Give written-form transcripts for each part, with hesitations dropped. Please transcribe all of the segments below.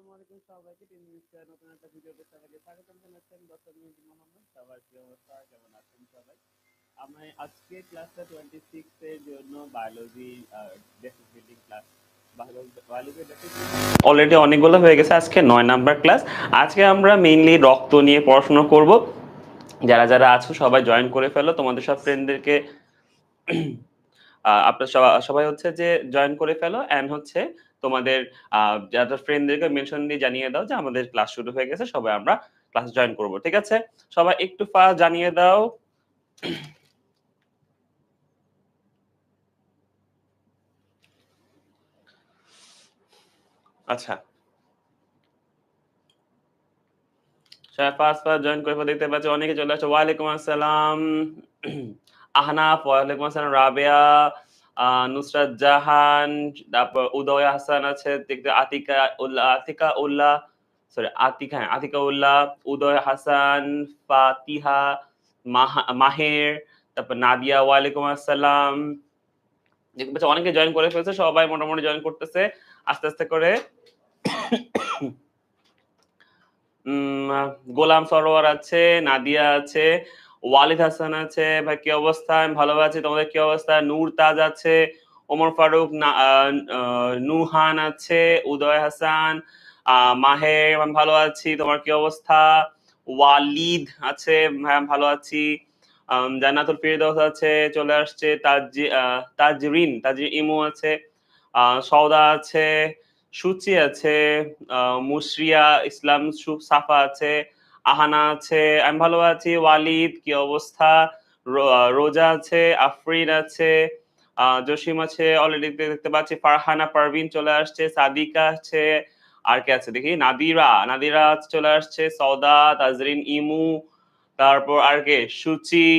আসসালামু আলাইকুম সবাইকে টিম নিউজের নতুন একটা ভিডিওতে সবাইকে স্বাগতম জানাচ্ছি আমি ডক্টর মেহেদী মোহাম্মদ। সবার কি অবস্থা, কেমন আছেন সবাই? আমি আজকে ক্লাসটা 26 এর জন্য biology basic building class biology basic already অনেকগুলো হয়ে গেছে, আজকে 9 নাম্বার ক্লাস। আজকে আমরা মেইনলি রক্ত নিয়ে পড়াশোনা করব। যারা যারা আছো সবাই জয়েন করে ফেলো, তোমাদের সব ফ্রেন্ডদেরকে আপনার সবাই হচ্ছে যে জয়েন করে ফেলো এন্ড হচ্ছে তোমাদের যাদের ফ্রেন্ডদেরকে মেনশন দিয়ে জানিয়ে দাও যে আমাদের ক্লাস শুরু হয়ে গেছে, সবাই আমরা ক্লাস জয়েন করব। ঠিক আছে, সবাই একটু ফাস্ট জানিয়ে দাও। আচ্ছা, সবাই ফাস্ট ফাস্ট জয়েন করে ফেলো। দেখতে পাচ্ছি অনেকে চলে আসছে। ওয়ালাইকুম আসসালাম আহনাফ, ওয়ালাইকুম আসসালাম রাবেয়া, নুসরাত জাহান, তারপর উদয় হাসান আছে, দেখতে আতিকা উল্লাহ, সরি আতিকা, হ্যাঁ আতিকা উল্লাহ, উদয় হাসান, ফাতিহা, মাহের, তারপর নাদিয়া, ওয়ালাইকুম আসসালাম। দেখতে পাচ্ছি অনেকে জয়েন করে ফেলছে, সবাই মোটামুটি জয়েন করতেছে আস্তে আস্তে করে। গোলাম সরোয়ার আছে, নাদিয়া আছে, ওয়ালিদ হাসান আছে। ভাই কি অবস্থা? আমি ভালো আছি, তোমাদের কি অবস্থা? নূর তাজ আছে, ওমর ফারুক, নুহান আছে, উদয় হাসান, মাহের, আমি ভালো আছি, তোমার কি অবস্থা? ওয়ালিদ আছে, হ্যাঁ ভালো আছি। জান্নাতুল ফিরদৌস আছে, চলে আসছে। তাজরিন ইমু আছে, সওদা আছে, সুচি আছে, মুশরিয়া ইসলাম সাফা আছে, আহানা আছে, আমি ভালো আছি। ওয়ালিদ কি অবস্থা? রোজা আছে, আফরিন আছে, জসিম আছে, অলরেডি দেখতে পাচ্ছি। ফারহানা পারভিন চলে আসছে, সাদিকা আছে, আর কে আছে দেখি, নাদিরা চলে আসছে, সওদা, তাজরিন ইমু, তারপর আর কে, সুচি,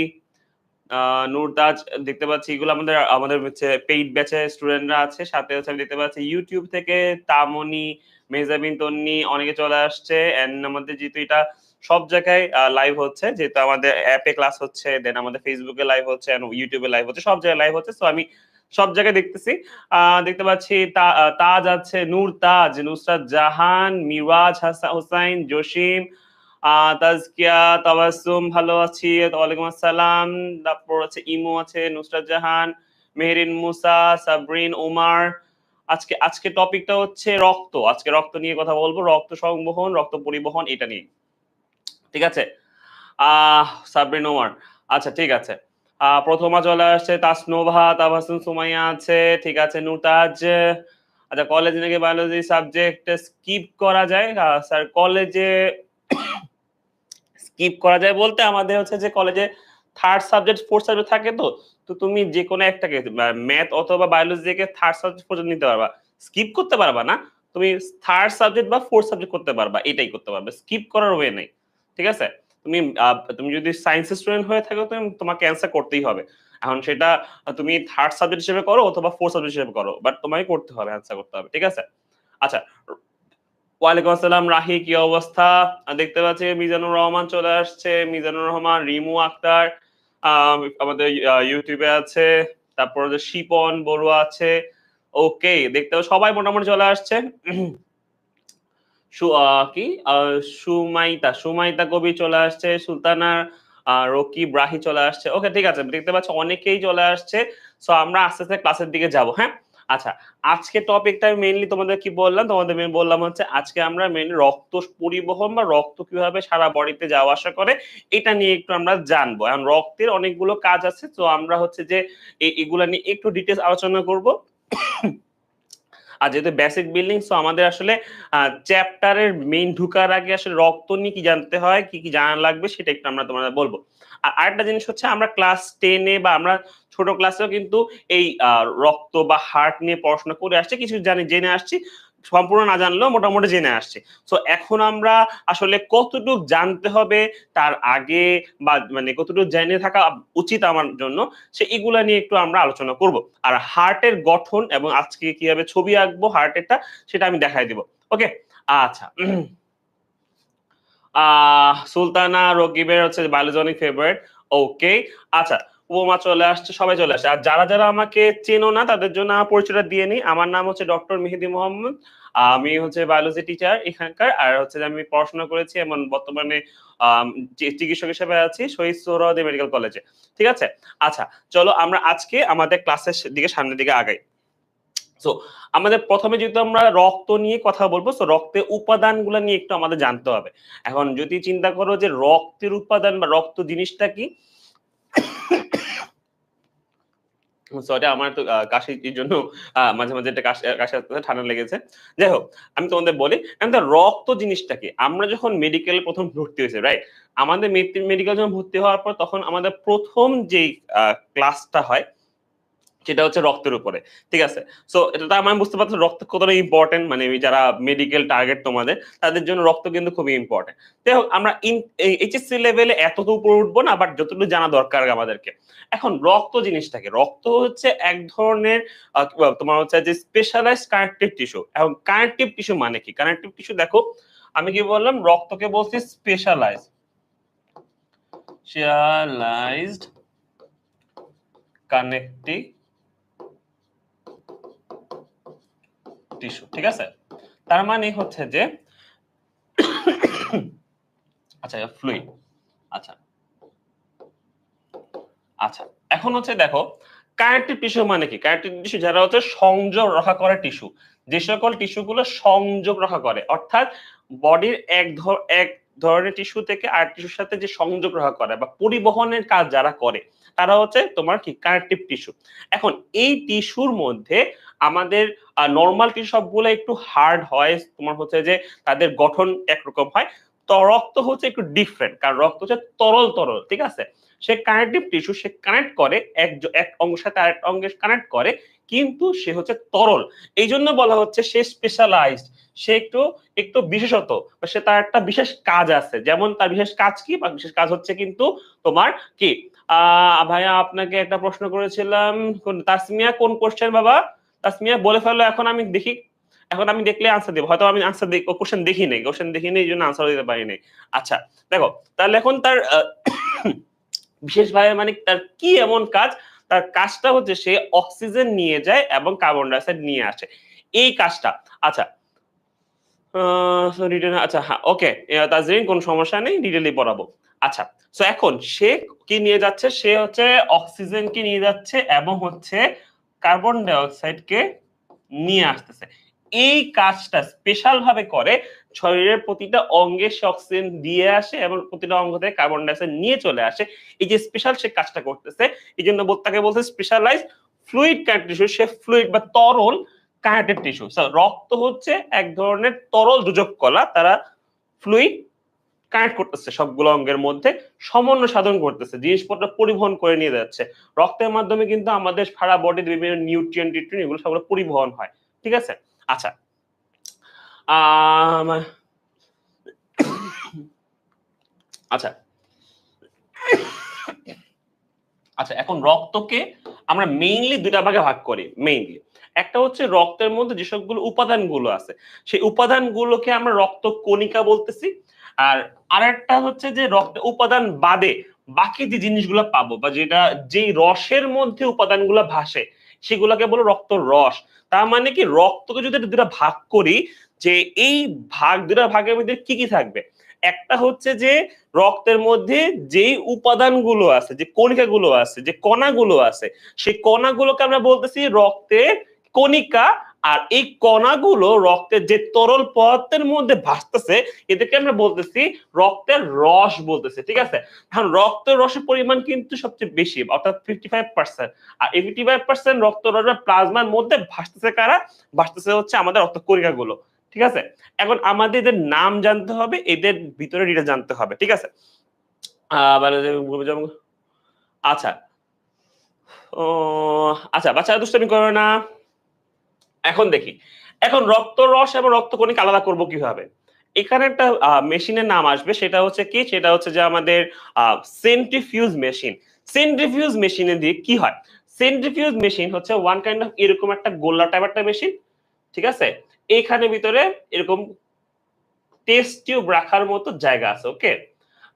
নুরতাজ দেখতে পাচ্ছি। এগুলো আমাদের আমাদের হচ্ছে পেইড ব্যাচের স্টুডেন্টরা আছে। সাথে হচ্ছে আমি দেখতে পাচ্ছি ইউটিউব থেকে তামনি, মেহজাবিন, তন্নি অনেকে চলে আসছে। এন্ড আমাদের যেহেতু এটা সব জায়গায় লাইভ হচ্ছে, যেহেতু আমাদের অ্যাপে ক্লাস হচ্ছে, দেন আমাদের ফেসবুকে লাইভ হচ্ছে, ইউটিউবে লাইভ হচ্ছে, সব জায়গায় লাইভ হচ্ছে। তো আমি সব জায়গায় দেখতেছি। দেখতে পাচ্ছি তাজ আছে, নূর তাজ, নুসরাত জাহান, মিরাজ হোসাইন, জসিম, তাজকিয়া, তাবাসসুম, ভালো আছি, ওয়ালাইকুম আসসালাম। তারপর আছে ইমো আছে, নুসরাত জাহান, মেহরিন মুসা, সাবরিন, ওমার। আজকে আজকে টপিকটা হচ্ছে রক্ত। আজকে রক্ত নিয়ে কথা বলবো, রক্ত সংবহন, রক্ত পরিবহন, এটা নিয়ে। ঠিক আছে, সাবরিন, ওমার। আচ্ছা ঠিক আছে। প্রথমা চলে আসছে তাসনোভা, তাবাসসুম, সুমাইয়া আছে, ঠিক আছে, নুরতাজ। আচ্ছা, কলেজে নাকি বায়োলজি সাবজেক্ট স্কিপ করা যায়? স্যার কলেজে স্কিপ করা যায় বলতে আমাদের হচ্ছে যে কলেজে থার্ড সাবজেক্ট ফোর্থ সাবজেক্ট থাকে। তো তো তুমি যে কোনো একটাকে ম্যাথ অথবা বায়োলজি থেকে থার্ড সাবজেক্ট পর্যন্ত নিতে পারবা, স্কিপ করতে পারবা না। তুমি থার্ড সাবজেক্ট বা ফোর্থ সাবজেক্ট করতে পারবা, এটাই করতে পারবে, স্কিপ করার ওয়ে নেই। ঠিক আছে, তুমি তুমি যদি সায়েন্সের স্টুডেন্ট হয়ে থাকো তোমাকে অ্যান্সার করতেই হবে। এখন সেটা তুমি থার্ড সাবজেক্ট হিসেবে করো অথবা ফোর্থ সাবজেক্ট হিসেবে করো, বাট তোমাকে করতে হবে, অ্যান্সার করতে হবে। ঠিক আছে, আচ্ছা। ওয়ালাইকুম আসসালাম রাহি, কি অবস্থা? দেখতে পাচ্ছি মিজানুর রহমান চলে আসছে, মিজানুর রহমান, রিমু আক্তার আমাদের ইউটিউবে আছে। তারপর যে শিপন বড়ুয়া আছে। ওকে, দেখতে সবাই মোটামুটি চলে আসছে। কি সুমাইতা সুমাইতা কবি চলে আসছে, সুলতানা, রকিব রাহি চলে আসছে। ওকে ঠিক আছে, দেখতে পাচ্ছ অনেকেই চলে আসছে। সো আমরা আস্তে আস্তে ক্লাসের দিকে যাব। হ্যাঁ, আচ্ছা, আজকে টপিকটা আমি মেইনলি তোমাদের কি বললাম, তোমাদের মেইন বললাম হচ্ছে আজকে আমরা মেইন রক্ত পরিবহন বা রক্ত কিভাবে সারা বডিতে যাওয়া আসা করে এটা নিয়ে একটু আমরা জানবো। এখন রক্তের অনেকগুলো কাজ আছে, তো আমরা হচ্ছে যে এগুলা নিয়ে একটু ডিটেলস আলোচনা করব। আর যেহেতু বেসিক বিল্ডিং, সো আমাদের আসলে চ্যাপ্টারের মেইন ঢুকার আগে আসলে রক্ত নিয়ে কি জানতে হয়, কি কি জানা লাগবে সেটা একটু আমরা তোমাদের বলবো। আর আরেকটা জিনিস হচ্ছে আমরা ক্লাস 10-এ বা আমরা ছোট ক্লাসেও কিন্তু এই রক্ত বা হার্ট নিয়ে পড়াশোনা করে আসছি, কিছু জেনে আসছি, সম্পূর্ণ না জানলেও মোটামুটি জেনে আসছি। সো এখন আমরা আসলে কতটুকু জানতে হবে তার আগে, বা মানে কতটুকু জেনে থাকা উচিত আমার জন্য, সে এগুলা নিয়ে একটু আমরা আলোচনা করব। আর হার্টের গঠন এবং আজকে কিভাবে ছবি আঁকবো হার্টেরটা সেটা আমি দেখাই দিব। ওকে, আচ্ছা। সুলতানা রকিবের হচ্ছে বায়োলজি ফেভারিট। ওকে, আচ্ছা, উপমা চলে আসছে, সবাই চলে আসছে। আর যারা যারা আমাকে চেনো না তাদের জন্য আমার পরিচয়টা দিয়ে নিই। আমার নাম হচ্ছে ডক্টর মেহেদী মোহাম্মদ। আমি হচ্ছে বায়োলজি টিচার এখানকার, আর হচ্ছে যে আমি পড়াশোনা করেছি এমন বর্তমানে চিকিৎসক হিসেবে আছি শহীদ সোহরাওয়ার্দী মেডিকেল কলেজে। ঠিক আছে? আচ্ছা, চলো আমরা আজকে আমাদের ক্লাসের দিকে সামনের দিকে আগাই। সো আমাদের প্রথমে যেহেতু আমরা রক্ত নিয়ে কথা বলবো, সো রক্তের উপাদানগুলো নিয়ে একটু আমাদের জানতে হবে। এখন যদি চিন্তা করো যে রক্তের উপাদান বা রক্ত জিনিসটা কি, সরি আমার তো কাশির জন্য মাঝে, মাঝে একটা কাশি আসতেছে, ঠান্ডা লেগেছে। যাই হোক, আমি তোমাদের বলি, এখন তো রক্ত জিনিসটা কি? আমরা যখন মেডিকেলে ১ম ভর্তি হয়েছি, রাইট? আমাদের মেডিকেল যখন ভর্তি হওয়ার পর তখন আমাদের ১ম যেই ক্লাসটা হয় সেটা হচ্ছে রক্তের উপরে। ঠিক আছে? সো এটা তো আমি বুঝতে পারছি রক্ত কতটা ইম্পোর্টেন্ট, মানে যারা মেডিকেল টার্গেট তোমাদের, তাদের জন্য রক্ত কিন্তু খুবই ইম্পোর্টেন্ট। যাই হোক, আমরা এইচএসসি লেভেলে এত তো উপরে উঠবো না, বাট যতটুকু জানা দরকার আমাদেরকে। এখন রক্ত জিনিসটা কি? রক্ত হচ্ছে এক ধরনের তোমার হচ্ছে যে স্পেশালাইজড কানেকটিভ টিস্যু। এখন কানেকটিভ টিস্যু মানে কি? কানেকটিভ টিস্যু দেখো, আমি কি বললাম? রক্তকে বলছি স্পেশালাইজড কানেকটিভ টিস্যু। ঠিক আছে? তার মানে হচ্ছে যে আচ্ছা, ফ্লুইড। আচ্ছা, আচ্ছা, এখন হচ্ছে দেখো, কানেকটিভ টিস্যু মানে কি? কানেকটিভ টিস্যু যারা হচ্ছে সংযোগ রক্ষা করে টিস্যু, যে সকল টিস্যুগুলো সংযোগ রক্ষা করে, অর্থাৎ বডির এক ধরনের টিস্যু থেকে আরেক টিস্যুর সাথে যে সংযোগ রক্ষা করে বা পরিবহনের কাজ যারা করে, তারা হচ্ছে তোমার কি কানেকটিভ টিস্যু। এখন এই টিস্যুর মধ্যে আমাদের নরমাল টিস্যু সবগুলো একটু হার্ড হয়, তোমার হচ্ছে যে তাদের গঠন একরকম হয়। তো রক্ত হচ্ছে একটু ডিফারেন্ট, কারণ রক্ত হচ্ছে তরল তরল। ঠিক আছে? সে কানেকটিভ টিস্যু, সে কানেক্ট করে এক অঙ্গের সাথে আরেক অঙ্গের কানেক্ট করে, কিন্তু সে হচ্ছে তরল। এই জন্য বলা হচ্ছে সে স্পেশালাইজড, সে একটু একটু বিশেষত, বা সে তার একটা বিশেষ কাজ আছে। যেমন তার বিশেষ কাজ কি? বা বিশেষ কাজ হচ্ছে কিন্তু তোমার কি, ভাইয়া আপনাকে একটা প্রশ্ন করেছিলাম, তাসমিয়া কোন কোশ্চেন বাবা? তাসমিয়া বলে ফেলো, এখন আমি দেখি, এখন আমি দেখলে আনসার দেবো। হয়তো আমি আনসার কোশ্চেন দেখি নাই, এই জন্য আনসার দিতে পারি নাই। আচ্ছা, দেখো, তাহলে এখন তার বিশেষভাবে মানে তার কি এমন কাজ? তার কাজটা হচ্ছে সে অক্সিজেন নিয়ে যায় এবং কার্বন ডাইঅক্সাইড নিয়ে আসে, এই কাজটা। আচ্ছা, আচ্ছা, হ্যাঁ, ওকে, তাজরিন, কোনো সমস্যা নেই, ডিটেইলি পড়াবো। আচ্ছা, সো এখন সে কি নিয়ে যাচ্ছে? সে হচ্ছে অক্সিজেন কি নিয়ে যাচ্ছে এবং হচ্ছে কার্বন ডাইঅক্সাইড কে নিয়ে আসতেছে। এই কাজটা স্পেশাল ভাবে করে, শরীরের প্রতিটা অঙ্গে সে অক্সিজেন দিয়ে আসে এবং প্রতিটা অঙ্গ থেকে কার্বন ডাইঅক্সাইড নিয়ে চলে আসে। এই যে স্পেশাল সে কাজটা করতেছে, এই জন্য তাকে বলছে স্পেশালাইজ ফ্লুইড কানেক্টিভ টিস্যু। সে ফ্লুইড বা তরল কানেক্টিভ টিস্যু। রক্ত হচ্ছে এক ধরনের তরল যোজক কলা, তারা ফ্লুইড কানেক্ট করতেছে সবগুলো অঙ্গের মধ্যে, সমন্বয় সাধন করতেছে, জিনিসপত্র পরিবহন করে নিয়ে যাচ্ছে। রক্তের মাধ্যমে কিন্তু আমাদের সারা বডিতে বিভিন্ন নিউট্রিয়েন্ট এগুলো সবগুলো পরিবহন হয়। ঠিক আছে? আচ্ছা, আচ্ছা, আচ্ছা, এখন রক্তকে আমরা মেইনলি দুটা ভাগে ভাগ করি। মেইনলি একটা হচ্ছে রক্তের মধ্যে যে সবগুলো উপাদানগুলো আছে, সেই উপাদানগুলোকে আমরা রক্ত কণিকা বলতেছি। আর আরেকটা হচ্ছে যে রক্ত উপাদান বাদে বাকি যে জিনিসগুলো পাবো, বা যেই রসের মধ্যে উপাদানগুলো ভাসে, সেগুলোকে বলো রক্ত রস। তার মানে কি, রক্তকে যদি দুটা ভাগ করি, যে এই দুটা ভাগের মধ্যে কি কি থাকবে? একটা হচ্ছে যে রক্তের মধ্যে যেই উপাদানগুলো আছে, যে কণিকাগুলো আছে, যে কণাগুলো আছে, সেই কণাগুলোকে আমরা বলতেছি রক্তের কণিকা। আর এই কণাগুলো রক্তের যে তরল পদার্থের মধ্যে ভাসতেছে, এদেরকে আমরা বলতেছি রক্তের রস বলতেছি। ঠিক আছে? এখন রক্তের রসের পরিমাণ কিন্তু সবচেয়ে বেশি, অর্থাৎ 55%। আর 85% রক্ত রস প্লাজমার মধ্যে ভাসতেছে কারা? ভাসতেছে হচ্ছে আমাদের রক্ত কণিকাগুলো। ঠিক আছে? এখন আমাদের এদের নাম জানতে হবে, এদের ভিতরে ডিটেইলস জানতে হবে। ঠিক আছে? আচ্ছা, ও আচ্ছা, বাচ্চারা দুষ্টামি করো না। এখন দেখি, এখন রক্ত রস এবং রক্ত কণিকা আলাদা করব কিভাবে? এখানে একটা মেশিনের নাম আসবে, সেটা হচ্ছে কি? সেটা হচ্ছে যে আমাদের সেন্ট্রিফিউজ মেশিন। সেন্ট্রিফিউজ মেশিনে দিয়ে কি হয়? সেন্ট্রিফিউজ মেশিন হচ্ছে ওয়ান কাইন্ড অফ এরকম একটা গোল্লা টাইপ একটা মেশিন। ঠিক আছে? এখানে ভিতরে এরকম টেস্ট টিউব রাখার মতো জায়গা আছে। ওকে?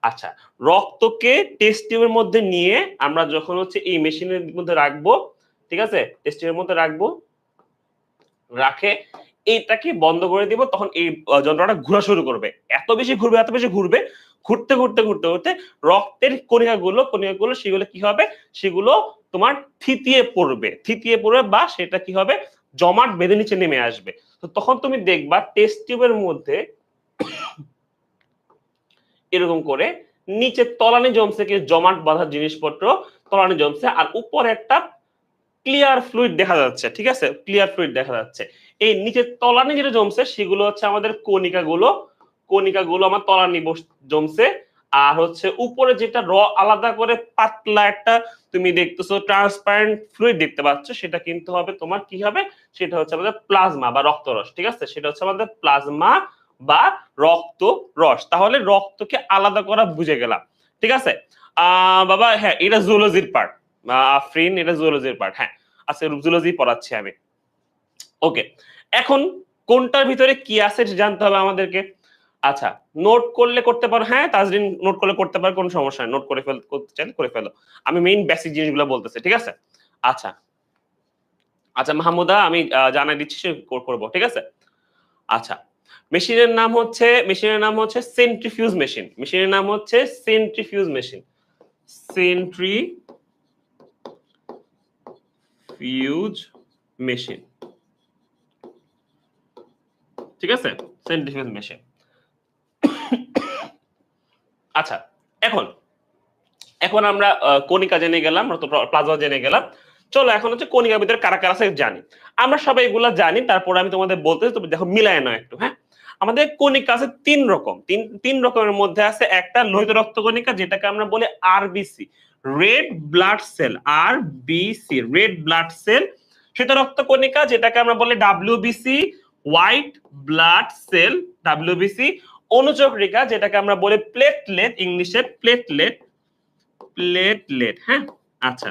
আচ্ছা, রক্তকে টেস্ট টিউবের মধ্যে নিয়ে আমরা যখন হচ্ছে এই মেশিনের মধ্যে রাখবো, ঠিক আছে? টেস্ট টিউবের মধ্যে রাখবো, রাখে এইটাকে বন্ধ করে দিব, তখন এই যন্ত্রটা ঘোরা শুরু করবে। এত বেশি ঘুরবে, এত বেশি ঘুরবে, ঘুরতে, ঘুরতে, ঘুরতে, ঘুরতে রক্তের কণিকাগুলো সেগুলো কি হবে? সেগুলো তোমার থিতিয়ে পড়বে। থিতিয়ে পড়বে বা সেটা কি হবে? জমাট বেঁধে নিচে নেমে আসবে। তো তখন তুমি দেখবা টেস্ট টিউবের মধ্যে এরকম করে নিচে তলানি জমছে, কি জমাট বাঁধা জিনিসপত্র তলানি জমছে, আর উপরে একটা ক্লিয়ার ফ্লুইড দেখা যাচ্ছে, ঠিক আছে? ক্লিয়ার ফ্লুইড দেখা যাচ্ছে। এই নিচে তলানি যেটা জমছে সেগুলো হচ্ছে আমাদের কণিকাগুলো, কণিকাগুলো আমার তলানি জমছে। আর হচ্ছে উপরে যেটা আলাদা করে পাতলা একটা তুমি দেখতেছো ট্রান্সপারেন্ট ফ্লুইড দেখতে পাচ্ছ, সেটা কিন্তু হবে তোমার কি হবে? সেটা হচ্ছে আমাদের প্লাজমা বা রক্তরস, ঠিক আছে? সেটা হচ্ছে আমাদের প্লাজমা বা রক্ত রস। তাহলে রক্তকে আলাদা করা বুঝে গেলাম, ঠিক আছে? বাবা হ্যাঁ, এটা জুলজির পার্ট। আফরিন, এটা জুলজির পার্ট। হ্যাঁ, আজকে জুলজি পড়াচ্ছি আমি। ওকে, এখন কোনটার ভিতরে কি আছে জানতে হবে আমাদেরকে। আচ্ছা, নোট করলে করতে পারো। হ্যাঁ তাজরিন, নোট করলে করতে পারো, কোনো সমস্যা নেই। নোট করে করতে চাইলে করে ফেলো। আমি মেইন বেসিক জিনিসগুলো বলতেছি, ঠিক আছে? আচ্ছা আচ্ছা মাহমুদা, আমি জানাই দিচ্ছি করবো, ঠিক আছে? আচ্ছা, মেশিনের নাম হচ্ছে সেন্ট্রিফিউজ মেশিন। মেশিনের নাম হচ্ছে সেন্ট্রিফিউজ মেশিন। সেন্ট্রিফিউজ মেশিন, ঠিক আছে? Centrifuge machine. আচ্ছা, এখন এখন আমরা কণিকা জেনে গেলাম, প্লাজমা জেনে গেলাম। চলো এখন হচ্ছে কণিকার ভিতরে কারা কারা আছে জানি। আমরা সবাই এগুলা জানি, তারপর আমি তোমাদের বলতেছি, তুমি দেখো মিলায় নাও একটু। হ্যাঁ, আমাদের কণিকা আছে তিন রকম। তিন রকমের মধ্যে আছে একটা লোহিত রক্ত কণিকা, যেটাকে আমরা বলি RBC, red blood cell. RBC, red blood cell. শ্বেত রক্ত কণিকা, যেটাকে আমরা বলি WBC, white blood cell, WBC. অনুচক্রিকা, যেটাকে আমরা বলি প্লেটলেট, ইংলিশে প্লেটলেট, প্লেটলেট। হ্যাঁ, আচ্ছা,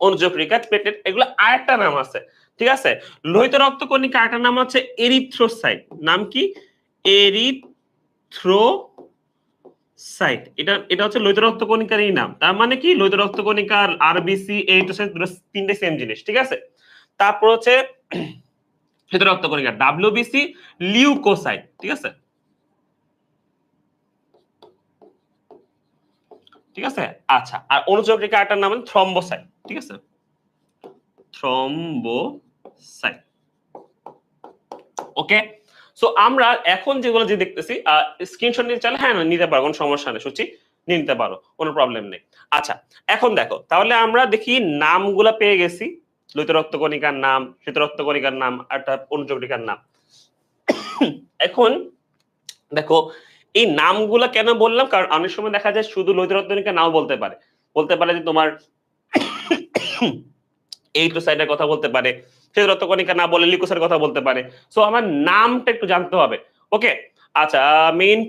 অনুচক্রিকা, প্লেটলেট, এগুলো আরেকটা নাম আছে, ঠিক আছে? লোহিত রক্ত কণিকা আরেকটা নাম হচ্ছে এরিথ্রোসাইট। নাম কি? এরিথ্রোসাইট। এটা এটা হচ্ছে লোহিত রক্ত কণিকারই নাম। তার মানে কি, লোহিত রক্ত কণিকার আরবিসি, এরিথ্রোসাইট তিনটে সেম জিনিস, ঠিক আছে? তারপর হচ্ছে শ্বেত রক্ত কণিকা ডাব্লিউবিসি, লিউকোসাইট, ঠিক আছে? ঠিক আছে, আচ্ছা। আর অনুচক্রিকা আরেকটার নাম হচ্ছে থ্রম্বোসাইট, ঠিক আছে? থ্রম্বোসাইট। ওকে, সো আমরা এখন যেগুলো যে দেখতেছি, স্ক্রিনশট নিতে চাইলে হ্যাঁ নিতে পারো, কোনো সমস্যা নেই, সত্যি নিতে পারো, কোনো প্রবলেম নেই। আচ্ছা, এখন দেখো তাহলে আমরা দেখি নামগুলা পেয়ে গেছি। লোহিত রক্ত কণিকার নাম, শ্বেত রক্ত কণিকার নাম, আর অনুচক্রিকার নাম। এখন দেখো এই নামগুলা কেন বললাম, কারণ অনেক সময় দেখা যায় শুধু লোহিত রক্ত কণিকার নাও বলতে পারে। বলতে পারে যে তোমার এইট্রোসাইটের কথা বলতে পারে, শ্বেত রক্ত কণিকা না বলে লিউকোসাইটের কথা বলতে পারে। সো আমার নামটা একটু জানতে হবে। ওকে, আচ্ছা, মেইন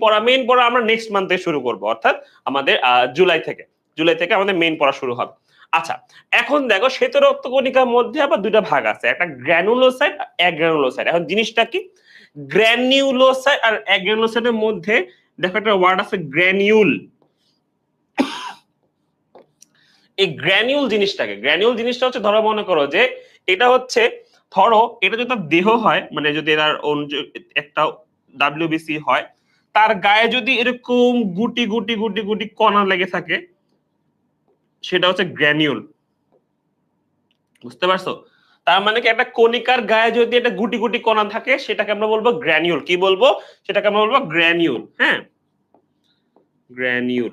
পড়া আমরা নেক্সট মান্থে শুরু করব, অর্থাৎ আমাদের জুলাই থেকে আমাদের মেইন পড়া শুরু হবে। আচ্ছা, এখন দেখো শ্বেত রক্ত কণিকার মধ্যে আবার দুইটা ভাগ আছে, একটা গ্র্যানুলোসাইট আর অ্যাগ্রানুলোসাইট। এখন জিনিসটা কি? গ্র্যানিউলোসাইট আর অ্যাগ্রানুলোসাইটের মধ্যে দেখো একটা ওয়ার্ড আছে গ্র্যানিউল। এই গ্র্যানিউল জিনিসটা হচ্ছে, ধরো মনে করো যে এটা হচ্ছে, ধরো এটা যদি দেহ হয়, মানে যদি এটার একটা ডাব্লিউবিসি হয়, তার গায়ে যদি এরকম গুটি গুটি গুটি গুটি কণা লেগে থাকে, সেটা হচ্ছে গ্র্যানিউল। বুঝতে পারছো? তার মানে কি, একটা কণিকার গায়ে যদি একটা গুটি গুটি কণা থাকে, সেটাকে আমরা বলবো গ্র্যানিউল। কি বলবো? সেটাকে আমরা বলবো গ্র্যানিউল। হ্যাঁ, গ্র্যানিউল।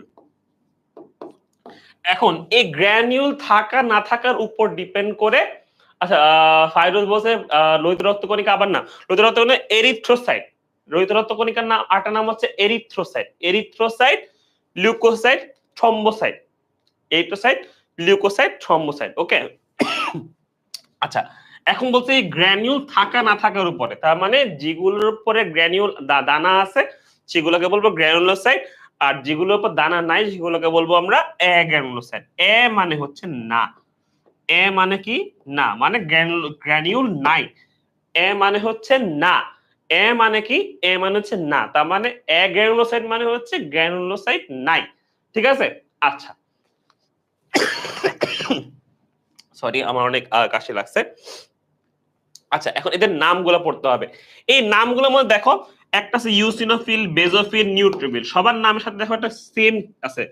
এখন এই গ্র্যানিউল থাকা না থাকার উপর ডিপেন্ড করে। আচ্ছা, ফাইরুজ বলছে লোহিত রক্ত কণিকা, আবার না, লোহিত রক্ত কণিকা এরিথ্রোসাইট। লোহিত রক্ত কণিকার নাম আরেকটা নাম হচ্ছে erythrocyte, leucocyte, thrombocyte. Erythrocyte, leucocyte, thrombocyte. Okay, আচ্ছা, এখন বলছে এই গ্র্যানিউল থাকা না থাকার উপরে। তার মানে যেগুলোর উপরে গ্র্যানিউল দানা আছে সেগুলোকে বলবো গ্র্যানুলোসাইট, আর যেগুলোর উপর দানা নাই সেগুলোকে বলবো আমরা অ্যাগ্রানুলোসাইট। এ মানে হচ্ছে না, এ মানে কি? না, মানে গ্র্যানিউল নাই। এ মানে হচ্ছে না, এ মানে কি? এ মানে হচ্ছে না, তার মানে অ্যাগ্রানুলোসাইট মানে হচ্ছে গ্র্যানুলোসাইট নাই, ঠিক আছে? আচ্ছা, সরি আমার অনেক কাশি লাগছে। আচ্ছা, এখন এদের নামগুলো পড়তে হবে। এই নামগুলোর মধ্যে দেখো একটা আছে ইউসিনোফিল, বেজোফিল, নিউট্রোফিল, সবার নামের সাথে দেখো একটা সেম আছে,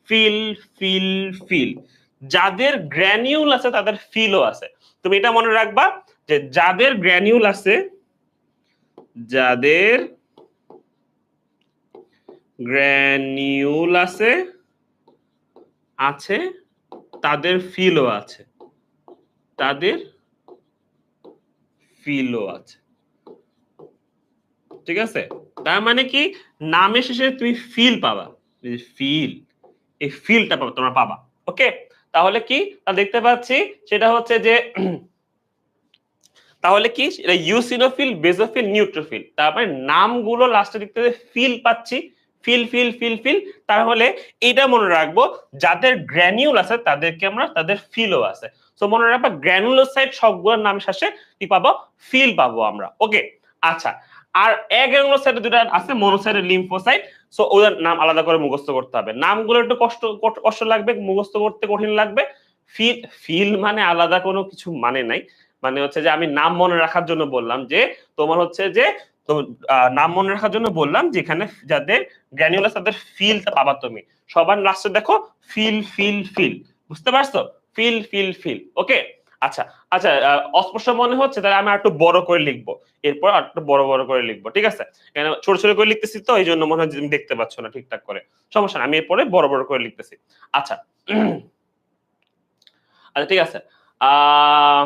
ফিল ফিল ফিল। যাদের গ্র্যানিউল আছে তাদের ফিলও আছে। তুমি এটা মনে রাখবা যে যাদের গ্র্যানিউল আছে, যাদের গ্র্যানিউল আছে আছে তাদের ফিলও আছে, তাদের ফিলও আছে। ঠিক আছে, তার মানে কি নামের শেষে তুমি ফিল পাবা, ফিল, এই ফিলটা পাবা, তোমরা পাবা। ওকে, তাহলে কি দেখতে পাচ্ছি সেটা হচ্ছে যে তাহলে কি এটা ইউসিনোফিল, বেজোফিল, নিউট্রোফিল। তারপরে নামগুলো লাস্টে দেখতে ফিল পাচ্ছি, ফিল ফিল ফিল ফিল। তাহলে এটা মনে রাখবো যাদের গ্র্যানিউল আছে তাদেরকে আমরা তাদের ফিলও আছে। সো মনে রাখবা গ্র্যানুলোসাইট সবগুলোর নাম শেষে কি পাবো, ফিল পাবো আমরা। ওকে, আচ্ছা, আর অ্যাগ্রানুলোসাইট দুটো আছে, মনোসাইট আর লিম্ফোসাইট। সো ওদের নাম আলাদা করে মুখস্থ করতে হবে। নামগুলো একটু কষ্ট লাগবে, মুখস্থ করতে কঠিন লাগবে। ফিল, ফিল মানে আলাদা কোনো কিছু মানে নাই, মানে হচ্ছে যে আমি নাম মনে রাখার জন্য বললাম যে তোমার হচ্ছে যে তো নাম মনে রাখার জন্য বললাম যেখানে যাদের গ্র্যানুলাস তাদের ফিলটা পাবা তুমি। সবার লাস্টে দেখো ফিল ফিল ফিল, বুঝতে পারছো? Feel feel feel. ওকে, আচ্ছা আচ্ছা, অস্পষ্ট মনে হচ্ছে তাহলে আমি একটু বড় করে লিখবো, এরপর একটু বড় বড় করে লিখবো। ঠিক আছে, কেন ছোট ছোট করে লিখতেছি তো এই জন্য মনে হয় তুমি দেখতে পাচ্ছ না ঠিকঠাক করে। সমস্যা না, আমি এরপরে বড় বড় করে লিখতেছি। আচ্ছা আচ্ছা, ঠিক আছে। আহ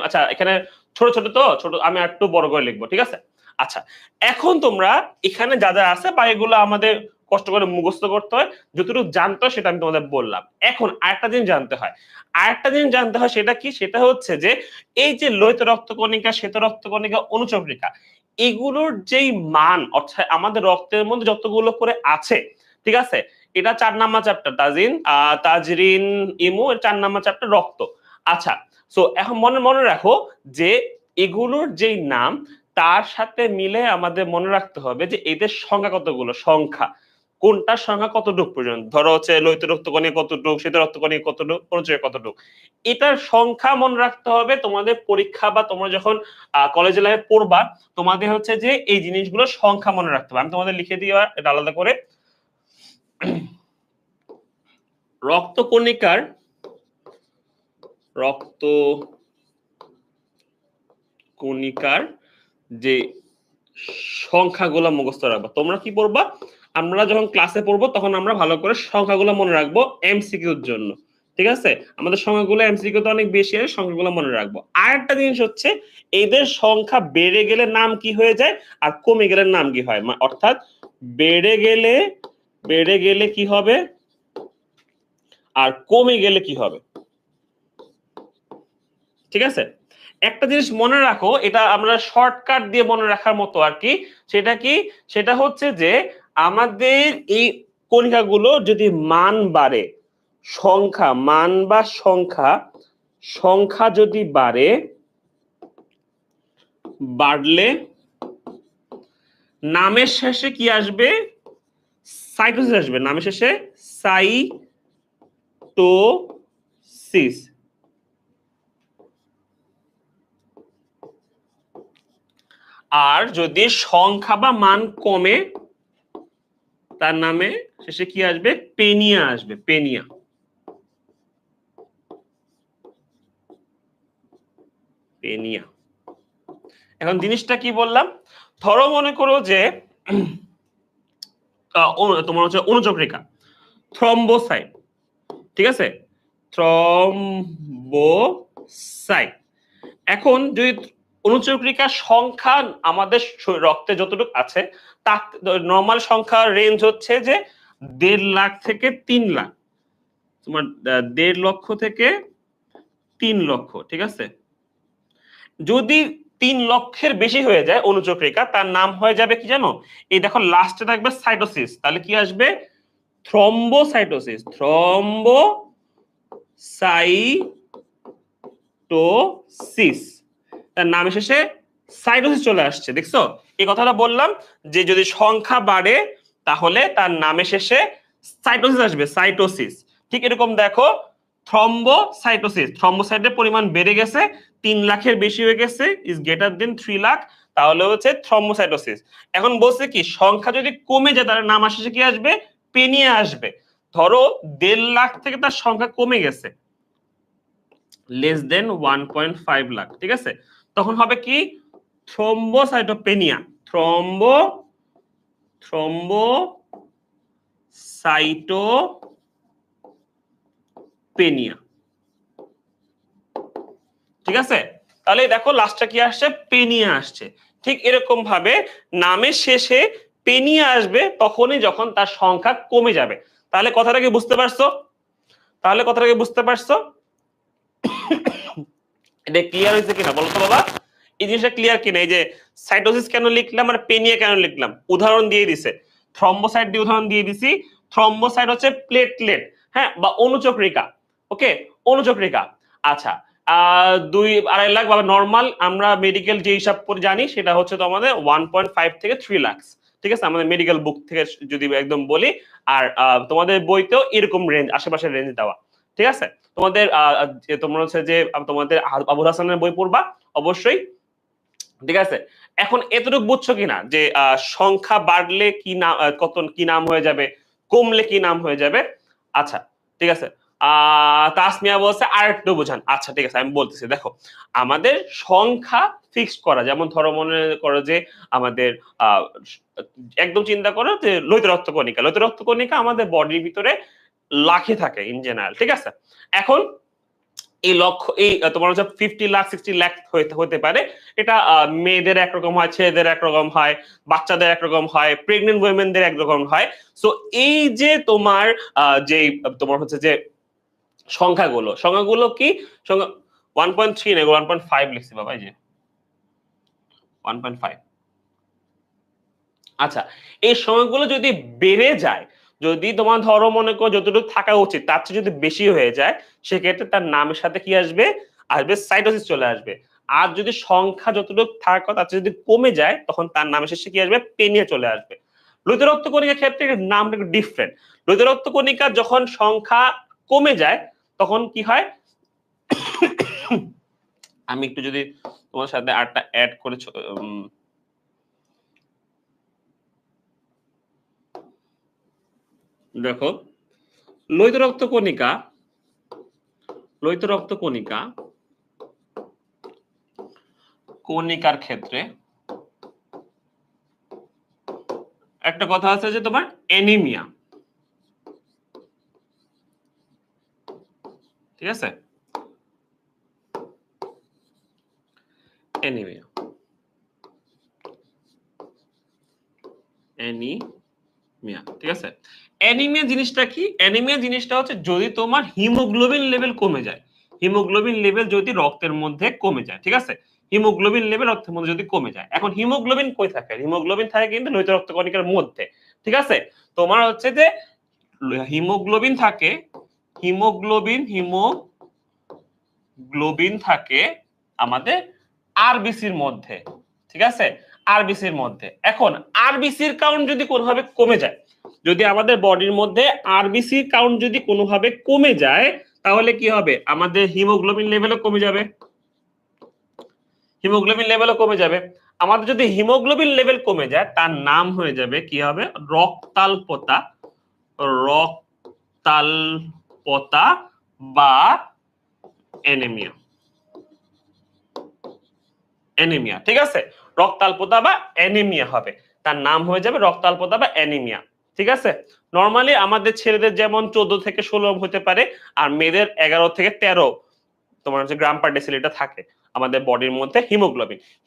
আচ্ছা, এখানে ছোট ছোট তো ছোট, আমি একটু বড় করে লিখবো। ঠিক আছে, আচ্ছা, এখন তোমরা এখানে যা যা আছে বা এগুলো আমাদের কষ্ট করে মুখস্থ করতে হয়, যতটুকু জানতে হয় সেটা আমি তোমাদের বললাম। এখন আরেকটা জিনিস জানতে হয়, আরেকটা জিনিস জানতে হয়, সেটা কি? সেটা হচ্ছে যে এই যে লোহিত রক্তকণিকা, শ্বেত রক্তকণিকা, অনুচক্রিকা, এগুলোর যেই মান, অর্থাৎ আমাদের রক্তের মধ্যে যতগুলো করে আছে, ঠিক আছে, এটা 4 নাম্বার চ্যাপ্টার, তাজরিন, ইমু, 4 নাম্বার চ্যাপ্টার রক্ত। আচ্ছা, সো এখন মনে মনে রাখো যে এগুলোর যেই নাম তার সাথে মিলে আমাদের মনে রাখতে হবে যে এদের সংখ্যা কতগুলো, সংখ্যা কোনটার সংখ্যা কতটুক পর্যন্ত, ধরো হচ্ছে লোহিত রক্তকণিকা কতটুক, শ্বেত রক্তকণিকা কতটুক, অনুচয় কতটুক, এটার সংখ্যা মনে রাখতে হবে। তোমাদের পরীক্ষা বা তোমরা যখন কলেজে লাইফে পড়বা তোমাদের হচ্ছে যে এই জিনিসগুলোর সংখ্যা মনে রাখতে হবে। আমি তোমাদের লিখে দিই এটা আলাদা করে। রক্তকণিকার যে সংখ্যাগুলো মুখস্থ রাখবা। তোমরা কি পড়বা, আমরা যখন ক্লাসে পড়বো তখন আমরা ভালো করে সংখ্যাগুলো মনে রাখবো এমসিকিউর জন্য। ঠিক আছে, আমাদের সংখ্যাগুলো এমসিকিউ তো অনেক বেশি আছে, সংখ্যাগুলো মনে রাখবো। আর একটা জিনিস হচ্ছে এদের সংখ্যা বেড়ে গেলে নাম কি হয়ে যায় আর কমে গেলে নাম কি হয়, অর্থাৎ বেড়ে গেলে কি হবে আর কমে গেলে কি হবে। ঠিক আছে, একটা জিনিস মনে রাখো, এটা আমরা শর্টকাট দিয়ে মনে রাখার মতো আর কি। সেটা কি? সেটা হচ্ছে যে আমাদের এই কণিকাগুলো যদি মান বাড়ে, সংখ্যা, মান বা সংখ্যা যদি বাড়লে নামের শেষে কি আসবে? সাইটোসিস আসবে। নামের শেষে সাইটোসিস। আর যদি সংখ্যা বা মান কমে তার নামে শেষে কি আসবে? পেনিয়া আসবে, পেনিয়া। পেনিয়া। এখন জিনিসটা কি বললাম, ধরো মনে করো যে তোমার হচ্ছে অনুচক্রিকা, থ্রম্বোসাইট। ঠিক আছে, থ্রম্বোসাইট। এখন যদি অনুচক্রিকার সংখ্যা আমাদের রক্তে যতটুকু আছে তার নর্মাল সংখ্যা রেঞ্জ হচ্ছে যে 1.5 লাখ থেকে 3 লাখ, তোমার 1.5 লক্ষ থেকে 3 লক্ষ। ঠিক আছে, যদি 3 লক্ষের বেশি হয়ে যায় অনুচক্রিকা, তার নাম হয়ে যাবে কি জানো? এই দেখো লাস্টে থাকবে সাইটোসিস, তাহলে কি আসবে? Thrombocytosis, thrombocytosis. তার নাম শেষে সাইটোসিস চলে আসছে। দেখছো, এই কথাটা বললাম যে যদি সংখ্যা বাড়ে তাহলে তার নামে শেষে সাইটোসিস আসবে, সাইটোসিস। ঠিক এরকম দেখো থ্রম্বোসাইটের পরিমাণ বেড়ে গেছে, 3 লাখের বেশি হয়ে গেছে, ইজ গ্রেটার দেন 3 লাখ, তাহলে হচ্ছে থ্রম্বোসাইটোসিস। এখন বলছে কি সংখ্যা যদি কমে যায় তাহলে নাম শেষে কি আসবে? পেনিয়া আসবে। ধরো 1.5 লাখ থেকে তার সংখ্যা কমে গেছে, লেস দেন 1.5 লাখ, ঠিক আছে, তখন হবে কি? থ্রম্বোসাইটোপেনিয়া। থ্রম্বোসাইটোপেনিয়া, ঠিক আছে। তাহলে দেখো লাস্টটা কি আসছে? পেনিয়া আসছে। ঠিক এরকম ভাবে নামের শেষে পেনিয়া আসবে তখনই যখন তার সংখ্যা কমে যাবে। তাহলে কথাটা কি বুঝতে পারছো? এটা ক্লিয়ার হয়েছে কিনা বলো তো বাবা? এই জিনিসটা ক্লিয়ার কিনা? এই যে সাইটোসিস কেন লিখলাম আর পেনিয়া কেন লিখলাম, উদাহরণ দিয়ে দিছে। থ্রম্বোসাইট দিয়ে উদাহরণ দিয়ে দিছি। থ্রম্বোসাইট হচ্ছে প্লেটলেট, হ্যাঁ, বা অনুচক্রিকা। ওকে, অনুচক্রিকা। আচ্ছা, 2-2.5 লাখ বা নর্মাল আমরা মেডিকেল যে হিসাব করে জানি সেটা হচ্ছে তোমাদের 1.5 থেকে 3 লাখ, ঠিক আছে, আমাদের মেডিকেল বুক থেকে যদি একদম বলি। আর তোমাদের বইতেও এরকম রেঞ্জ, আশেপাশের রেঞ্জ দেওয়া, ঠিক আছে। তোমাদের তোমরা হচ্ছে যে তোমাদের আবুল হাসানের বই পড়বা অবশ্যই, ঠিক আছে। এখন এতটুকু বুঝছো কিনা যে সংখ্যা বাড়লে কি নাম, কত কি নাম হয়ে যাবে, কমলে কি নাম হয়ে যাবে? আচ্ছা, ঠিক আছে। তাসমিয়া বলছে আর একটু বোঝান। আচ্ছা, ঠিক আছে, আমি বলতেছি। দেখো, আমাদের সংখ্যা ফিক্সড করা, যেমন ধরো মনে করো যে আমাদের একদম চিন্তা করো যে লোহিত রক্তকণিকা আমাদের বডির ভিতরে লাখে থাকে ইন জেনারেল, ঠিক আছে। এখন এই লক্ষ্য, এই তোমার হচ্ছে 50 লাখ 60 লাখ হতে পারে। এটা মেয়েদের একরকম হয়, ছেলেদের একরকম হয়, বাচ্চাদের একরকম হয়, প্রেগনেন্ট উইমেনদের একরকম হয়। সো এই যে তোমার যে তোমার হচ্ছে যে সংখ্যাগুলো কি সংখ্যা 1.3 না 1.5 লিখছি বাবা, এই যে 1.5। আচ্ছা, এই সংখ্যাগুলো যদি বেড়ে যায়, যদি তোমার ধরো মনে করো যতটুকু থাকা উচিত তার চেয়ে যদি বেশি হয়ে যায়, সেক্ষেত্রে তার নামের সাথে কি আসবে? সাইটোসিস চলে আসবে। আর যদি সংখ্যা যতটুকু থাকার কথা তার চেয়ে যদি কমে যায়, তখন তার নামের শেষে কি আসবে? পেনিয়া চলে আসবে। লোহিত রক্তকণিকার ক্ষেত্রে নামটা একটু ডিফারেন্ট। লোহিত রক্তকণিকার যখন সংখ্যা কমে যায় তখন কি হয়? আমি একটু যদি তোমার সাথে আরটা অ্যাড করে দেখো, লোহিত রক্তকণিকা কণিকার ক্ষেত্রে একটা কথা আছে যে তোমার অ্যানিমিয়া, ঠিক আছে, অ্যানিমিয়া ঠিক আছে। অ্যানিমিয়া জিনিসটা কি? অ্যানিমিয়া জিনিসটা হচ্ছে যদি তোমার হিমোগ্লোবিন লেভেল কমে যায়, হিমোগ্লোবিন লেভেল যদি রক্তের মধ্যে কমে যায়, ঠিক আছে, হিমোগ্লোবিন লেভেল রক্তের মধ্যে যদি কমে যায়। এখন হিমোগ্লোবিন কই থাকে? হিমোগ্লোবিন থাকে কিন্তু লোহিত রক্তকণিকার মধ্যে, ঠিক আছে। তোমার হচ্ছে যে হিমোগ্লোবিন থাকে, হিমোগ্লোবিন থাকে আমাদের আরবিসির মধ্যে, ঠিক আছে, আরবিসির মধ্যে। এখন আরবিসির কাউন্ট যদি কোনোভাবে কমে যায়, যদি আমাদের বডির মধ্যে আরবিসি কাউন্ট যদি কোনোভাবে কমে যায়, তাহলে কি হবে? আমাদের হিমোগ্লোবিন লেভেলও কমে যাবে, আমাদের যদি হিমোগ্লোবিন লেভেল কমে যায় তার নাম হয়ে যাবে কি হবে? রক্তাল্পতা বা অ্যানিমিয়া, ঠিক আছে, রক্তাল্পতা বা অ্যানিমিয়া হবে, তার নাম হয়ে যাবে রক্তাল্পতা বা অ্যানিমিয়া, ঠিক আছে। নরমালি আমাদের ছেলেদের যেমন 14 থেকে 16 হতে পারে, আর মেয়েদের 11 থেকে 13 তোমার হচ্ছে গ্রাম পার ডেসিলিটার থাকে আমাদের বডির মধ্যে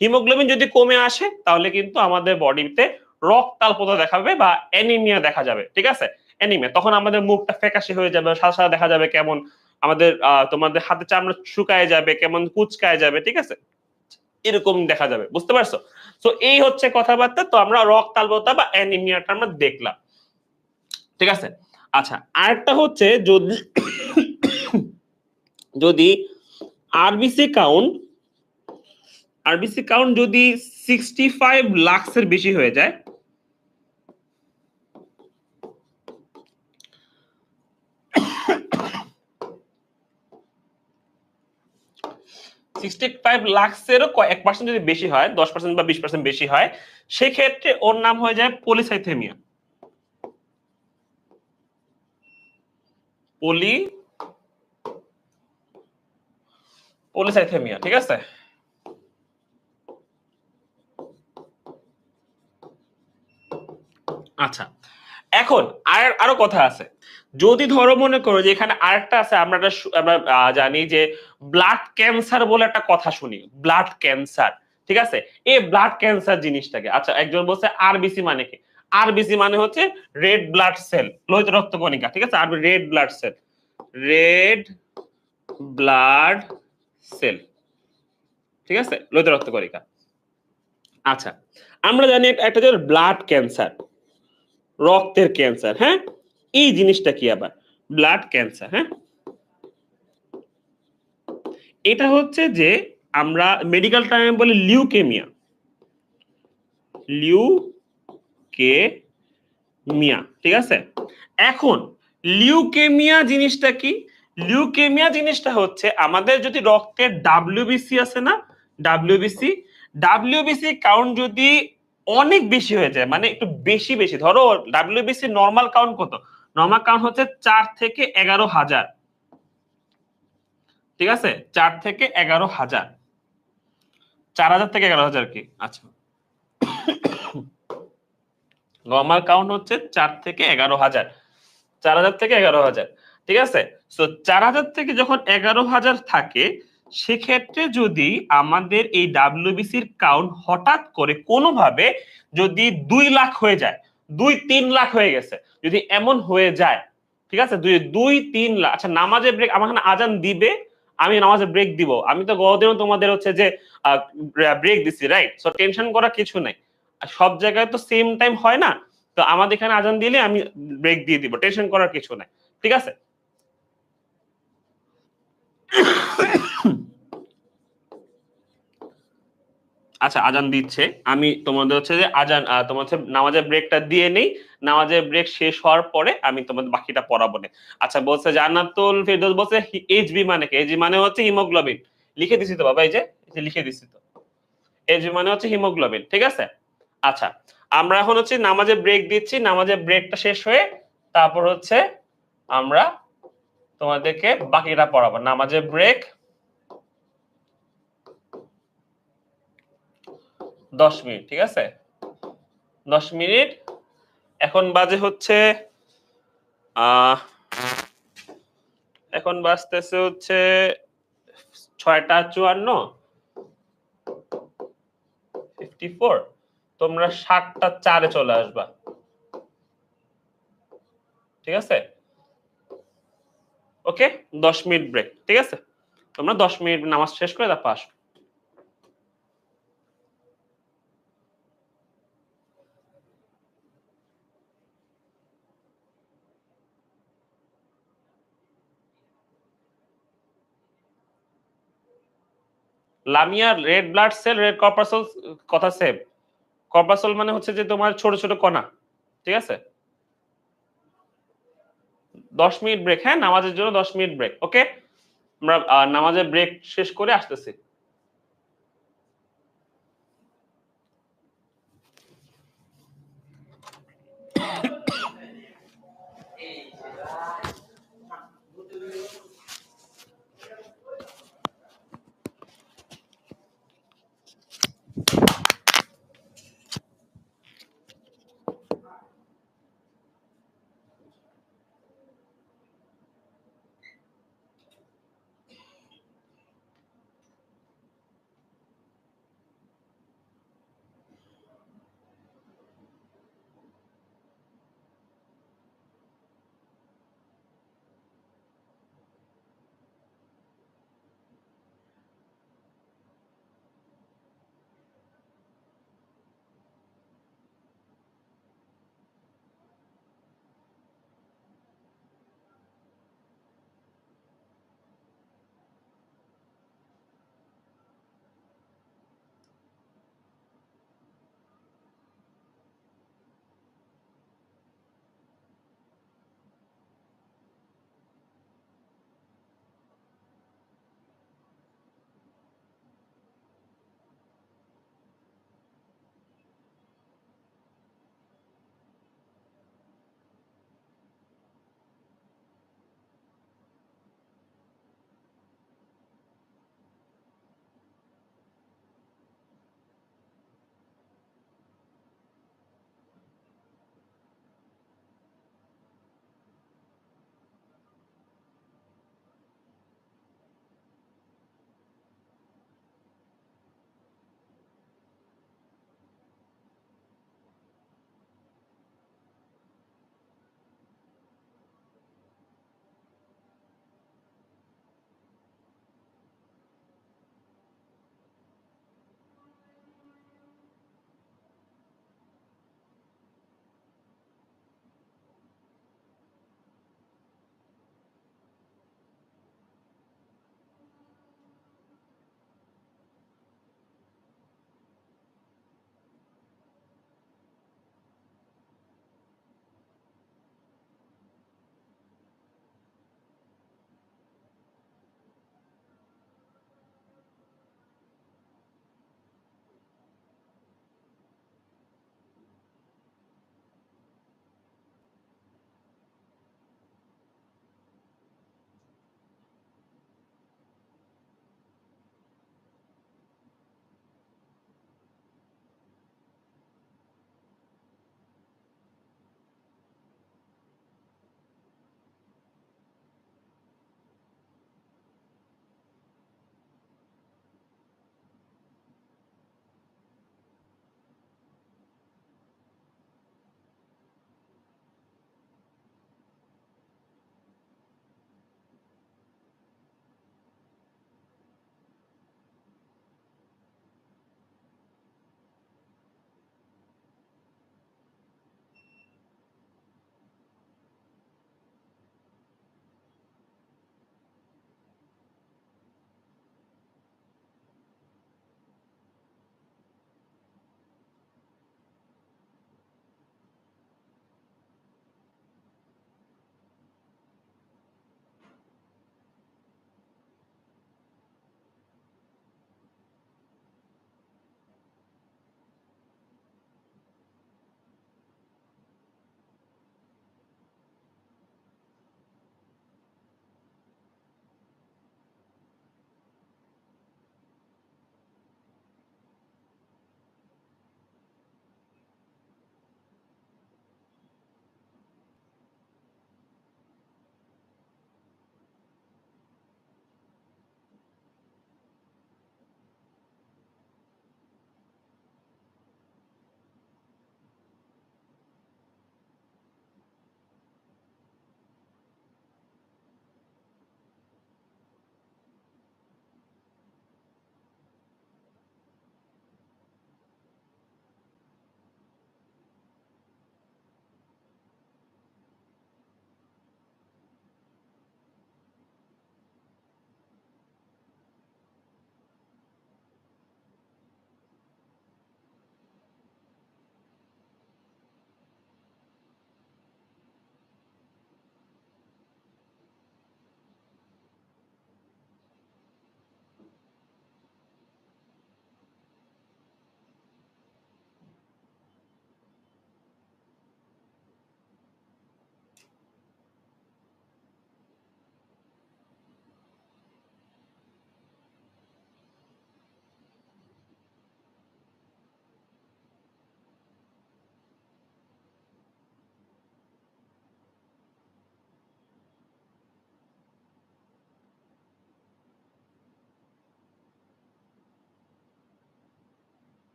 হিমোগ্লোবিন যদি কমে আসে তাহলে কিন্তু আমাদের বডিতে রক্তাল্পতা দেখাবে বা অ্যানিমিয়া দেখা যাবে, ঠিক আছে, অ্যানিমিয়া। তখন আমাদের মুখটা ফ্যাকাশে হয়ে যাবে, সাদা সাদা দেখা যাবে, কেমন আমাদের তোমাদের হাতে চামড়া শুকায় যাবে, কেমন কুচকায় যাবে, ঠিক আছে, এরকম দেখা যাবে, বুঝতে পারছো? তো এই হচ্ছে কথাবার্তা। তো আমরা রক্তাল্পতা বা অ্যানিমিয়াটা আমরা দেখলাম, ঠিক আছে। আচ্ছা, আরেকটা হচ্ছে যদি আরবিসি কাউন্ট যদি 65 লাখের বেশি হয়ে যায়, 65 লাক্সেরও 1% যদি বেশি হয়, 10% বা 20% বেশি হয়, সেক্ষেত্রে ওর নাম হয়ে যায় পলিসাইথেমিয়া। পলিসাইথেমিয়া, ঠিক আছে? আচ্ছা, এখন আরো কথা আছে। যদি ধরো মনে করো যে এখানে আরেকটা আছে, আমরা জানি যে ব্লাড ক্যান্সার বলে একটা কথা শুনি, ব্লাড ক্যান্সার, ঠিক আছে? এই ব্লাড ক্যান্সার জিনিসটাকে, আচ্ছা একজন বলছে আরবিসি মানে কি? আরবিসি মানে হচ্ছে রেড ব্লাড সেল, লোহিত রক্ত কণিকা, ঠিক আছে? আর red blood cell, red blood cell, ঠিক আছে? লোহিত রক্ত কণিকা। আচ্ছা, আমরা জানি একটা যে ব্লাড ক্যান্সার, রক্তের ক্যান্সার, হ্যাঁ? এই জিনিসটা কি আবার ব্লাড ক্যান্সার? হ্যাঁ, এটা হচ্ছে যে আমরা মেডিকেল টার্মে বলি লিউকেমিয়া। লিউকেমিয়া, ঠিক আছে? এখন লিউকেমিয়া জিনিসটা কি? লিউকেমিয়া জিনিসটা হচ্ছে আমাদের যদি রক্তের ডাব্লিউবিসি আছে না, ডাব্লিউবিসি, ডাব্লিউবিসি কাউন্ট যদি অনেক বেশি হয়ে যায়, মানে একটু বেশি বেশি, ধরো ডাব্লিউবিসি নর্মাল কাউন্ট কত? নর্মাল কাউন্ট হচ্ছে 4 থেকে 11,000, ঠিক আছে? 4 থেকে 11,000, 4,000 থেকে 11,000 কি? আচ্ছা, নর্মাল কাউন্ট হচ্ছে 4 থেকে 11,000, 4,000 থেকে 11,000, ঠিক আছে? সো 4,000 থেকে যখন 11,000 থাকে, সেক্ষেত্রে যদি আমাদের এই ডাব্লিউবিসির কাউন্ট হঠাৎ করে কোনোভাবে যদি 2 লাখ হয়ে যায়, 2-3 লাখ হয়ে গেছে, যদি এমন হয়ে যায়, ঠিক আছে? 2-3 লাখ। আচ্ছা, নামাজের ব্রেক, আমার এখানে আজান দিবে, আমি নামাজের ব্রেক দিব, আমি তো গতদিনও তোমাদের হচ্ছে যে ব্রেক দিছি, রাইট? সো টেনশন করার কিছু নাই, সব জায়গায় তো সেম টাইম হয় না, তো আমাদের এখানে আজান দিলে আমি ব্রেক দিয়ে দিব, টেনশন করার কিছু নাই, ঠিক আছে? আচ্ছা, আজান দিচ্ছে, আমি তোমাদের হচ্ছে যে আজান তোমার হচ্ছে নামাজের ব্রেকটা দিয়ে নেই, নামাজের ব্রেক শেষ হওয়ার পরে আমি তোমাদের বাকিটা পড়াবো না। আচ্ছা, বলছে জান্নাতুল ফেরদৌস বলছে এইচবি মানে কি? এইচবি মানে হচ্ছে হিমোগ্লোবিন। লিখে দিছি তো বাবা, এই যে লিখে দিছি তো, এইচবি মানে হচ্ছে হিমোগ্লোবিন, ঠিক আছে? আচ্ছা, আমরা এখন হচ্ছে নামাজের ব্রেক দিচ্ছি, নামাজের ব্রেকটা শেষ হয়ে তারপর হচ্ছে আমরা তোমাদেরকে বাকিটা পড়াবো। নামাজের ব্রেক 10 মিনিট, ঠিক আছে? 10 মিনিট। এখন বাজে হচ্ছে এখন বাজতেছে হচ্ছে 6:54, 54। তোমরা 7:04 চলে আসবা, ঠিক আছে? ওকে, 10 মিনিট ব্রেক, ঠিক আছে? তোমরা 10 মিনিট নামাজ শেষ করে তারপর আসো। Lamia, red blood cell, red corpuscle, কথা সেম। কর্পাসল মানে হচ্ছে যে তোমার ছোট ছোট কণা, ঠিক আছে? 10 মিনিট ব্রেক, হ্যাঁ, নামাজের জন্য 10 মিনিট ব্রেক, ওকে? আমরা নামাজের ব্রেক শেষ করে আসতেছি।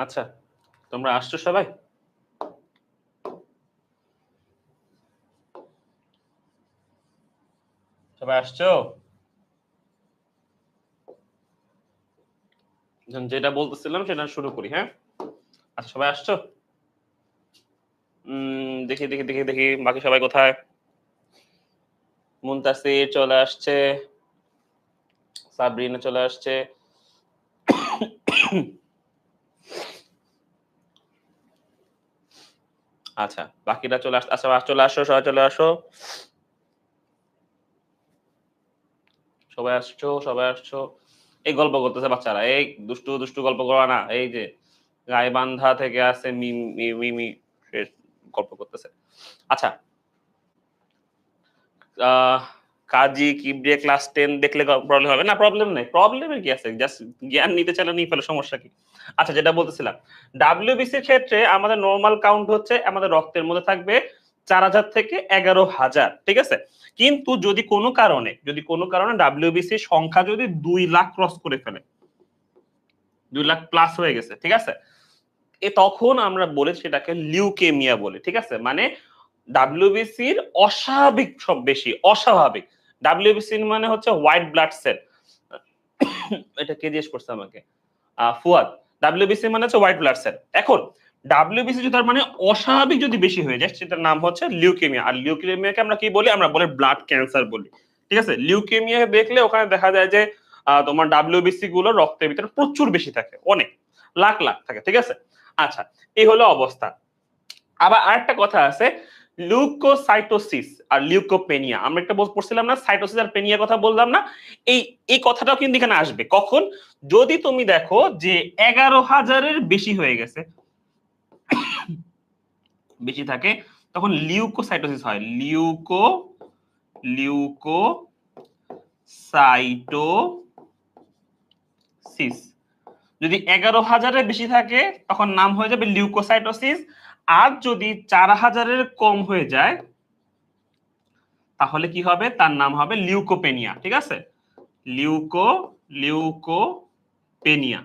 আচ্ছা, তোমরা আসছো সবাই? সবাই আসছো? যেটা বলতেছিলাম সেটা শুরু করি, হ্যাঁ? আচ্ছা, সবাই আসছো? দেখি বাকি সবাই কোথায়? মুনতাসির চলে আসছে, সাবরিনা চলে আসছে। আচ্ছা, বাকিরা চলে আচ্ছা, চলে আসো, সবাই চলে আসো। সবাই আসছো, সবাই আসছো। এই গল্প করতেছে বাচ্চারা। এই দুষ্টু গল্প করো না। এই যে গাইবান্ধা থেকে আছে মিমি সে গল্প করতেছে। আচ্ছা, আহ কাজী কিবরিয়া ক্লাস 10 দেখলে প্রবলেম হবে না? প্রবলেম নাই। প্রবলেমের কি আছে? জাস্ট জ্ঞান নিতে চাইলে নিয়ে ফেলো, সমস্যা কি? আচ্ছা, যেটা বলতেছিলাম, WBC এর ক্ষেত্রে আমাদের নরমাল কাউন্ট হচ্ছে আমাদের রক্তের মধ্যে থাকবে 4000 থেকে 11000, ঠিক আছে? কিন্তু যদি কোনো কারণে WBC সংখ্যা যদি 2 লাখ ক্রস করে ফেলে, 2 লাখ প্লাস হয়ে গেছে, ঠিক আছে? তখন আমরা বলি সেটাকে লিউকেমিয়া বলি, ঠিক আছে? মানে ডাব্লিউবিসির অস্বাভাবিক সব বেশি, অস্বাভাবিক। ডাব্লিউবিসি মানে হচ্ছে হোয়াইট ব্লাড সেল। এটা কে জিজ্ঞেস করছে আমাকে? ফুয়াদ। ডাব্লিউবিসি মানে হচ্ছে হোয়াইট ব্লাড সেল। এখন ডাব্লিউবিসি যদি তার মানে অস্বাভাবিক যদি বেশি হয়ে যায়, সেটার নাম হচ্ছে লিউকেমিয়া। আর লিউকেমিয়াকে আমরা কি বলি? আমরা বলি ব্লাড ক্যান্সার বলি, ঠিক আছে? লিউকেমিয়া দেখলে ওখানে দেখা যায় যে তোমার ডাব্লিউবিসি গুলো রক্তের ভিতরে প্রচুর বেশি থাকে, অনেক লাখ লাখ থাকে, ঠিক আছে? আচ্ছা, এই হলো অবস্থা। আবার আরেকটা কথা আছে, লিউকোসাইটোসিস আর লিউকোপেনিয়া। আমরা একটা পড়ছিলাম না, সাইটোসিস আর পেনিয়া কথা বললাম না? এই এই কথাটাও কিন্তু এখানে আসবে কখন? যদি তুমি দেখো যে 11,000-এর বেশি হয়ে গেছে, বেশি থাকে, তখন লিউকোসাইটোসিস হয়। লিউকোসাইটোসিস। যদি 11,000-এর বেশি থাকে তখন নাম হয়ে যাবে লিউকোসাইটোসিস। আর যদি 4,000-এর কম হয়ে যায় তাহলে কি হবে? তার নাম হবে লিউকোপেনিয়া, ঠিক আছে? লিউকোপেনিয়া।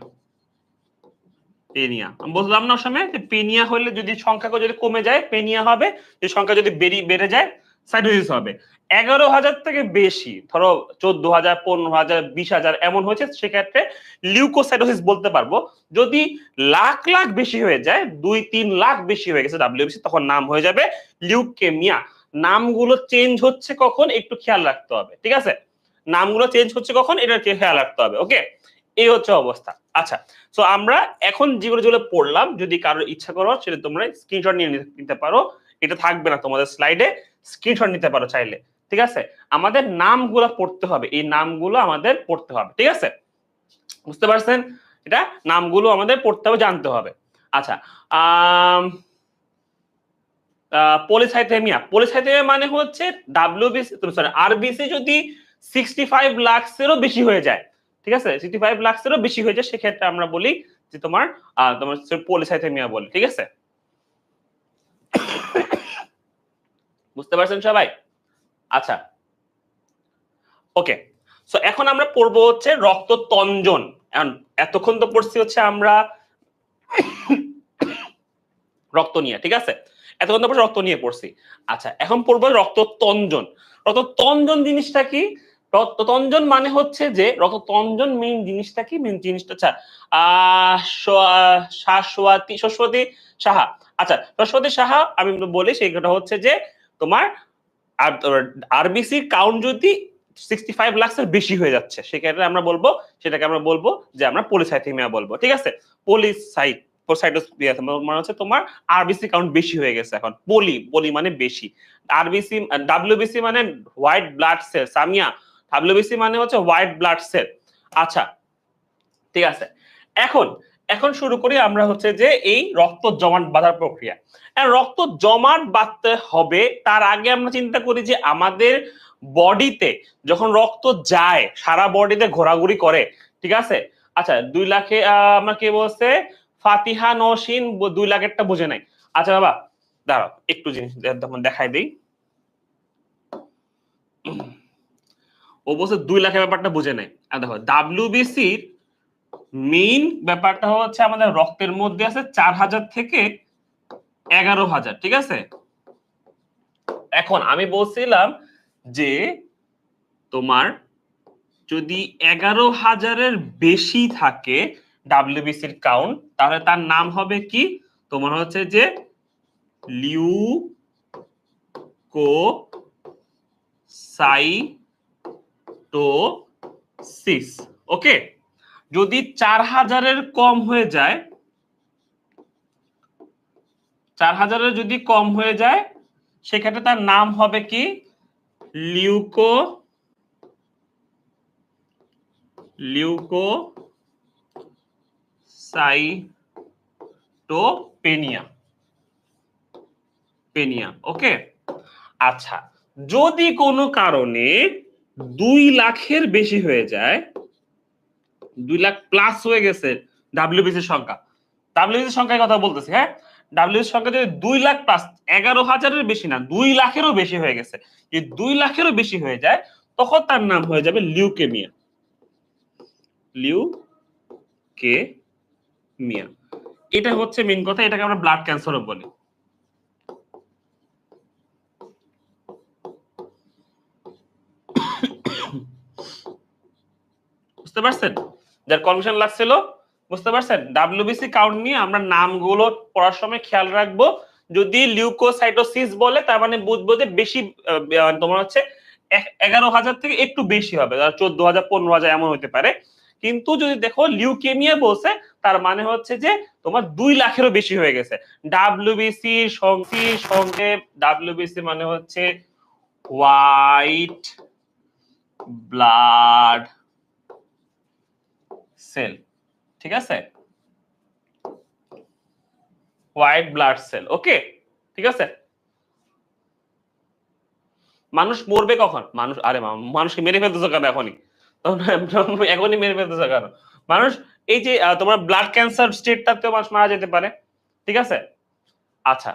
পেনিয়া আমি বললাম না সময় যে পেনিয়া হলে যদি সংখ্যা যদি কমে যায় পেনিয়া হবে, যদি সংখ্যা যদি বেড়ে যায় সাইটোসিস হবে। 11,000 থেকে বেশি, ধরো 14,000, 15,000, 20,000 এমন হয়েছে, সেক্ষেত্রে লিউকোসাইটোসিস বলতে পারবো। যদি লাখ লাখ বেশি হয়ে যায়, 2-3 লাখ বেশি হয়ে গেছে ডাব্লিউবিসি, তখন নাম হয়ে যাবে লিউকেমিয়া। নামগুলো চেঞ্জ হচ্ছে কখন একটু খেয়াল রাখতে হবে, ঠিক আছে? নামগুলো চেঞ্জ হচ্ছে কখন এটা খেয়াল রাখতে হবে, ওকে? এই হচ্ছে অবস্থা। আচ্ছা, সো আমরা এখন যেগুলো যেগুলো পড়লাম, যদি কারোর ইচ্ছা করো সেটা তোমরা স্ক্রিনশট নিয়ে নিতে পারো। এটা থাকবে না তোমাদের স্লাইডে, স্ক্রিনশট নিতে পারো চাইলে, ঠিক আছে? আমাদের নামগুলো পড়তে হবে, এই নামগুলো আমাদের পড়তে হবে, ঠিক আছে? বুঝতে পারছেন? এটা নামগুলো আমাদের পড়তে হবে, জানতে হবে। আচ্ছা, পলিসাইথেমিয়া মানে হচ্ছে ডাব্লিউবিসি, সরি, আরবিসি যদি 65 লাখসেরও বেশি হয়ে যায়, ঠিক আছে? 65 লাখসেরও বেশি হয়ে যায়, সেক্ষেত্রে আমরা বলি যে তোমার পলিসাইথেমিয়া বলি, ঠিক আছে? বুঝতে পারছেন সবাই? আচ্ছা, ওকে। সো এখন আমরা পড়বো হচ্ছে রক্ততঞ্জন। এতক্ষণ তো পড়ছি হচ্ছে আমরা রক্ত নিয়ে, ঠিক আছে? এতক্ষণ তো রক্ত নিয়ে পড়ছি। আচ্ছা, এখন পড়বো রক্ততঞ্জন। রক্ততঞ্জন জিনিসটা কি? রক্ততঞ্জন মানে হচ্ছে যে রক্ততঞ্জন মেইন জিনিসটা কি? মেইন জিনিসটা আচ্ছা, শশ্বতী সাহা। আচ্ছা, শশ্বতী সাহা আমি বলি, সেটা হচ্ছে যে তোমার আরবিসি কাউন্ট যদি 65 লাখের বেশি হয়ে যাচ্ছে, সেক্ষেত্রে আমরা বলবো, সেটাকে আমরা বলবো যে আমরা পলিসাইথেমিয়া বলবো, ঠিক আছে? মানে হচ্ছে তোমার আরবিসি কাউন্ট বেশি হয়ে গেছে। এখন পলি মানে বেশি, আরবিসি ডাব্লিউবিসি মানে white blood sell. Samia, WBC মানে হচ্ছে হোয়াইট ব্লাড সেল। আচ্ছা, ঠিক আছে। এখন এখন শুরু করি আমরা হচ্ছে যে এই রক্ত জমাট বাঁধার প্রক্রিয়া। রক্ত জমাট বাঁধতে হবে তার আগে আমরা চিন্তা করি যে আমাদের বডিতে যখন রক্ত যায়, সারা বডিতে ঘোরাঘুরি করে, ঠিক আছে? আচ্ছা, 2 লাখে আমরা কে বলছে? ফাতিহা নওশিন 2 লাখেরটা বুঝে নাই। আচ্ছা বাবা, দাঁড়াও একটু জিনিস দেখাই দিই। ও বলছে 2 লাখের ব্যাপারটা বুঝে নাই। দেখো, ডাব্লিউবিসির মেইন ব্যাপারটা হচ্ছে আমাদের রক্তের মধ্যে আছে 4000 থেকে 11000, ঠিক আছে। এখন আমি বলছিলাম যে তোমার যদি 11000-এর বেশি থাকে ডাব্লিউবিসির কাউন্ট, তাহলে তার নাম হবে কি, তোমার হচ্ছে যে লিউকোসাইটোসিস। ওকে, যদি 4000-এর কম হয়ে যায়, 4000-এর যদি কম হয়ে যায়, সেক্ষেত্রে তার নাম হবে কি, লিউকোসাইটোপেনিয়া। ওকে, আচ্ছা, যদি কোনো কারণে 2 লাখের বেশি হয়ে যায়, 2 লাখ প্লাস হয়ে গেছে ডাব্লিউবিসির সংখ্যা, ডাব্লিউবিসির সংখ্যার কথা বলতেছি, হ্যাঁ, ডাব্লিউবিসির সংখ্যা যদি 2 লাখ প্লাস, 11,000-এর বেশি না, 2 লাখেরও বেশি হয়ে গেছে, যদি 2 লাখেরও বেশি হয়ে যায়, তখন তার নাম হয়ে যাবে লিউকেমিয়া। এটা হচ্ছে মেইন কথা, এটাকে আমরা ব্লাড ক্যান্সারও বলি। বুঝতে পারছেন? যার কনফিউশন লাগছিল, বুঝতে পারছেন? ডাব্লিউবিসি কাউন্ট নিয়ে আমরা নামগুলো পড়ার সময় খেয়াল রাখবো। যদি লিউকোসাইটোসিস বলে, তার মানে বুঝবো যে বেশি, তোমার হচ্ছে 11,000 থেকে একটু বেশি হবে, 14,000 15,000 এমন হতে পারে। কিন্তু যদি দেখো লিউকেমিয়া বলছে, তার মানে হচ্ছে যে তোমার 2 লাখেরও বেশি হয়ে গেছে। ডাব্লিউবিসি সংক্ষেপ, ডাব্লিউবিসি মানে হচ্ছে হোয়াইট ব্লাড সেল, ঠিক আছে, হোয়াইট ব্লাড সেল। ওকে, ঠিক আছে। মানুষ মরবে কখন? মানুষ, আরে মানুষকে মেরে ফেলতেছো কেন এখনই? এখনই মেরে ফেলতেছো কেন? মানুষ এই যে তোমার ব্লাড ক্যান্সার স্টেটটাতেও মানুষ মারা যেতে পারে, ঠিক আছে। আচ্ছা,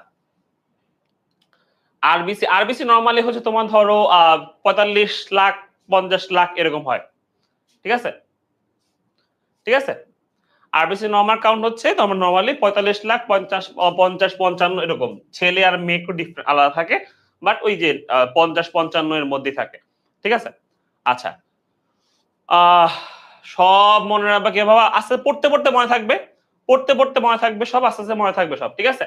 আরবিসি নরমালি হচ্ছে তোমার ধরো 45 লাখ 50 লাখ এরকম হয়, ঠিক আছে, ঠিক আছে। আরবিসি নরমাল কাউন্ট হচ্ছে তোমার নরমালি 45 লাখ 50 55 এরকম, ছেলে আর মেয়ে একটু ডিফারেন্ট আলাদা থাকে, বাট ওই যে 50-55 এর মধ্যে থাকে, ঠিক আছে। আচ্ছা, সব মনে রাখবা কি বাবা, আস্তে পড়তে পড়তে মনে থাকবে, পড়তে পড়তে মনে থাকবে সব, আস্তে আস্তে মনে থাকবে সব, ঠিক আছে।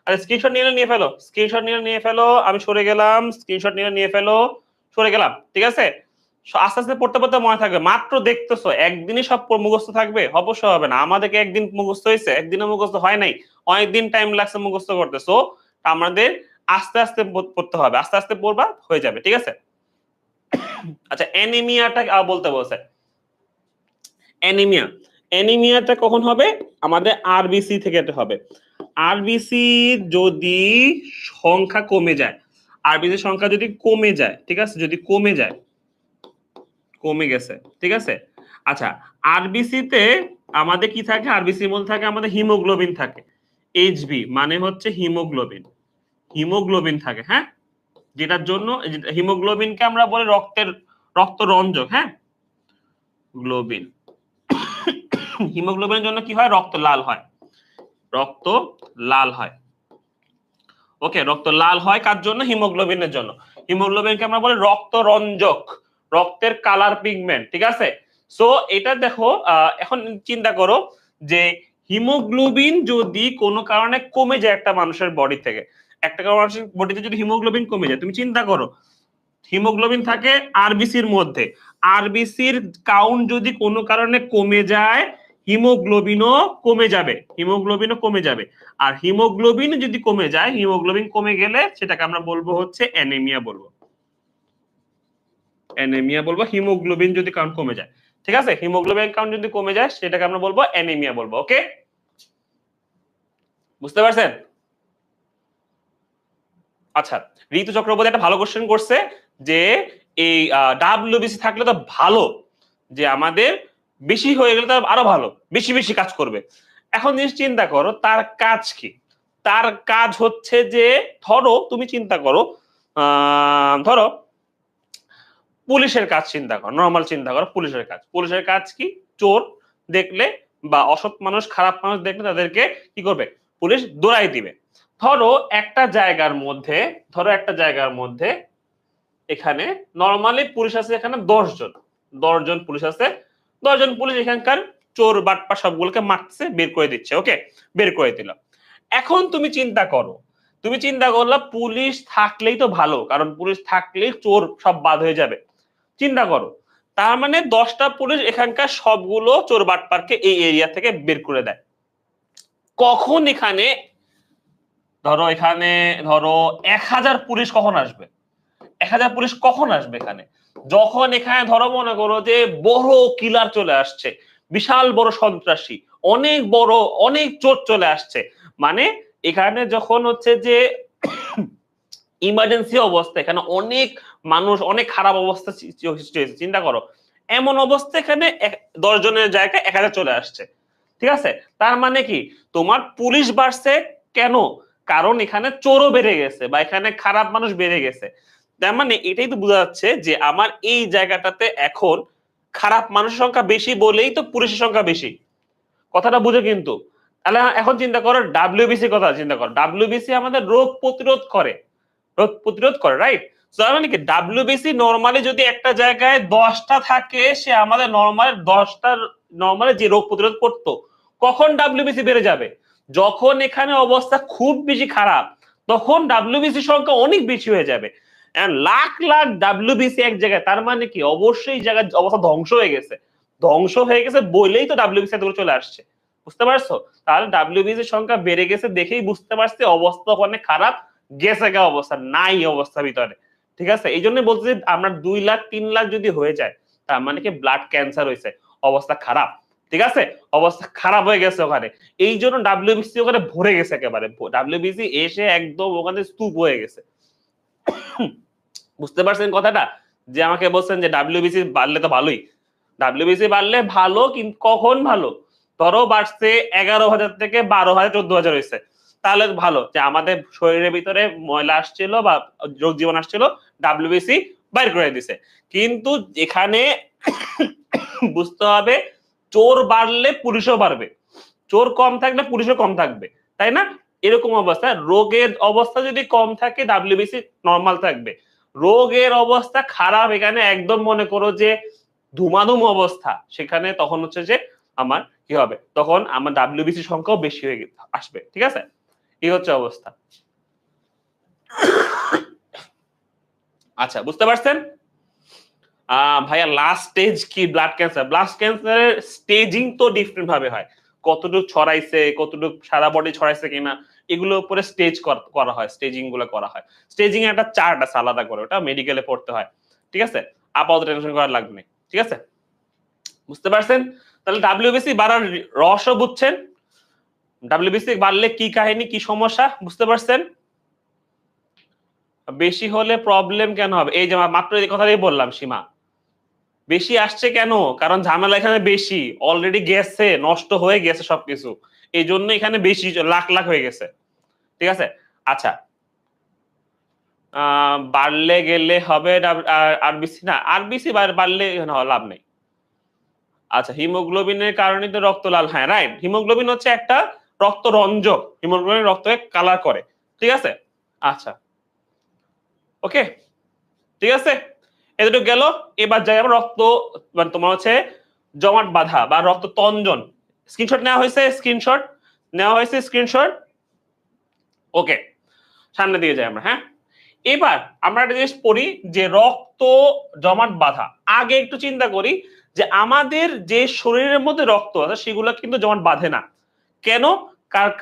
আচ্ছা, স্ক্রিনশট নিয়ে ফেলো, স্ক্রিনশট নিয়ে ফেলো, আমি সরে গেলাম, স্ক্রিনশট নিয়ে ফেলো, সরে গেলাম, ঠিক আছে। আস্তে আস্তে পড়তে পড়তে মনে থাকবে, মাত্র দেখতেছো একদিনই সব মুখস্থ থাকবে, অবশ্যই হবে না। আমাদেরকে একদিন মুখস্থ হয়েছে, একদিনও মুখস্থ হয় নাই, অনেকদিন টাইম লাগছে মুখস্থ করতে। সো আমাদের আস্তে আস্তে পড়তে হবে, আস্তে আস্তে পড়বা, হয়ে যাবে, ঠিক আছে। আচ্ছা, অ্যানিমিয়াটা বলতে বলছে, অ্যানিমিয়াটা কখন হবে? আমাদের আরবিসি থেকে হবে। আরবিসি যদি সংখ্যা কমে যায়, আরবিসি সংখ্যা যদি কমে যায়, ঠিক আছে, যদি কমে যায়, কমে গেছে, ঠিক আছে। আচ্ছা, আরবিসিতে আমাদের কি থাকে? আরবিসির মধ্যে থাকে আমাদের হিমোগ্লোবিন থাকে, এইচবি মানে হচ্ছে হিমোগ্লোবিন, হিমোগ্লোবিন থাকে, হ্যাঁ, যেটার জন্য হিমোগ্লোবিনকে আমরা বলি রক্ত রঞ্জক, হ্যাঁ, গ্লোবিন। হিমোগ্লোবিনের জন্য কি হয়? রক্ত লাল হয়, রক্ত লাল হয়। ওকে, রক্ত লাল হয় কার জন্য? হিমোগ্লোবিনের জন্য। হিমোগ্লোবিনকে আমরা বলি রক্ত রঞ্জক, রক্তের কালার পিগমেন্ট, ঠিক আছে। সো এটা দেখো, এখন চিন্তা করো যে হিমোগ্লোবিন যদি কোনো কারণে কমে যায় একটা মানুষের বডি থেকে, একটা মানুষের বডিতে যদি হিমোগ্লোবিন কমে যায়, তুমি চিন্তা করো, হিমোগ্লোবিন থাকে আরবিসির মধ্যে, আরবিসির কাউন্ট যদি কোনো কারণে কমে যায়, হিমোগ্লোবিনও কমে যাবে, হিমোগ্লোবিনও কমে যাবে। আর হিমোগ্লোবিন যদি কমে যায়, হিমোগ্লোবিন কমে গেলে সেটাকে আমরা বলবো হচ্ছে অ্যানিমিয়া বলবো, অ্যানিমিয়া বলবো, হিমোগ্লোবিন যদি কাউন্ট কমে যায়, ঠিক আছে। হিমোগ্লোবিন কাউন্ট যদি কমে যায়, সেটাকে আমরা বলবো অ্যানিমিয়া বলবো। ওকে, বুঝতে পারছেন? আচ্ছা, ঋতু চক্রবর্তী একটা ভালো কোশ্চেন করছে যে এই ডাব্লিউবিসি থাকলে তো ভালো, যে আমাদের বেশি হয়ে গেলে তো আরো ভালো, বেশি বেশি কাজ করবে। এখন জিনিস চিন্তা করো, তার কাজ কি? তার কাজ হচ্ছে যে, ধরো তুমি চিন্তা করো, ধরো পুলিশের কাজ চিন্তা করো, নর্মাল চিন্তা করো, পুলিশের কাজ কি? চোর দেখলে বা অসৎ মানুষ খারাপ মানুষ দেখলে তাদেরকে কি করবে, পুলিশ দৌড়াই দিবে। ধরো একটা জায়গার মধ্যে এখানে নরমালি পুলিশ আছে এখানে 10 জন পুলিশ আছে। 10 জন পুলিশ এখানকার চোর বাটপা সবগুলোকে মারছে, বের করে দিচ্ছে। ওকে, বের করে দিল। এখন তুমি চিন্তা করলা পুলিশ থাকলেই তো ভালো, কারণ পুলিশ থাকলেই চোর সব বাদ হয়ে যাবে। চিন্তা করো, তার মানে 10টা পুলিশ এখানকার সবগুলো চোর বাটপারকে এই এরিয়া থেকে বের করে দেয়। কখন এখানে ধরো 1000 পুলিশ কখন আসবে? 1000 পুলিশ কখন আসবে এখানে? যখন এখানে ধরো মনে করো যে বড় কিলার চলে আসছে, বিশাল বড় সন্ত্রাসী, অনেক চোর চলে আসছে। মানে এখানে যখন হচ্ছে যে ইমার্জেন্সি অবস্থা, এখানে অনেক মানুষ, অনেক খারাপ অবস্থা সৃষ্টি হয়েছে। চিন্তা করো, এমন অবস্থা এখানে 10 জনের জায়গায় 1000 চলে আসছে। ঠিক আছে, তার মানে কি তোমার পুলিশ বাড়ছে কেন? কারণ এখানে চোরও বেড়ে গেছে বা এখানে খারাপ মানুষ বেড়ে গেছে। তার মানে এটাই তো বোঝা যাচ্ছে যে আমার এই জায়গাটাতে এখন খারাপ মানুষের সংখ্যা বেশি বলেই তো পুলিশের সংখ্যা বেশি। কথাটা বুঝে কিন্তু। তাহলে এখন চিন্তা করো ডাব্লিউবিসি কথা চিন্তা করো। ডাব্লিউবিসি আমাদের রোগ প্রতিরোধ করে, রাইট? তার মানে কি ডাব্লিউবিসি নরমালি যদি একটা জায়গায় 10টা থাকে, সে আমাদের নরমালি যে রোগ প্রতিরোধ করতো, কখন ডাব্লিউবিসি বেড়ে যাবে? যখন এখানে অবস্থা খুব বেশি খারাপ, তখন ডাব্লিউবিসি সংখ্যা অনেক বেশি হয়ে যাবে। লাখ লাখ ডাব্লিউবিসি এক জায়গায়, তার মানে কি অবশ্যই জায়গার অবস্থা ধ্বংস হয়ে গেছে বলেই তো ডাব্লিউবিসি এতগুলো চলে আসছে। বুঝতে পারছো? তাহলে ডাব্লিউবিসি সংখ্যা বেড়ে গেছে দেখেই বুঝতে পারছি অবস্থা অনেক খারাপ গেছে, অবস্থা নাই অবস্থা ভিতরে। ঠিক আছে, এই জন্য বলছি আমরা 2 লাখ 3 লাখ যদি হয়ে যায়, তার মানে কি ব্লাড ক্যান্সার হয়েছে, অবস্থা খারাপ। ঠিক আছে, অবস্থা খারাপ হয়ে গেছে ওখানে। এই জন্য ডাব্লিউবিসি ওখানে ভরে গেছে একেবারে। ডাব্লিউবিসি এসে একদম ওখানে স্তূপ হয়ে গেছে। বুঝতে পারছেন কথাটা? যে আমাকে বলছেন যে ডাব্লিউবিসি বাড়লে তো ভালোই, ডাব্লিউবিসি বাড়লে ভালো, কিন্তু কখন ভালো? ধরো বাড়ছে 11,000 থেকে 12,000 14,000 হয়েছে, তাহলে ভালো যে আমাদের শরীরের ভিতরে ময়লা আসছিল বা রোগ জীবাণু আসছিল, ডাব্লিউবিসি বাইর করে দিছে। কিন্তু এখানে বুঝতে হবে চোর বাড়লে পুলিশও বাড়বে, চোর কম থাকলে পুলিশও কম থাকবে, তাই না? এরকম অবস্থা। রোগের অবস্থা যদি কম থাকে ডাব্লিউবিসি নর্মাল থাকবে। রোগের অবস্থা খারাপ এখানে, একদম মনে করো যে ধুমাধুম অবস্থা, সেখানে তখন হচ্ছে যে আমার কি হবে, তখন আমার ডাব্লিউবিসি সংখ্যাও বেশি হয়ে আসবে। ঠিক আছে, এই হচ্ছে অবস্থা। আচ্ছা, বুঝতে পারছেন? ভাইয়া লাস্ট স্টেজ কি ব্লাড ক্যান্সার? ব্লাড ক্যান্সারের স্টেজিং তো ডিফারেন্ট ভাবে হয়, কতটুকু ছড়াইছে, কতটুকু সারা বডি ছড়াইছে কিনা, এগুলোর উপরে স্টেজ করা হয়, স্টেজিং গুলো করা হয়। স্টেজিং এর একটা চার্ট আছে আলাদা করে, ওটা মেডিকেলে পড়তে হয়। ঠিক আছে, আপাতত টেনশন করার লাগবে না। ঠিক আছে, বুঝতে পারছেন? তাহলে ডাব্লিউবিসি বাড়ার রহস্য বুঝছেন? ডাব্লিউবিসি বাড়লে কি কাহিনী, কি সমস্যা বুঝতে পারছেন? বেশি হলে প্রবলেম কেন হবে? এই যে মাত্র এই কথাটাই বললাম সীমা, বেশি আসছে কেন? কারণ ঝামেলা এখানে বেশি, অলরেডি গেছে, নষ্ট হয়ে গেছে সবকিছু, এই জন্য এখানে বেশি লাখ লাখ হয়ে গেছে। ঠিক আছে, আচ্ছা, বাড়লে গেলে হবে আরবিসি না, আরবিসি বাড়লে লাভ নেই। আচ্ছা, হিমোগ্লোবিনের কারণে তো রক্ত লাল, হ্যাঁ রাইট, হিমোগ্লোবিন হচ্ছে একটা রক্ত রঞ্জক, হিমোগ্লোবিন রক্তকে কালার করে। ঠিক আছে, আচ্ছা, ওকে, ঠিক আছে, এতটুকু গেল। এবার যাই আমরা রক্ত, মানে তোমার হচ্ছে জমাট বাঁধা বা রক্ত তঞ্জন। স্ক্রিনশট নেওয়া হয়েছে, স্ক্রিনশট। ওকে, সামনে দিয়ে যাই আমরা। হ্যাঁ, এবার আমরা একটা জিনিস পড়ি যে রক্ত জমাট বাঁধা, আগে একটু চিন্তা করি যে আমাদের যে শরীরের মধ্যে রক্ত আছে সেগুলো কিন্তু জমাট বাঁধে না কেন?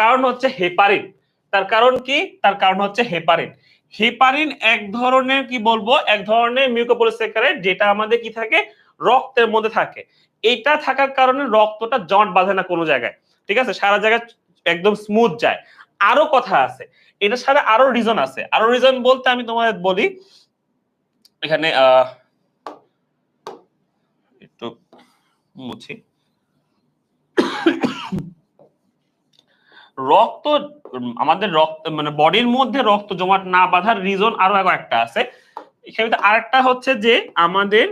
কারণ হচ্ছে হেপারিন। তার কারণ কি? তার কারণ হচ্ছে হেপারিন। হেপারিন এক ধরনের কি বলবো, এক ধরনের মিউকোপলিস্যাকারাইড, যেটা আমাদের কি থাকে, রক্তের মধ্যে থাকে। এটা থাকার কারণে রক্তটা জমাট বাঁধে না কোনো জায়গায়। ঠিক আছে, সারা জায়গায় একদম স্মুথ যায়। আরো কথা আছে, এটা ছাড়া আরো রিজন আছে। আরো রিজন বলতে আমি তোমাদের বলি, এখানে একটু মুছি। রক্ত, আমাদের রক্ত মানে বডির মধ্যে রক্ত জমাট না বাঁধার রিজন আরো একটা আছে। এখানে আরেকটা হচ্ছে যে আমাদের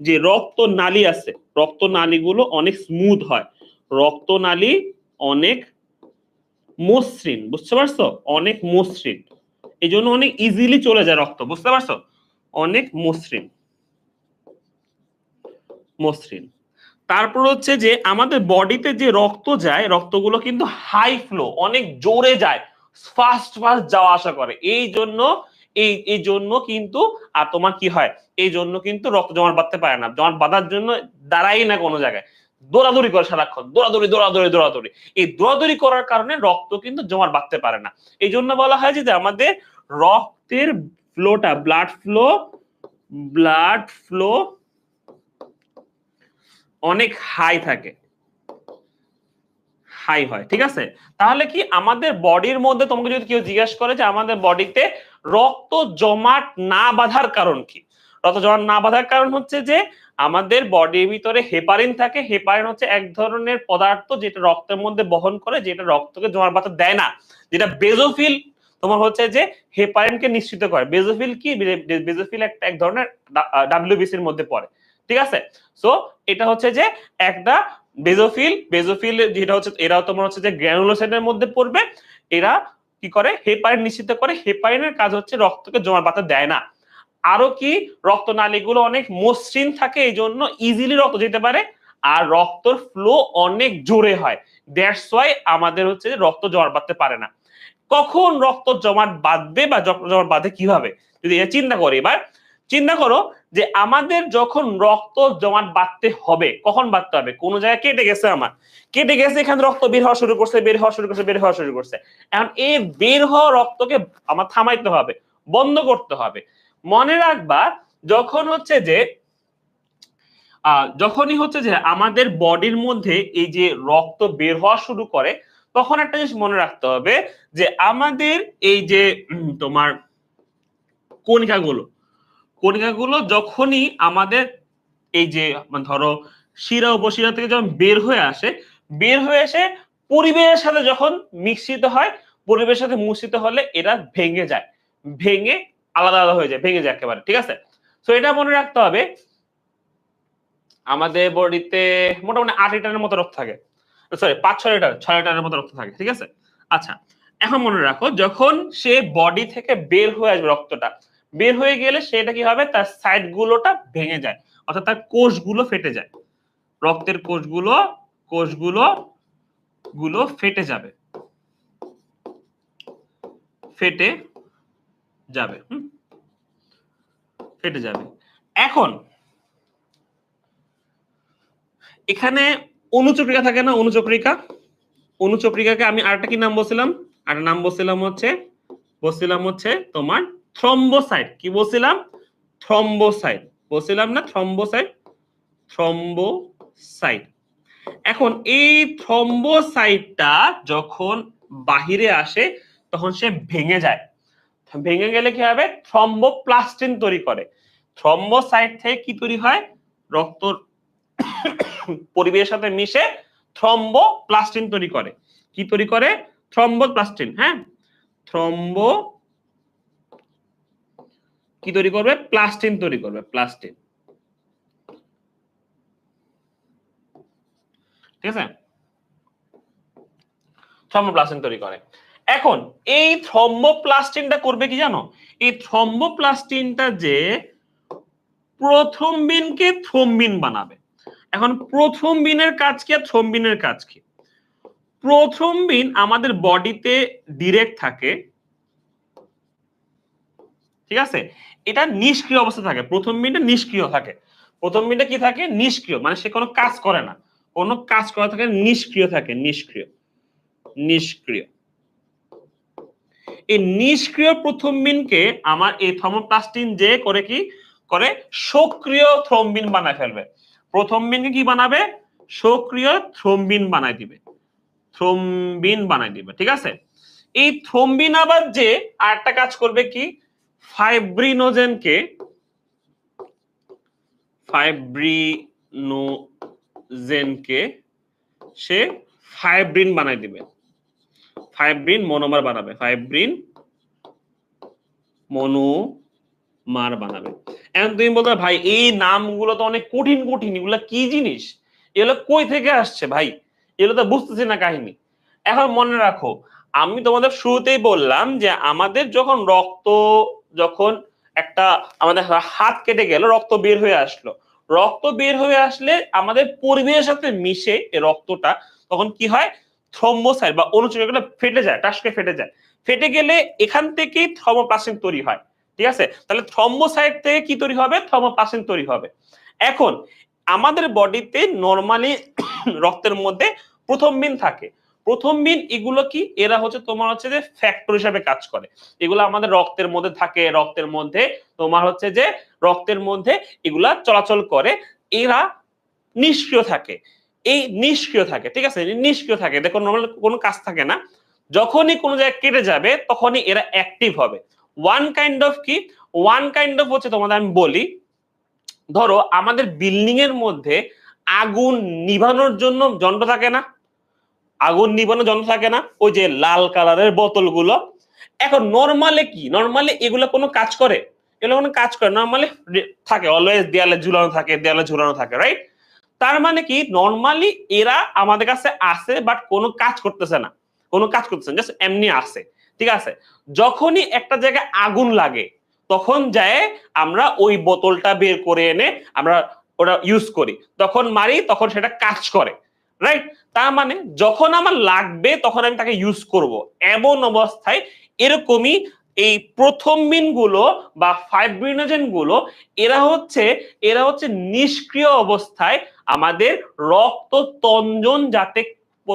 যে রক্ত নালী আছে, রক্ত নালীগুলো অনেক স্মুথ হয়। রক্তনালী অনেক মসৃণ, বুঝতে পারছো? অনেক মসৃণ, এই জন্য অনেক ইজিলি চলে যায় রক্ত, বুঝতে পারছো? অনেক মসৃণ, মসৃণ। তারপর হচ্ছে যে আমাদের বডিতে যে রক্ত যায়, রক্তগুলো কিন্তু হাই ফ্লো, অনেক জোরে যায়, ফাস্ট ফাস্ট যাওয়া আসা করে। এই জন্য এই জন্য কিন্তু আর তোমার কি হয়, এই জন্য কিন্তু রক্ত জমাট বাঁধতে পারে না, জমাট বাঁধার জন্য দাঁড়াই না কোনো জায়গায়, দৌড়াদৌড়ি করে সারাক্ষণ, দৌড়াদৌড়ি দৌড়াদৌড়ি দৌড়াদৌড়ি। এই দৌড়াদৌড়ি করার কারণে রক্ত কিন্তু জমাট বাঁধতে পারে না। এই জন্য বলা হয় যে আমাদের রক্তের ফ্লোটা, ব্লাড ফ্লো অনেক হাই থাকে, হাই হয়, ঠিক আছে? তাহলে কি আমাদের বডির মধ্যে, তোমাকে যদি কেউ জিজ্ঞাসা করে যে আমাদের বডিতে রক্ত জমাট না বাঁধার কারণ কি, রক্ত জমাট না বাঁধার কারণ হচ্ছে যে আমাদের বডির ভিতরে হেপারিন থাকে। হেপারিন হচ্ছে এক ধরনের পদার্থ যেটা রক্তের মধ্যে বহন করে, যেটা রক্তকে জমাট বাঁধতে দেয় না। যেটা বেজোফিল তোমার হচ্ছে যে হেপারিনকে নিশ্চিত করে। বেজোফিল কি? বেজোফিল একটা এক ধরনের ডাব্লিউবিসির মধ্যে পড়ে, ঠিক আছে? সো এটা হচ্ছে যে একটা বেজোফিল যেটা হচ্ছে, এরাও তোমার হচ্ছে যে গ্র্যানুলোসাইটের মধ্যে পড়বে। এরা কি করে? হেপারিন নিশ্চিত করে। হেপারিনের কাজ হচ্ছে রক্তকে জমাট বাঁধতে দেয় না। আরো কি, রক্তনালীগুলো অনেক মসৃণ থাকে, এই জন্য ইজিলি রক্ত যেতে পারে, আর রক্তর ফ্লো অনেক জোরে হয়। দ্যাটস ওয়াই আমাদের হচ্ছে যে রক্ত জমাট বাঁধতে পারে না। কখন রক্ত জমাট বাঁধবে বা জমাট বাঁধে কিভাবে, যদি এটা চিন্তা করি, এবার চিন্তা করো যে আমাদের যখন রক্ত জমাট বাঁধতে হবে, কখন বাঁধতে হবে? কোন জায়গায় কেটে গেছে, আমার কেটে গেছে, এখানে রক্ত বের হওয়া শুরু করছে, বের হওয়া শুরু করছে, বের হওয়া শুরু করছে। এখন এই বের হওয়া রক্তকে আমার থামাইতে হবে, বন্ধ করতে হবে। মনে রাখবা, যখন হচ্ছে যে যখনই হচ্ছে যে আমাদের বডির মধ্যে এই যে রক্ত বের হওয়া শুরু করে, তখন একটা জিনিস মনে রাখতে হবে যে আমাদের এই যে তোমার কণিকাগুলো যখনই আমাদের এই যে ধরো শিরা উপশিরা থেকে যখন বের হয়ে এসে পরিবেশের সাথে যখন মিশ্রিত হয়, পরিবেশের সাথে মিশ্রিত হলে এরা ভেঙে যায়, ভেঙে আলাদা আলাদা হয়ে যায়, ভেঙে যায় একেবারে, ঠিক আছে? তো এটা মনে রাখতে হবে। আমাদের বডিতে মোটামুটি 8 লিটারের মতো রক্ত থাকে, সরি 6 লিটারের মতো রক্ত থাকে, ঠিক আছে? আচ্ছা, এখন মনে রাখো, যখন সে বডি থেকে বের হয়ে আসবে, রক্তটা বের হয়ে গেলে সেটা কি হবে? তার সাইড গুলোটা ভেঙে যায়, অর্থাৎ তার কোষগুলো ফেটে যায়, রক্তের কোষগুলো ফেটে যাবে, ফেটে যাবে। এখন এখানে অনুচক্রিকা থাকে না? অনুচক্রিকাকে আমি আরেকটা কি নাম বলছিলাম? আর নাম বলছিলাম হচ্ছে তোমার থ্রম্বোসাইট। কি বলছিলাম? থ্রম্বোসাইট বলছিলাম না? থ্রম্বোসাইট। এখন এই থ্রম্বোসাইটটা যখন বাহিরে আসে, তখন সে ভেঙে যায়। ভেঙে গেলে কি হবে? থ্রম্বোপ্লাস্টিন তৈরি করে। থ্রম্বোসাইট থেকে কি তৈরি হয়? রক্ত পরিবেশের সাথে মিশে থ্রম্বোপ্লাস্টিন তৈরি করে। কি তৈরি করে? থ্রম্বোপ্লাস্টিন। হ্যাঁ, থ্রম্বো কি তৈরি করবে? প্লাস্টিন তৈরি করবে, প্লাস্টিন, ঠিক আছে? থ্রম্বোপ্লাস্টিন তৈরি করে। এখন এই থ্রম্বোপ্লাস্টিনটা করবে কি জানো? এই থ্রম্বোপ্লাস্টিনটা যে প্রথমবিনকে থ্রম্বিন বানাবে। এখন প্রথমবিনের কাজ কি আর থ্রম্বিনের কাজ কি? প্রথমবিন আমাদের বডিতে ডিরেক্ট থাকে, ঠিক আছে? এটা নিষ্ক্রিয় অবস্থা থাকে, প্রথমবিনটা নিষ্ক্রিয় থাকে। প্রথমবিনটা কি থাকে? নিষ্ক্রিয়, মানে সে কোনো কাজ করে না, কোনো কাজ করা থাকে, নিষ্ক্রিয় থাকে, নিষ্ক্রিয়। এই নিষ্ক্রিয় প্রথমবিনকে আমার এই থ্রম্বোপ্লাস্টিন যে করে কি করে? সক্রিয় থ্রম্বিন বানায় ফেলবে। প্রথমবিনকে কি বানাবে? সক্রিয় থ্রম্বিন বানায় দিবে, ঠিক আছে? এই থ্রম্বিন আবার যে আরেকটা কাজ করবে কি? ফাইব্রিনোজেনকে সে ফাইব্রিন বানায় দিবে, ফাইব্রিন মনোমার বানাবে, এখন তুমি বলতে ভাই এই নামগুলো তো অনেক কঠিন, এগুলা কি জিনিস? এগুলো কই থেকে আসছে ভাই? এগুলো তো বুঝতেছি না কাহিনী। এখন মনে রাখো, আমি তোমাদের শুরুতেই বললাম যে আমাদের যখন রক্ত, যখন একটা আমাদের হাত কেটে গেল, রক্ত বের হয়ে আসলো, রক্ত বের হয়ে আসলে আমাদের পরিবেশের সাথে মিশে এই রক্তটা তখন কি হয়, থ্রম্বোসাইট বা অনুচরগুলো ফেটে যায়, টাসকে ফেটে যায়। ফেটে গেলে এখান থেকেই থ্রম্বোপ্লাস্টিন তৈরি হয়। ঠিক আছে, তাহলে থ্রম্বোসাইট থেকে কি তৈরি হবে, থ্রম্বোপ্লাস্টিন তৈরি হবে। এখন আমাদের বডিতে নরমালি রক্তের মধ্যে প্রথম বিন থাকে। প্রথম বিন এগুলো কি, এরা হচ্ছে তোমার হচ্ছে যে ফ্যাক্টর হিসাবে কাজ করে। এগুলো আমাদের রক্তের মধ্যে থাকে, রক্তের মধ্যে তোমার হচ্ছে যে রক্তের মধ্যে এগুলা চলাচল করে। এরা নিষ্ক্রিয় থাকে, এই নিষ্ক্রিয় থাকে, ঠিক আছে, নিষ্ক্রিয় থাকে, দেখো নর্মাল কোনো কাজ থাকে না। যখনই কোনো জায়গায় কেটে যাবে তখনই এরা অ্যাক্টিভ হবে। ওয়ান কাইন্ড অফ কি, ওয়ান কাইন্ড অফ হচ্ছে তোমাদের আমি বলি, ধরো আমাদের বিল্ডিং এর মধ্যে আগুন নিভানোর জন্য যন্ত্র থাকে না, আগুন নিভানোর যন্ত্র থাকে না, ওই যে লাল কালারের বোতলগুলো। এখন নরমালি কি, নরমালি এগুলো কোনো কাজ করে, এগুলো কোনো কাজ করে নরমালি থাকে, অলওয়েজ দেয়ালে ঝুলানো থাকে, দেয়ালে ঝুলানো থাকে, রাইট। তার মানে কি নরমালি এরা আমাদের কাছে আসে বাট কোনো কাজ করতেছে না, কোনো কাজ করতেছে না, জাস্ট এমনি আসে। ঠিক আছে, যখনই একটা জায়গায় আগুন লাগে তখন যায় আমরা ওই বোতলটা বের করে এনে আমরা ওটা ইউজ করি, তখন মারি, তখন সেটা কাজ করে, রাইট। তার মানে যখন আমার লাগবে তখন আমি তাকে ইউজ করব। এমন অবস্থায় এরকমই এই প্রথম বিন গুলো বা ফাইব্রিনোজেন গুলো এরা হচ্ছে নিষ্ক্রিয় অবস্থায় আমাদের রক্ত তঞ্জন যাতে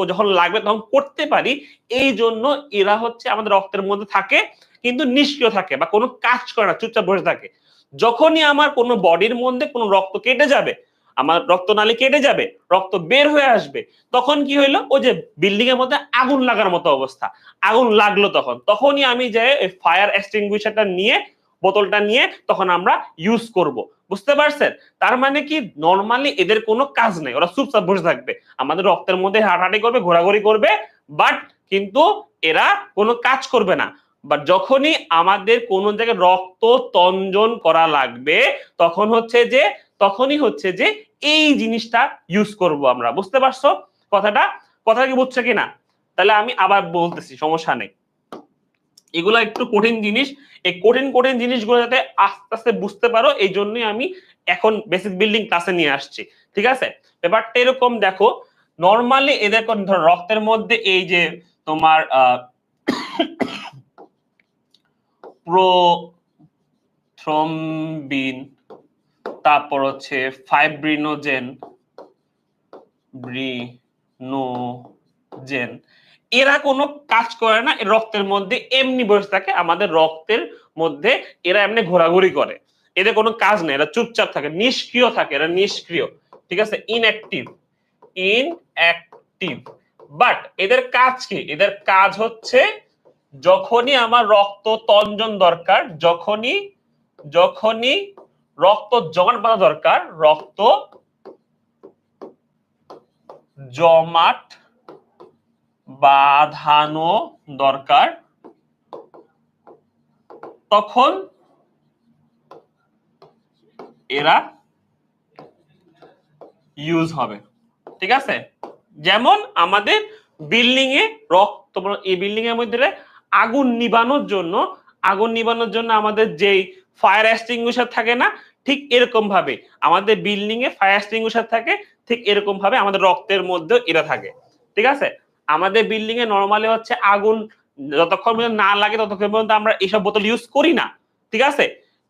যখন লাগবে তখন করতে পারি, এই জন্য এরা হচ্ছে আমাদের রক্তের মধ্যে থাকে কিন্তু নিষ্ক্রিয় থাকে বা কোনো কাজ করে না, চুপচাপ বসে থাকে। যখনই আমার কোনো বডির মধ্যে কোনো রক্ত কেটে যাবে, আমার রক্তনালী কেটে যাবে, রক্ত বের হয়ে আসবে, তখন কি হইলো, ওই যে বিল্ডিং এর মধ্যে আগুন লাগার মতো অবস্থা, আগুন লাগলো, তখনই আমি যাই ফায়ার এক্সটিংগুইশারটা নিয়ে, বোতলটা নিয়ে তখন আমরা ইউজ করব। বুঝতে পারছেন? তার মানে কি নরমালি এদের কোনো কাজ নেই, ওরা চুপচাপ বসে থাকবে, আমাদের রক্তের মধ্যে হাঁটাহাঁটি করবে, ঘোরাঘুরি করবে, বাট কিন্তু এরা কোনো কাজ করবে না। বাট যখনই আমাদের কোনো জায়গায় রক্ত তঞ্জন করা লাগবে তখনই হচ্ছে যে এই জিনিসটা ইউজ করব আমরা। বুঝতে পারছো কথাটা, কথা কি বুঝছো কিনা? তাহলে আমি আবার বলতেছি, সমস্যা নেই। এগুলো একটু কঠিন জিনিস, এই কঠিন কঠিন জিনিসগুলো যাতে আস্তে আস্তে বুঝতে পারো, এই জন্যই আমি এখন বেসিক বিল্ডিং ক্লাসে নিয়ে আসছি। ঠিক আছে, ব্যাপারটা এরকম দেখো, নরমালি এদের ধরো রক্তের মধ্যে এই যে তোমার প্রোথ্রম্বিন, তারপর হচ্ছে ফাইব্রিনোজেন, ব্রিনোজেন, এরা কোনো কাজ করে না, রক্তের মধ্যে এমনি বসে থাকে, আমাদের রক্তের মধ্যে এরা এমনি ঘোরাঘুরি করে, এদের কোনো কাজ নেই, এরা চুপচাপ থাকে, নিষ্ক্রিয় থাকে, এরা নিষ্ক্রিয়। ঠিক আছে, ইনঅ্যাক্টিভ, ইনঅ্যাক্টিভ। বাট এদের কাজ কি, এদের কাজ হচ্ছে যখনই আমার রক্ত তঞ্জন দরকার, যখনই রক্ত জমাট বাঁধা দরকার, রক্ত জমাট বাঁধানো দরকার, তখন এরা ইউজ হবে। ঠিক আছে, যেমন আমাদের বিল্ডিং এ রক্ত, এই বিল্ডিং এর মধ্যে আগুন নিবানোর জন্য আমাদের যেই ফায়ার এক্সটিংগুইশার থাকে না, ঠিক এরকম ভাবে আমাদের বিল্ডিং এ ফায়ার এক্সটিংগুইশার থাকে, ঠিক এরকম ভাবে আমাদের রক্তের মধ্যে এরা থাকে। ঠিক আছে, আমাদের বিল্ডিং এ নরমালি হচ্ছে আগুন যতক্ষণ পর্যন্ত না লাগে ততক্ষণ পর্যন্ত আমরা এইসব বোতল ইউজ করি না। ঠিক আছে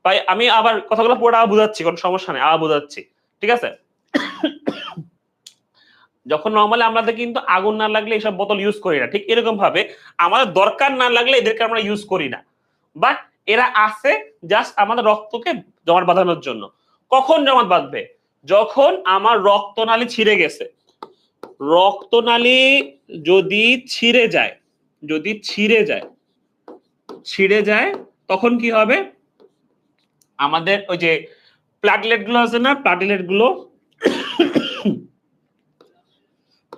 ভাই, আমি আবার কথাগুলো পুরোটা বুঝাচ্ছি, কোনো সমস্যা নেই, আবার বুঝাচ্ছি। ঠিক আছে, যখন নরমালি আমাদের কিন্তু আগুন না লাগলে এইসব বোতল ইউজ করি না, ঠিক এরকম ভাবে আমাদের দরকার না লাগলে এদেরকে আমরা ইউজ করি না, বাট এরা আছে জাস্ট আমাদের রক্তকে জমাট বাঁধানোর জন্য। কখন জমাট বাঁধবে, যখন আমার রক্তনালী ছিঁড়ে গেছে, রক্তনালী যদি ছিঁড়ে যায় তখন কি হবে, আমাদের ওই যে প্লাটলেট গুলো আছে না, প্লাটলেট গুলো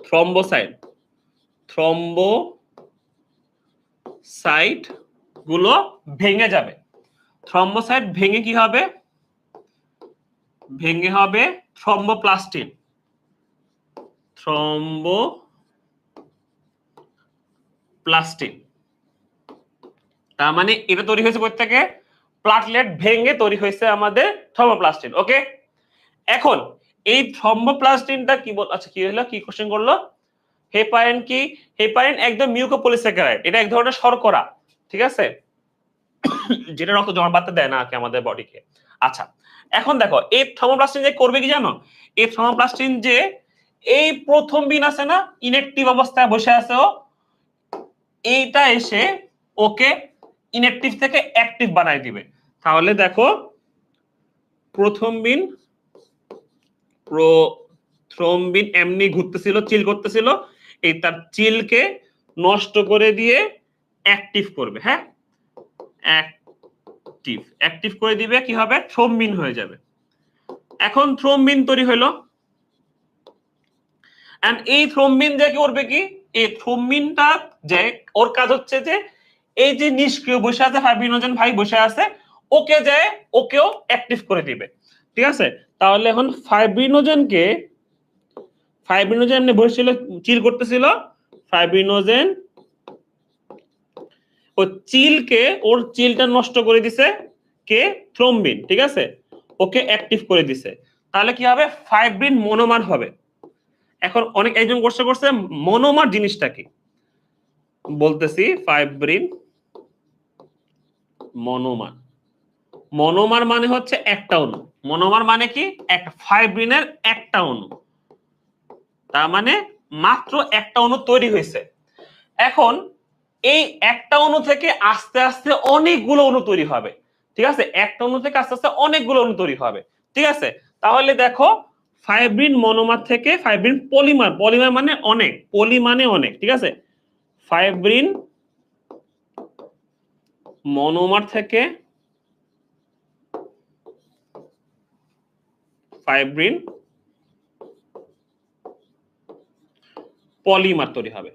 থ্রম্বোসাইট গুলো ভেঙে যাবে। থ্রম্বোসাইট ভেঙে কি হবে, ভেঙে হবে থ্রম্বোপ্লাস্টিন, থ্রম্বোপ্লাস্টিন। প্লাস্টিন। তার মানে এটা তৈরি হয়েছে কোথা থেকে? প্লাটলেট ভেঙে তৈরি হয়েছে আমাদের থ্রম্বোপ্লাস্টিন। ওকে, এখন এই থ্রম্বোপ্লাস্টিনটা কি আচ্ছা কি হলো, কি কোশ্চেন করলো? হেপারিন কি? হেপারিন একদম মিউকোপলিস্যাকারাইড, এটা এক ধরনের শর্করা, ঠিক আছে, যেটা রক্ত জমাট বাঁধতে দেয় না আমাদের বডিকে। আচ্ছা, এখন দেখো এই থ্রম্বোপ্লাস্টিন যে করবে কি জানো? এই থ্রম্বোপ্লাস্টিন যে এই প্রথম বিন আছে না, ইনঅ্যাক্টিভ অবস্থায় বসে আছে ও, এইটা এসে ওকে ইনঅ্যাক্টিভ থেকে অ্যাক্টিভ বানাই দিবে। তাহলে দেখো প্রথম বিন থ্রম্বিন এমনি ঘুরতেছিল, চিল করতেছিল, এই তার চিলকে নষ্ট করে দিয়ে অ্যাক্টিভ করবে। হ্যাঁ, অ্যাক্টিভ করে দিবে, কি হবে? থ্রম্বিন হয়ে যাবে। এখন থ্রম্বিন তৈরি হলো, এন্ড এই থ্রম্বিন যে করবে কি, এই থ্রম্বিনটা যে ওর কাজ হচ্ছে যে এই যে নিষ্ক্রিয় বসে আছে ফাইব্রিনোজেন ভাই বসে আছে, ওকে যায় ওকেও অ্যাক্টিভ করে দিবে। ঠিক আছে, তাহলে এখন ফাইব্রিনোজেন এমনি বসেছিল, চিল করতেছিল, ফাইব্রিনোজেন ও চিলকে, ওর চিলটা নষ্ট করে দিছে কে? থ্রম্বিন। ঠিক আছে, ওকে অ্যাক্টিভ করে দিছে। তাহলে কি হবে? ফাইব্রিন মনোমার হবে। এখন অনেক একজন কোশ্চেন করছে মনোমার জিনিসটা কি, বলতেছি। ফাইব্রিন মনোমার, মনোমার মানে হচ্ছে একটা অণু। মনোমার মানে কি? একটা ফাইব্রিনের একটা অণু, তার মানে মাত্র একটা অণু তৈরি হয়েছে। এখন এই একটা অণু থেকে আস্তে আস্তে অনেকগুলো অণু তৈরি হবে। ঠিক আছে, একটা অণু থেকে আস্তে আস্তে অনেকগুলো অণু তৈরি হবে। ঠিক আছে, তাহলে দেখো ফাইব্রিন মনোমার থেকে ফাইব্রিন পলিমার, পলিমার মানে অনেক, পলি মানে অনেক। ঠিক আছে, ফাইব্রিন মনোমার থেকে ফাইব্রিন পলিমার তৈরি হবে।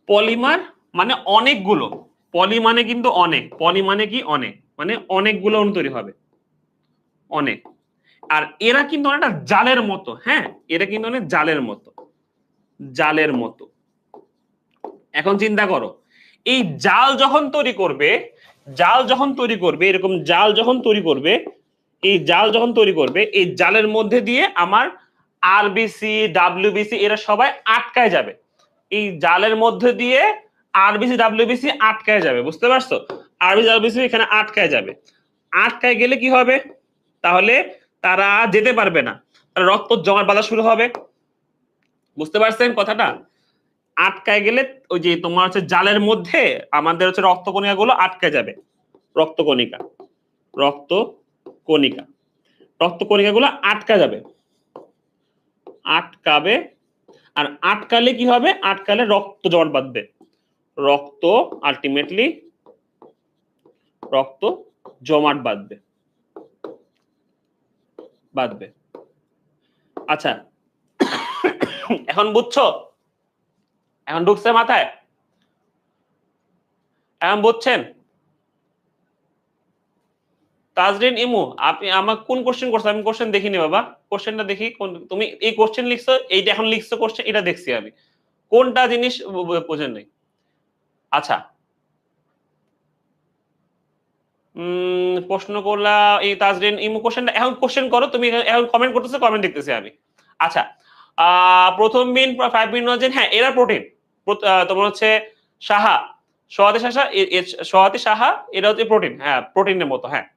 পলিমার মানে অনেকগুলো, পলি মানে কিন্তু অনেক, পলি মানে কি? অনেক, মানে অনেকগুলো অণু তৈরি হবে, অনেক। আর এরা কিন্তু অনেকটা জালের মতো। হ্যাঁ, এরা কিন্তু অনেক জালের মতো, জালের মতো। এখন চিন্তা করো, এই জাল যখন তৈরি করবে, জাল যখন তৈরি করবে, এরকম জাল যখন তৈরি করবে, এই জাল যখন তৈরি করবে, এই জালের মধ্যে দিয়ে আমার আরবিসি, ডাব্লিউবিসি এরা সবাই আটকায় যাবে। এই জালের মধ্যে দিয়ে আরবিসি, ডাব্লিউবিসি আটকায় যাবে। বুঝতে পারছো? আরবিসি, ডাব্লিউবিসি এখানে আটকায় যাবে। আটকায় গেলে কি হবে? তাহলে তারা যেতে পারবে না, রক্ত জমাট বাঁধা শুরু হবে। বুঝতে পারছেন কথাটা? আটকায় গেলে ওই যে তোমার হচ্ছে জালের মধ্যে আমাদের হচ্ছে রক্তকণিকা গুলো আটকে যাবে। রক্তকণিকা, রক্তকণিকা, রক্তকণিকা গুলো আটকা যাবে, আটকাবে। আর আটকালে কি হবে? আটকালে রক্ত জমাট বাঁধবে, রক্ত আলটিমেটলি রক্ত জমাট বাঁধবে, বাঁধবে। আচ্ছা, এখন বুঝছো? এখন ঢুকছে মাথায়? এখন বুঝছেন? তাজরিন ইমু, আপনি আমাকে কোন কোশ্চেন করছেন? আমি কোশ্চেন দেখিনি বাবা, কোশ্চেনটা দেখি। তুমি এই কোশ্চেন লিখছো, এইটা এখন লিখছো কোশ্চেন, এটা দেখছি আমি, কোনটা জিনিস বোঝেন নাই। আচ্ছা, প্রশ্ন করলা এই তাজরিন ইমু, কোশ্চেনটা এখন কোশ্চেন করো তুমি, এখন কমেন্ট করতেছো, কমেন্ট দেখতেছি আমি। আচ্ছা, প্রথম বিন ফাইব্রিনোজেন, হ্যাঁ এরা প্রোটিন। তোমার হচ্ছে সাহা, সোহাতি সাহা, এরা হচ্ছে প্রোটিন। হ্যাঁ, প্রোটিনের মতো। হ্যাঁ,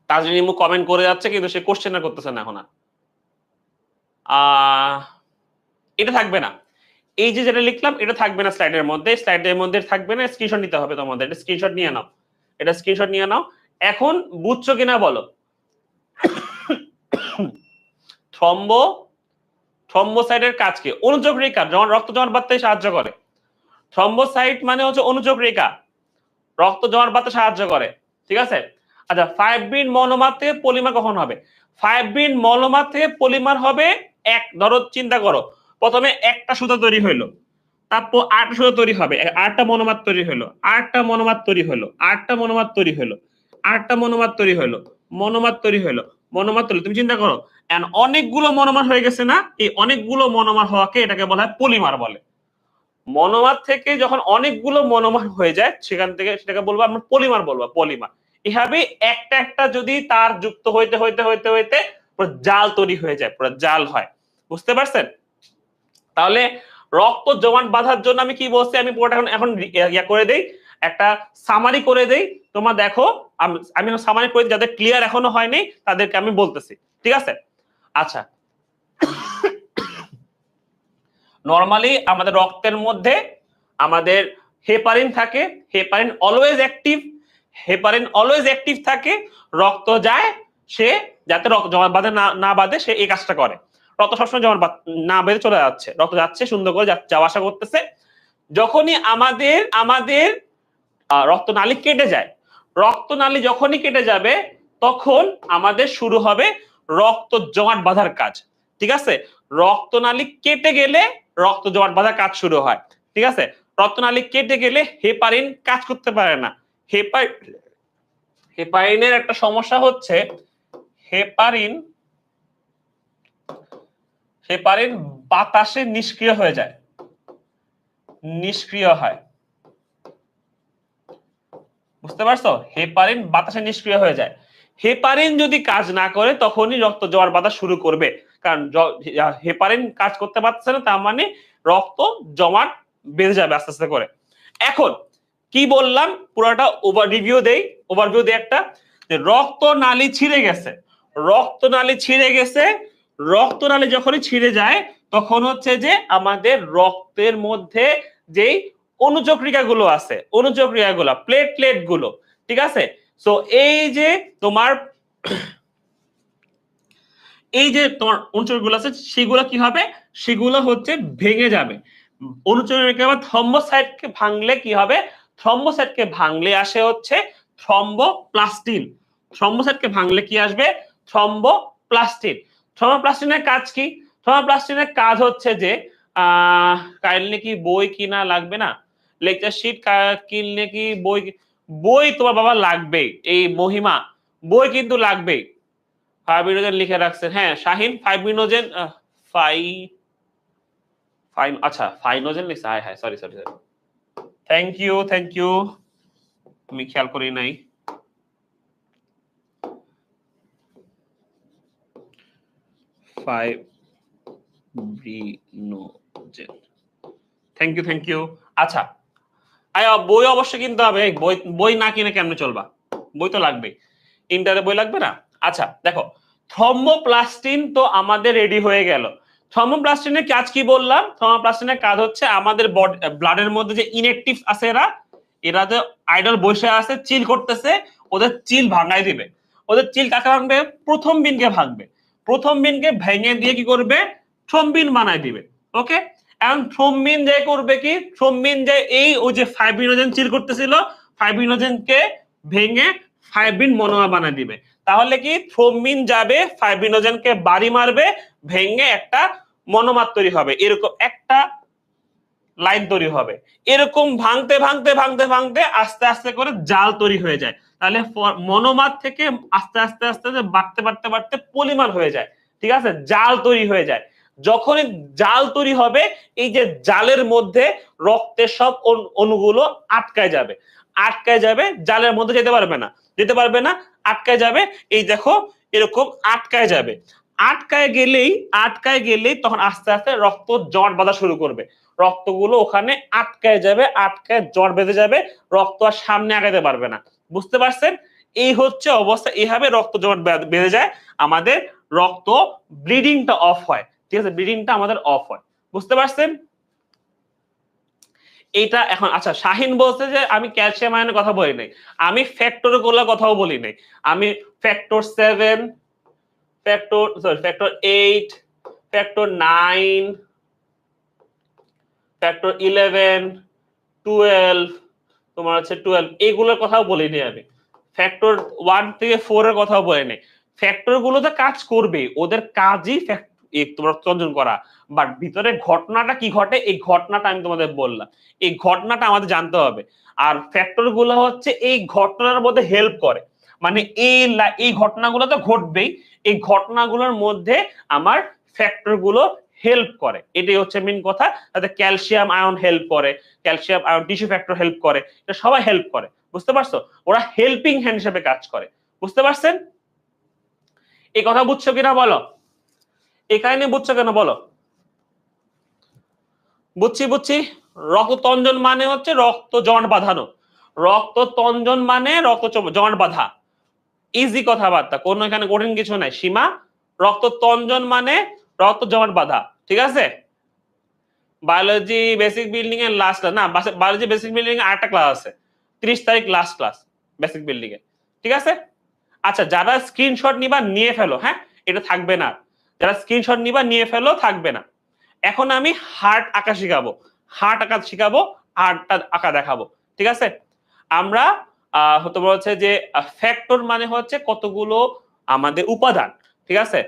তাজরিন ইমু কমেন্ট করে যাচ্ছে কিন্তু সে কোশ্চেন করতেছে না এখন। এটা থাকবে না, এই যে যেটা লিখলাম এটা থাকবে না স্লাইডের মধ্যে, স্লাইডের মধ্যে থাকবে না, স্ক্রিনশট নিতে হবে তোমাদের। এটা স্ক্রিনশট নিয়ে নাও, এটা স্ক্রিনশট নিয়ে নাও। এখন বুঝছো কিনা বলো? থ্রম্বোসাইটের কাজ কি? অনুচক রেখা, যখন রক্ত জমাট বাঁধতে সাহায্য করে। থ্রম্বোসাইট মানে হচ্ছে অনুচক রেখা, রক্ত জমাট বাঁধতে সাহায্য করে। ঠিক আছে, আচ্ছা, ফাইব্রিন মনোমার থেকে পলিমার কখন হবে? ফাইব্রিন মনোমার থেকে পলিমার হবে এক, ধরো চিন্তা করো, প্রথমে একটা সুতা তৈরি হইলো, তারপর আরেকটা সুতা তৈরি হবে, আরেকটা মনোমার তৈরি হলো, আরেকটা মনোমার তৈরি হলো, আরেকটা মনোমার তৈরি হলো, আরেকটা মনোমার তৈরি হলো, মনোমার তৈরি হলো, মনোমার তৈরি। তুমি চিন্তা করো, এন্ড অনেকগুলো মনোমার হয়ে গেছে না, এই অনেকগুলো মনোমার হওয়াকে এটাকে বলা হয় পলিমার বলে। মনোমার থেকে যখন অনেকগুলো মনোমার হয়ে যায় সেখান থেকে সেটাকে বলবো আমরা পলিমার বলবো, পলিমার। এভাবে একটা একটা যদি তার যুক্ত হইতে হইতে হইতে হইতে পুরো জাল তৈরি হয়ে যায়, পুরো জাল হয়। বুঝতে পারছেন? তাহলে রক্ত জমাট বাঁধার জন্য আমি কি বলছি, আমি পুরোটা এখন ইয়া করে দেই, একটা সামারি করে দেই। তোমরা দেখো, আমি সামারি করে যাদের ক্লিয়ার এখনো হয়নি তাদেরকে আমি বলতেছি, ঠিক আছে? আচ্ছা, নরমালি আমাদের রক্তের মধ্যে আমাদের হেপারিন থাকে, heparin always active, heparin always active থাকে। রক্ত যায়, সে যাতে রক্ত জমাট বাঁধে না বাঁধে সে এই কাজটা করে। রক্ত সবসময় জমাট না বেঁধে চলে যাচ্ছে, রক্ত যাচ্ছে সুন্দর করে যাওয়া আসা করতেছে। যখনই আমাদের আমাদের রক্তনালী কেটে যায়, রক্তনালী যখনই কেটে যাবে তখন আমাদের শুরু হবে রক্ত জমাট বাঁধার কাজ, ঠিক আছে? রক্তনালী কেটে গেলে রক্ত জমাট বাঁধার কাজ শুরু হয়, ঠিক আছে? রক্তনালী কেটে গেলে হেপারিন কাজ করতে পারে না। হেপারিনের একটা সমস্যা হচ্ছে, হেপারিন হেপারিন বাতাসে নিষ্ক্রিয় হয়ে যায়, নিষ্ক্রিয় হয়। বুঝতে পারছো? হেপারিন বাতাসে নিষ্ক্রিয় হয়ে যায়। হেপারিন যদি কাজ না করে তখনই রক্ত জমাট বাঁধা শুরু করবে, কারণ হেপারিন কাজ করতে পারছে না, তার মানে রক্ত জমাট বেঁধে যাবে আস্তে আস্তে করে। এখন কি বললাম পুরোটা ওভারভিউ দেই একটা, যে রক্তনালী ছিঁড়ে গেছে, রক্তনালী ছিঁড়ে গেছে, রক্তনালী যখনই ছিঁড়ে যায় তখন হচ্ছে যে আমাদের রক্তের মধ্যে যেই অনুচক্রিকা গুলো আছে, অনুচক্রিকা গুলো, প্লেটলেট গুলো, ঠিক আছে? সো এই যে তোমার অনুচক্রিকা গুলো আছে সেগুলো কি হবে, সেগুলো হচ্ছে ভেঙে যাবে। অনুচক্রিকা বা থ্রম্বোসাইটকে ভাঙলে কি হবে, থ্রম্বোসাইটকে ভাঙলে আসে হচ্ছে থ্রম্বোপ্লাস্টিন। থ্রম্বোসাইটকে ভাঙলে কি আসবে, থ্রম্বোপ্লাস্টিন। থ্রম্বোপ্লাস্টিনের কাজ কি? থ্রম্বোপ্লাস্টিনের কাজ হচ্ছে যে কাইন্ডলি কি বই কিনা লাগবে না, লেকচার শিট কিনলে কি বই তোমার বাবা লাগবেই, এই মহিমা বই কিন্তু লাগবেই। ফাইব্রিনোজেন লিখে রাখছেন, হ্যাঁ শাহিন ফাইব্রিনোজেন আচ্ছা ফাইনোজেন লিখছে, হ্যাঁ sorry sorry sorry, thank you আমি খেয়াল করি নাই। Fibrinogen, thank you. আচ্ছা, বই অবশ্যই কিনতে হবে, বই না কিনে কেমনে চলবা, বই তো লাগবেই, ইন্টারে বই লাগবে না। আচ্ছা দেখো, থ্রম্বোপ্লাস্টিন তো আমাদের রেডি হয়ে গেল। থ্রম্বোপ্লাস্টিনের কাজ কি বললাম, থ্রম্বোপ্লাস্টিনের কাজ হচ্ছে আমাদের ব্লাডের মধ্যে যে ইনঅ্যাক্টিভ আছে এরা যে আইডল বসে আছে চিল করতেছে, ওদের চিল ভাঙাই দিবে। ওদের চিল কাকে ভাঙবে, প্রথম বিনকে ভাঙবে, প্রথম বিনকে ভেঙে দিয়ে কি করবে, থ্রম্বিন বানাই দিবে। ওকে, এখন থ্রম্বিন যে করবে কি, থ্রম্বিন যে এই ওই যে ফাইব্রিনোজেন চিল করতেছিল, ফাইব্রিনোজেনকে ভেঙে ফাইব্রিন মনোমার বানাই দিবে। তাহলে কি থ্রম্বিন যাবে ফাইব্রিনোজেনকে বাড়ি মারবে, ভেঙে একটা মনোমার তৈরি হবে, এরকম একটা লাইন তৈরি হবে। এরকম ভাঙতে ভাঙতে ভাঙতে ভাঙতে আস্তে আস্তে করে জাল তৈরি হয়ে যায়। তাহলে মনোমার থেকে আস্তে আস্তে আস্তে বাড়তে বাড়তে বাড়তে পলিমার হয়ে যায়, ঠিক আছে? জাল তৈরি হয়ে যায়। যখনই জাল তৈরি হবে, এই যে জালের মধ্যে রক্তের সব অণুগুলো আটকায় যাবে, আটকায় যাবে, জালের মধ্যে যেতে পারবে না, আটকায় যাবে। এই দেখো এরকম আটকায় যাবে, আটকায় গেলেই তখন আস্তে আস্তে রক্ত জমাট বাঁধা শুরু করবে, রক্তগুলো ওখানে আটকায় যাবে, আটকায় জট বেঁধে যাবে, রক্ত আর সামনে আগাতে পারবে না। বুঝতে পারছেন? এই হচ্ছে অবস্থা, এইভাবে রক্ত জমাট বেঁধে যায়, আমাদের রক্ত ব্লিডিংটা অফ হয়, ঠিক আছে? ব্লিডিংটা আমাদের অফ হয়। বুঝতে পারছেন? এইটা এখন আচ্ছা, শাহিন বলছে যে আমি ক্যালসিয়াম আয়নের কথা বলি নাই, আমি ফ্যাক্টর গুলোর কথাও বলি নাই, আমি ফ্যাক্টর 7, ফ্যাক্টর 8, ফ্যাক্টর 9, ফ্যাক্টর 11, 12, তোমার হচ্ছে 12, এগুলোর কথাও বলিনি আমি, ফ্যাক্টর 1 থেকে 4 এর কথাও বলিনি। ফ্যাক্টর গুলোতে কাজ করবে, ওদের কাজই তোমার রক্তচঞ্চল করা, বাট ভিতরে ঘটনাটা কি ঘটে এই ঘটনাটা আমি তোমাদের বললাম, এই ঘটনাটা আমাদের জানতে হবে। আর ফ্যাক্টর গুলো হচ্ছে এই ঘটনার মধ্যে হেল্প করে, মানে এই ঘটনাগুলো তো ঘটবেই, এই ঘটনাগুলোর মধ্যে আমার ফ্যাক্টর গুলো হেল্প করে, এটাই হচ্ছে মেন কথা। তাতে ক্যালসিয়াম আয়ন হেল্প করে, calcium ion tissue factor help করে, এটা সবাই হেল্প করে, বুঝতে পারছো? ওরা হেল্পিং হ্যান্ড হিসেবে কাজ করে, বুঝতে পারছেন? এই কথা বুঝছো কিনা বলো, এই কাহিনী বুঝছো কেন বলো? বুঝছি। রক্ততঞ্জন মানে হচ্ছে রক্ত জমাট বাঁধানো, রক্ততঞ্জন মানে রক্ত জমাট বাঁধা, ইজি কথাবার্তা, কোনো এখানে কঠিন কিছু নাই সীমা। রক্ততঞ্জন মানে রক্ত জমাট বাঁধা, ঠিক আছে? বায়োলজি বেসিক বিল্ডিং এর লাস্ট না, বায়োলজি বেসিক বিল্ডিং এর আরেকটা ক্লাস আছে, 30 তারিখ লাস্ট ক্লাস বেসিক বিল্ডিং এ, ঠিক আছে? আচ্ছা, যারা স্ক্রিনশট নিবা নিয়ে ফেলো, হ্যাঁ, এটা থাকবে না, যারা স্ক্রিনশট নিবা নিয়ে ফেলো, থাকবে না। এখন আমি হার্ট আঁকা শিখাবো, হার্ট আঁকা শিখাবো, হার্টটা আঁকা দেখাবো, ঠিক আছে? আমরা তোমার হচ্ছে যে ফ্যাক্টর মানে হচ্ছে কতগুলো আমাদের উপাদান, ঠিক আছে?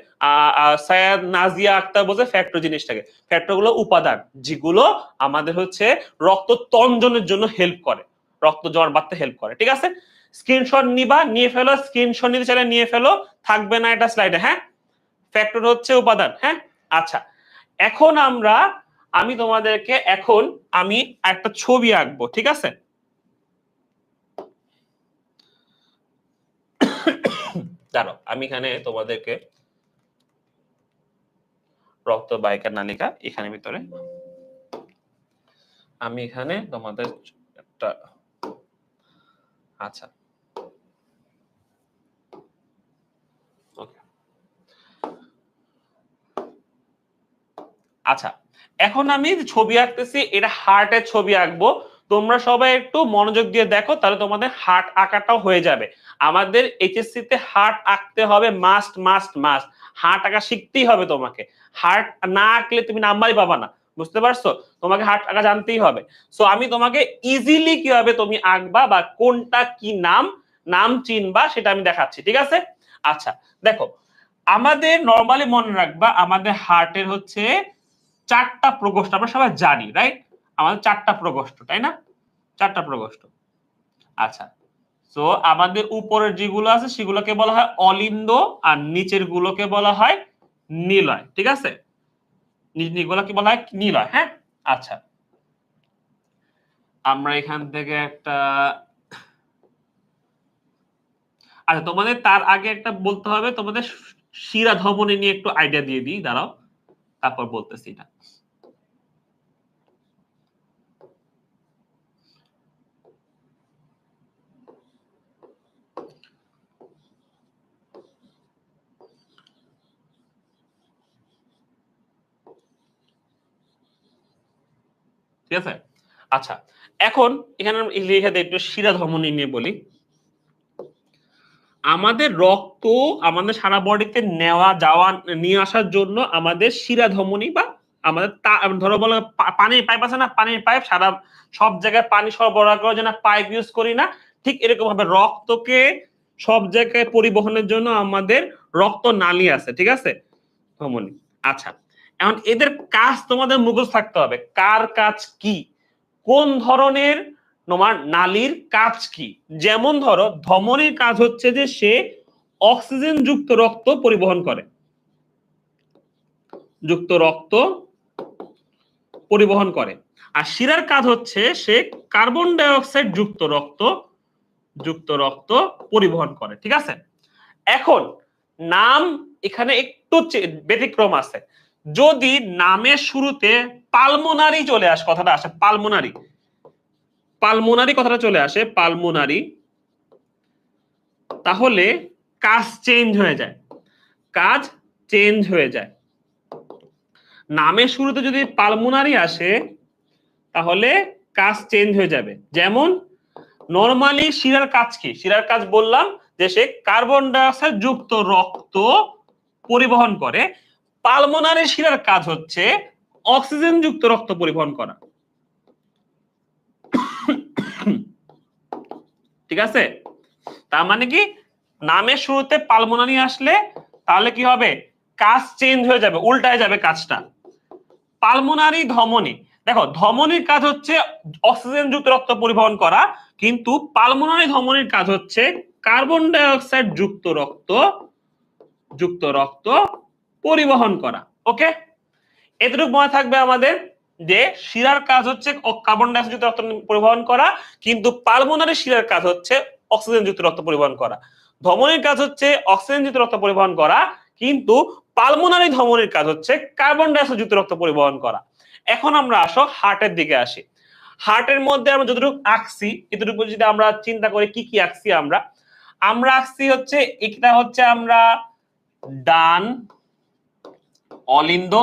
সৈয়দ নাজিয়া আক্তার বলছে ফ্যাক্টর জিনিসটাকে, ফ্যাক্টর গুলো উপাদান যেগুলো আমাদের হচ্ছে রক্ত তঞ্জনের জন্য হেল্প করে, রক্ত জমাট বাঁধতে হেল্প করে, ঠিক আছে? স্ক্রিনশট নিবা নিয়ে ফেলো, স্ক্রিনশট নিতে চাইলে নিয়ে ফেলো, থাকবে না এটা স্লাইডে, হ্যাঁ? ফ্যাক্টর হচ্ছে উপাদান, হ্যাঁ? আচ্ছা, এখন আমি তোমাদেরকে এখন আমি একটা ছবি আঁকবো, ঠিক আছে? দাঁড়াও, আমি এখানে তোমাদেরকে রক্ত বাহিকার নালিকা এখানে ভিতরে আমি এখানে তোমাদের একটা, আচ্ছা আচ্ছা, এখন আমি ছবি আঁকতেছি, এটা হার্টের ছবি আঁকবো, তোমরা সবাই একটু মনোযোগ দিয়ে দেখো, তাহলে তোমাদের হার্ট আঁকাটাও হয়ে যাবে। আমাদের এইচএসসি তে হার্ট আঁকতে হবে, মাস্ট মাস্ট মাস্ট, হার্ট আঁকা শিখতেই হবে তোমাকে, হার্ট না আঁকলে তুমি নাম্বারই পাবা না, বুঝতে পারছো? তোমাকে হার্ট আঁকা জানতেই হবে। সো আমি তোমাকে ইজিলি কিভাবে তুমি আঁকবা বা কোনটা কি নাম নাম চিনবা সেটা আমি দেখাচ্ছি, ঠিক আছে? আচ্ছা দেখো, আমাদের নরমালি মনে রাখবা আমাদের হার্টের হচ্ছে 4টা প্রকোষ্ঠ, আমরা সবাই জানি, রাইট? আমাদের 4টা প্রকোষ্ঠ, তাই না? 4টা প্রকোষ্ঠ। আচ্ছা, তো আমাদের উপরের যেগুলো আছে সেগুলোকে বলা হয় অলিন্দ, আর নিচের গুলোকে বলা হয় নিলয়, ঠিক আছে? নিচগুলোকে বলা হয় নিলয়, হ্যাঁ? আচ্ছা, আমরা এখান থেকে একটা, আচ্ছা তোমাদের তার আগে একটা বলতে হবে, তোমাদের শিরা ধমনী নিয়ে একটু আইডিয়া দিয়ে দিই, দাঁড়াও, তারপর বলতেছি না। ঠিক আছে? আচ্ছা, এখন এখানে লিখে দিই একটু শিরা ধমনী নিয়ে বলি। আমাদের রক্ত আমাদের সারা বডিতে নেওয়া যাওয়া নিয়ে আসার জন্য আমাদের শিরা ধমনী বা আমাদের ধরো বলো পানির পাইপ আছে না, পানির পাইপ সারা সব জায়গায় পানি সরবরাহ করার জন্য পাইপ ইউজ করি না, ঠিক এরকম ভাবে রক্তকে সব জায়গায় পরিবহনের জন্য আমাদের রক্ত নালী আছে, ঠিক আছে? ধমনী। আচ্ছা, এখন এদের কাজ তোমাদের মুখস্থ থাকতে হবে, কার কাজ কি, কোন ধরনের তোমার নালীর কাজ কি। যেমন ধরো ধমনীর কাজ হচ্ছে যে সে অক্সিজেন যুক্ত রক্ত পরিবহন করে, যুক্ত রক্ত পরিবহন করে। আর শিরার কাজ হচ্ছে সে কার্বন ডাই অক্সাইড যুক্ত রক্ত পরিবহন করে, ঠিক আছে? এখন নাম এখানে একটু ব্যতিক্রম আছে, যদি নামের শুরুতে পালমোনারি চলে আসে, কথাটা আসে পালমোনারি, পালমোনারি কথাটা চলে আসে পালমোনারি, তাহলে কাজ চেঞ্জ হয়ে যায়, কাজ চেঞ্জ হয়ে যায়। নামের শুরুতে যদি পালমোনারি আসে তাহলে কাজ চেঞ্জ হয়ে যাবে। যেমন নরমালি শিরার কাজ কি, শিরার কাজ বললাম যে সে কার্বন ডাই অক্সাইড যুক্ত রক্ত পরিবহন করে, পালমোনারি শিরার কাজ হচ্ছে অক্সিজেন যুক্ত রক্ত পরিবহন করা, ঠিক আছে? তার মানে কি, নামের শুরুতে পালমোনারি আসলে তাহলে কি হবে, কাজ চেঞ্জ হয়ে যাবে, উল্টায় যাবে কাজটা। পালমোনারি ধমনী, দেখো ধমনীর কাজ হচ্ছে অক্সিজেন যুক্ত রক্ত পরিবহন করা, কিন্তু পালমোনারি ধমনীর কাজ হচ্ছে কার্বন ডাই অক্সাইড যুক্ত রক্ত পরিবহন করা। ওকে, এতটুকু মনে থাকবে আমাদের যে শিরার কাজ হচ্ছে কার্বন ডাই অক্সাইড যুক্ত রক্ত পরিবহন করা, কিন্তু পালমোনারি শিরার কাজ হচ্ছে অক্সিজেন যুক্ত রক্ত পরিবহন করা। ধমনীর কাজ হচ্ছে অক্সিজেন যুক্ত রক্ত পরিবহন করা, কিন্তু পালমোনারি ধমনীর কাজ হচ্ছে কার্বন ডাই অক্সাইড যুক্ত রক্ত পরিবহন করা। এখন আমরা আসো হার্টের দিকে আসি। হার্টের মধ্যে আমরা যতটুকু আঁকছি এতটুকু যদি আমরা চিন্তা করি কি কি আঁকছি আমরা আঁকছি হচ্ছে এটা হচ্ছে আমরা ডান অলিন্দ,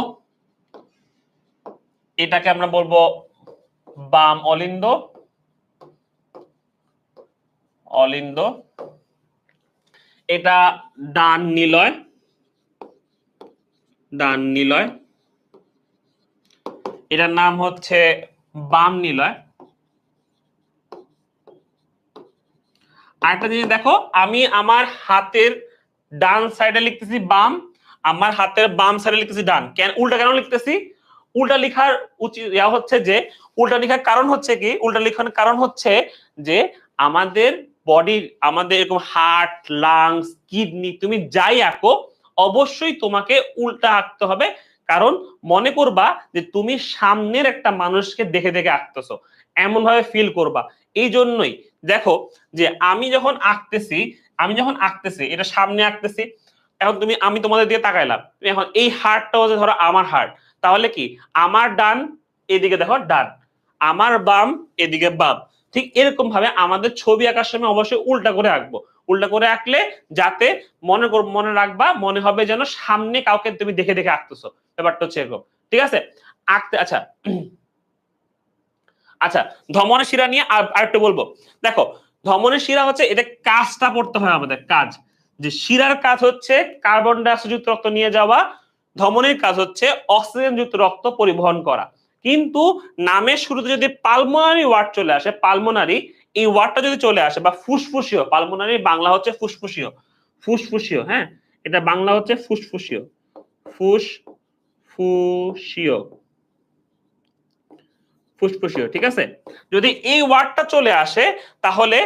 এটাকে আমরা বলবো বাম অলিন্দ, এটা ডান নিলয়, এটার নাম হচ্ছে বাম নিলয়। আরেকটা জিনিস দেখো, আমি আমার হাতের ডান সাইডে লিখতেছি বাম, আমার হাতের বাম সাইডে লিখতেছি ডান। উল্টা কেন লিখতেছি? উল্টা লেখার উচিত হচ্ছে যে উল্টা লেখার কারণ হচ্ছে কি, উল্টা লেখার কারণ হচ্ছে যে আমাদের বডির, আমাদের এরকম হার্ট, লাংস, কিডনি, তুমি যাই আঁকো অবশ্যই তোমাকে উল্টা আঁকতে হবে। কারণ মনে করবা যে তুমি সামনের একটা মানুষকে দেখে দেখে আঁকতেছো, এমন ভাবে ফিল করবা। এই জন্যই দেখো যে আমি যখন আঁকতেছি এটা সামনে আঁকতেছি, এখন আমি তোমাদের দিকে তাকাইলাম, তুমি এখন এই হার্টটা হচ্ছে ধরো আমার হার্ট, তাহলে কি আমার ডান এদিকে দেখো ডান, আমার বাম এদিকে বাম। ঠিক এরকম ভাবে আমাদের ছবি আঁকার সময় অবশ্যই উল্টা করে আঁকবো। উল্টা করে আঁকলে যাতে মনে রাখবা, মনে হবে যেন সামনে কাউকে তুমি দেখে দেখে আঁকতেছো, ব্যাপারটা হচ্ছে এরকম। ঠিক আছে, আচ্ছা আচ্ছা, ধমনের শিরা নিয়ে আরেকটু বলবো। দেখো ধমনের শিরা হচ্ছে এটা কাজটা পড়তে হয় আমাদের, কাজ যে শিরার কাজ হচ্ছে কার্বন ডাই অক্সাইড যুক্ত রক্ত নিয়ে যাওয়া, ধমনির কাজ হচ্ছে অক্সিজেন যুক্ত রক্ত পরিবহন করা। কিন্তু নামের শুরুতে যদি পালমোনারি ওয়ার্ড চলে আসে, পালমোনারি এই ওয়ার্ডটা যদি চলে আসে, বা ফুসফুসীয়, পালমোনারি বাংলা হচ্ছে ফুসফুসীয়, হ্যাঁ এটা বাংলা হচ্ছে ফুসফুসীয়, ফুসফুসীয়। ঠিক আছে, যদি এই ওয়ার্ডটা চলে আসে তাহলে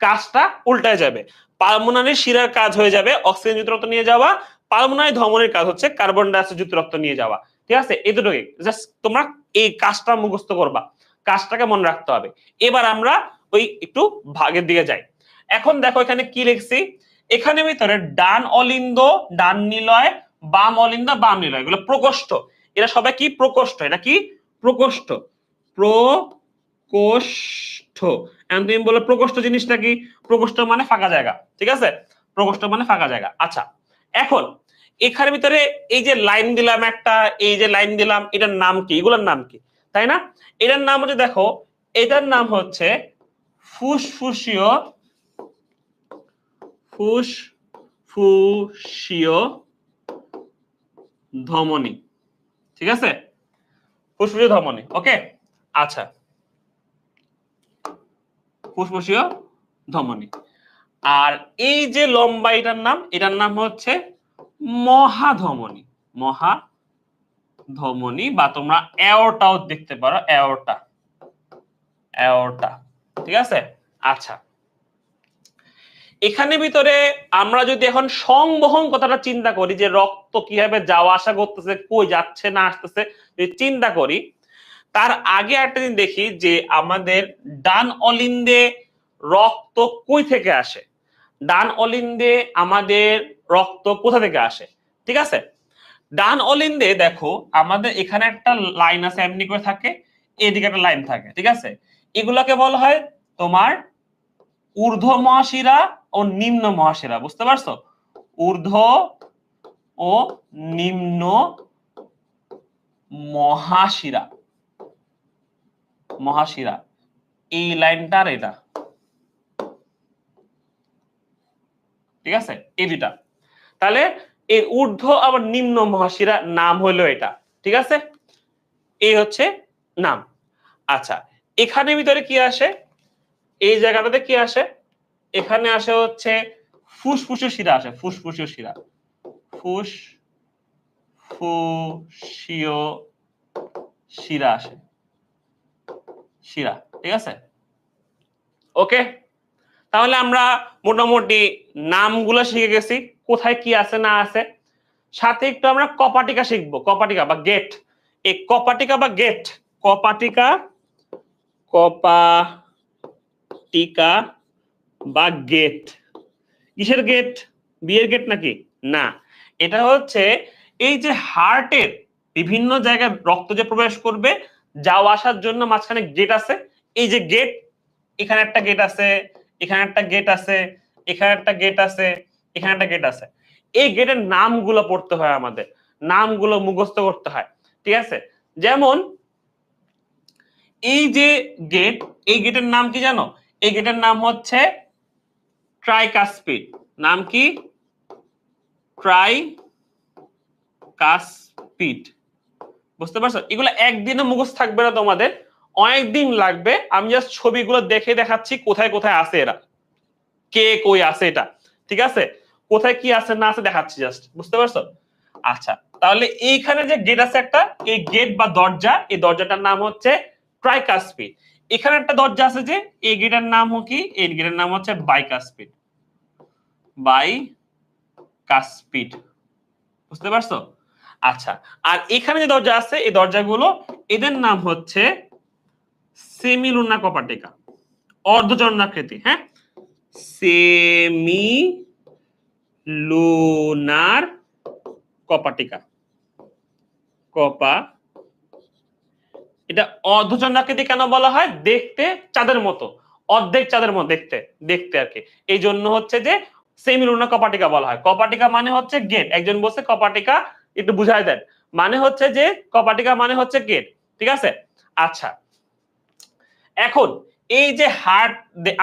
কাজটা উল্টায় যাবে। পালমোনারি শিরার কাজ হয়ে যাবে অক্সিজেন যুক্ত রক্ত নিয়ে যাওয়া, পালমোনারি ধমনির কাজ হচ্ছে কার্বন ডাই অক্সাইড যুক্ত রক্ত নিয়ে যাওয়া। ঠিক আছে, এতটুকুই, জাস্ট তোমরা এই কাজটা মুখস্থ করবা, কাজটাকে মনে রাখতে হবে। এবার আমরা ওই একটু ভাগের দিকে যাই। এখন দেখো এখানে কি লিখছি, এখানে ভিতরে ডান অলিন্দ, ডান নিলয়, বাম অলিন্দ, বাম নিলয়, এগুলো প্রকোষ্ঠ। এরা সবাই কি প্রকোষ্ঠ, এটা কি প্রকোষ্ঠ, এখন তুমি বলো প্রকোষ্ঠ জিনিসটা কি? প্রকোষ্ঠ মানে ফাঁকা জায়গা। ঠিক আছে, প্রকোষ্ঠ মানে ফাঁকা জায়গা। আচ্ছা, এখন এখানে ভিতরে এই যে লাইন দিলাম একটা, এই যে লাইন দিলাম, এটার নাম কি? এগুলোর নাম কি, তাই না? এটার নাম হচ্ছে, দেখো এটার নাম হচ্ছে ফুসফুসীয় ধমনী। ঠিক আছে, ফুসফুসীয় ধমনী। ওকে, আচ্ছা, ফুসফুসীয় ধমনী। আর এই যে লম্বা এটার নাম হচ্ছে মহাধমনী, বা তোমরা অ্যাওর্টাও দেখতে পারো, অ্যাওর্টা। ঠিক আছে, আচ্ছা, এখানে ভিতরে আমরা যদি এখন সংবহন কথাটা চিন্তা করি, যে রক্ত কিভাবে যাওয়া আসা করতেছে, কই যাচ্ছে না আসতেছে, চিন্তা করি, তার আগে একটা দিন দেখি যে আমাদের ডান অলিন্দে রক্ত কই থেকে আসে, ডান অলিন্দে আমাদের রক্ত কোথা থেকে আসে। ঠিক আছে, ডান অলিন্দে দেখো আমাদের এখানে একটা লাইন আছে, এমনি করে থাকে, এদিকে একটা লাইন থাকে। ঠিক আছে, এগুলাকে বলা হয় তোমার ঊর্ধ্ব মহাশিরা ও নিম্ন মহাশিরা, বুঝতে পারছো? ঊর্ধ্ব ও নিম্ন মহাশিরা, এই লাইনটার এটা। ঠিক আছে, এই দুটা, তাহলে এই ঊর্ধ্ব আবার নিম্ন মহাশিরা নাম হলো এটা। ঠিক আছে, এই হচ্ছে নাম। আচ্ছা, এখানে ভিতরে কি আসে, এই জায়গাটাতে কি আসে, এখানে আসে হচ্ছে ফুসফুসীয় শিরা আসে, ফুসফুসীয় শিরা আসে, শিরা। ঠিক আছে, ওকে, তাহলে আমরা মোটামুটি নামগুলো শিখে গেছি, কোথায় কি আছে না আছে। সাথে একটু আমরা কপাটিকা শিখবো, কপাটিকা বা গেট। এই কপাটিকা বা গেট, কপাটিকা কপাটিকা বা গেট, কিসের গেট? বিয়ের গেট নাকি? না, এটা হচ্ছে এই যে হার্টের বিভিন্ন জায়গায় রক্ত যে প্রবেশ করবে, যাওয়া আসার জন্য মাঝখানে গেট আছে। এই যে গেট, এখানে একটা গেট আছে, এখানে একটা গেট আছে, এখানে একটা গেট আছে, এখানে একটা গেট আছে। এই গেটের নামগুলো পড়তে হয় আমাদের, নামগুলো মুখস্থ করতে হয়, ঠিক আছে? যেমন এই যে গেট, এই গেটের নাম কি জানো? এই গেটের নাম হচ্ছে ট্রাইকাসপিড। নাম কি? ট্রাইকাসপিড। বুঝতে পারছো? এগুলো একদিনে মুখস্থ থাকবে না তোমাদের, অনেক দিন লাগবে। আমি জাস্ট ছবিগুলো দেখে দেখাচ্ছি কোথায় কোথায় আছে এরা, কে কই আছে এটা, ঠিক আছে? কোথায় কি আছে না আছে দেখাচ্ছি জাস্ট, বুঝতে পারছো? আচ্ছা, তাহলে এইখানে যে গেট আছে একটা, এই গেট বা দরজা, এই দরজাটার নাম হচ্ছে ট্রাইকাসপিড। এখানে একটা দরজা আছে যে, এই গেটের নাম কি? এই গেটের নাম হচ্ছে বাইকাসপিড, বাইকাসপিড। বুঝতে পারছো? আচ্ছা, আর এখানে যে দরজা আছে, এই দরজাগুলো, এদের নাম হচ্ছে সেমিলুনা কপাটিকা, অর্ধচন্দ্রাকৃতি। হ্যাঁ, সেমিলুনার কপাটিকা, কপা, এটা অর্ধচন্দ্রাকৃতি কেন বলা হয়? দেখতে চাঁদের মতো, অর্ধেক চাঁদের মতো দেখতে, দেখতে আর কি। এই জন্য হচ্ছে যে সেমিলুনা কপাটিকা বলা হয়। কপাটিকা মানে হচ্ছে গেট। একজন বলছে কপাটিকা, একটু বুঝাই দেন। মানে হচ্ছে যে কপাটিকা মানে হচ্ছে গেট, ঠিক আছে? আচ্ছা, এখন এই যে হার্ট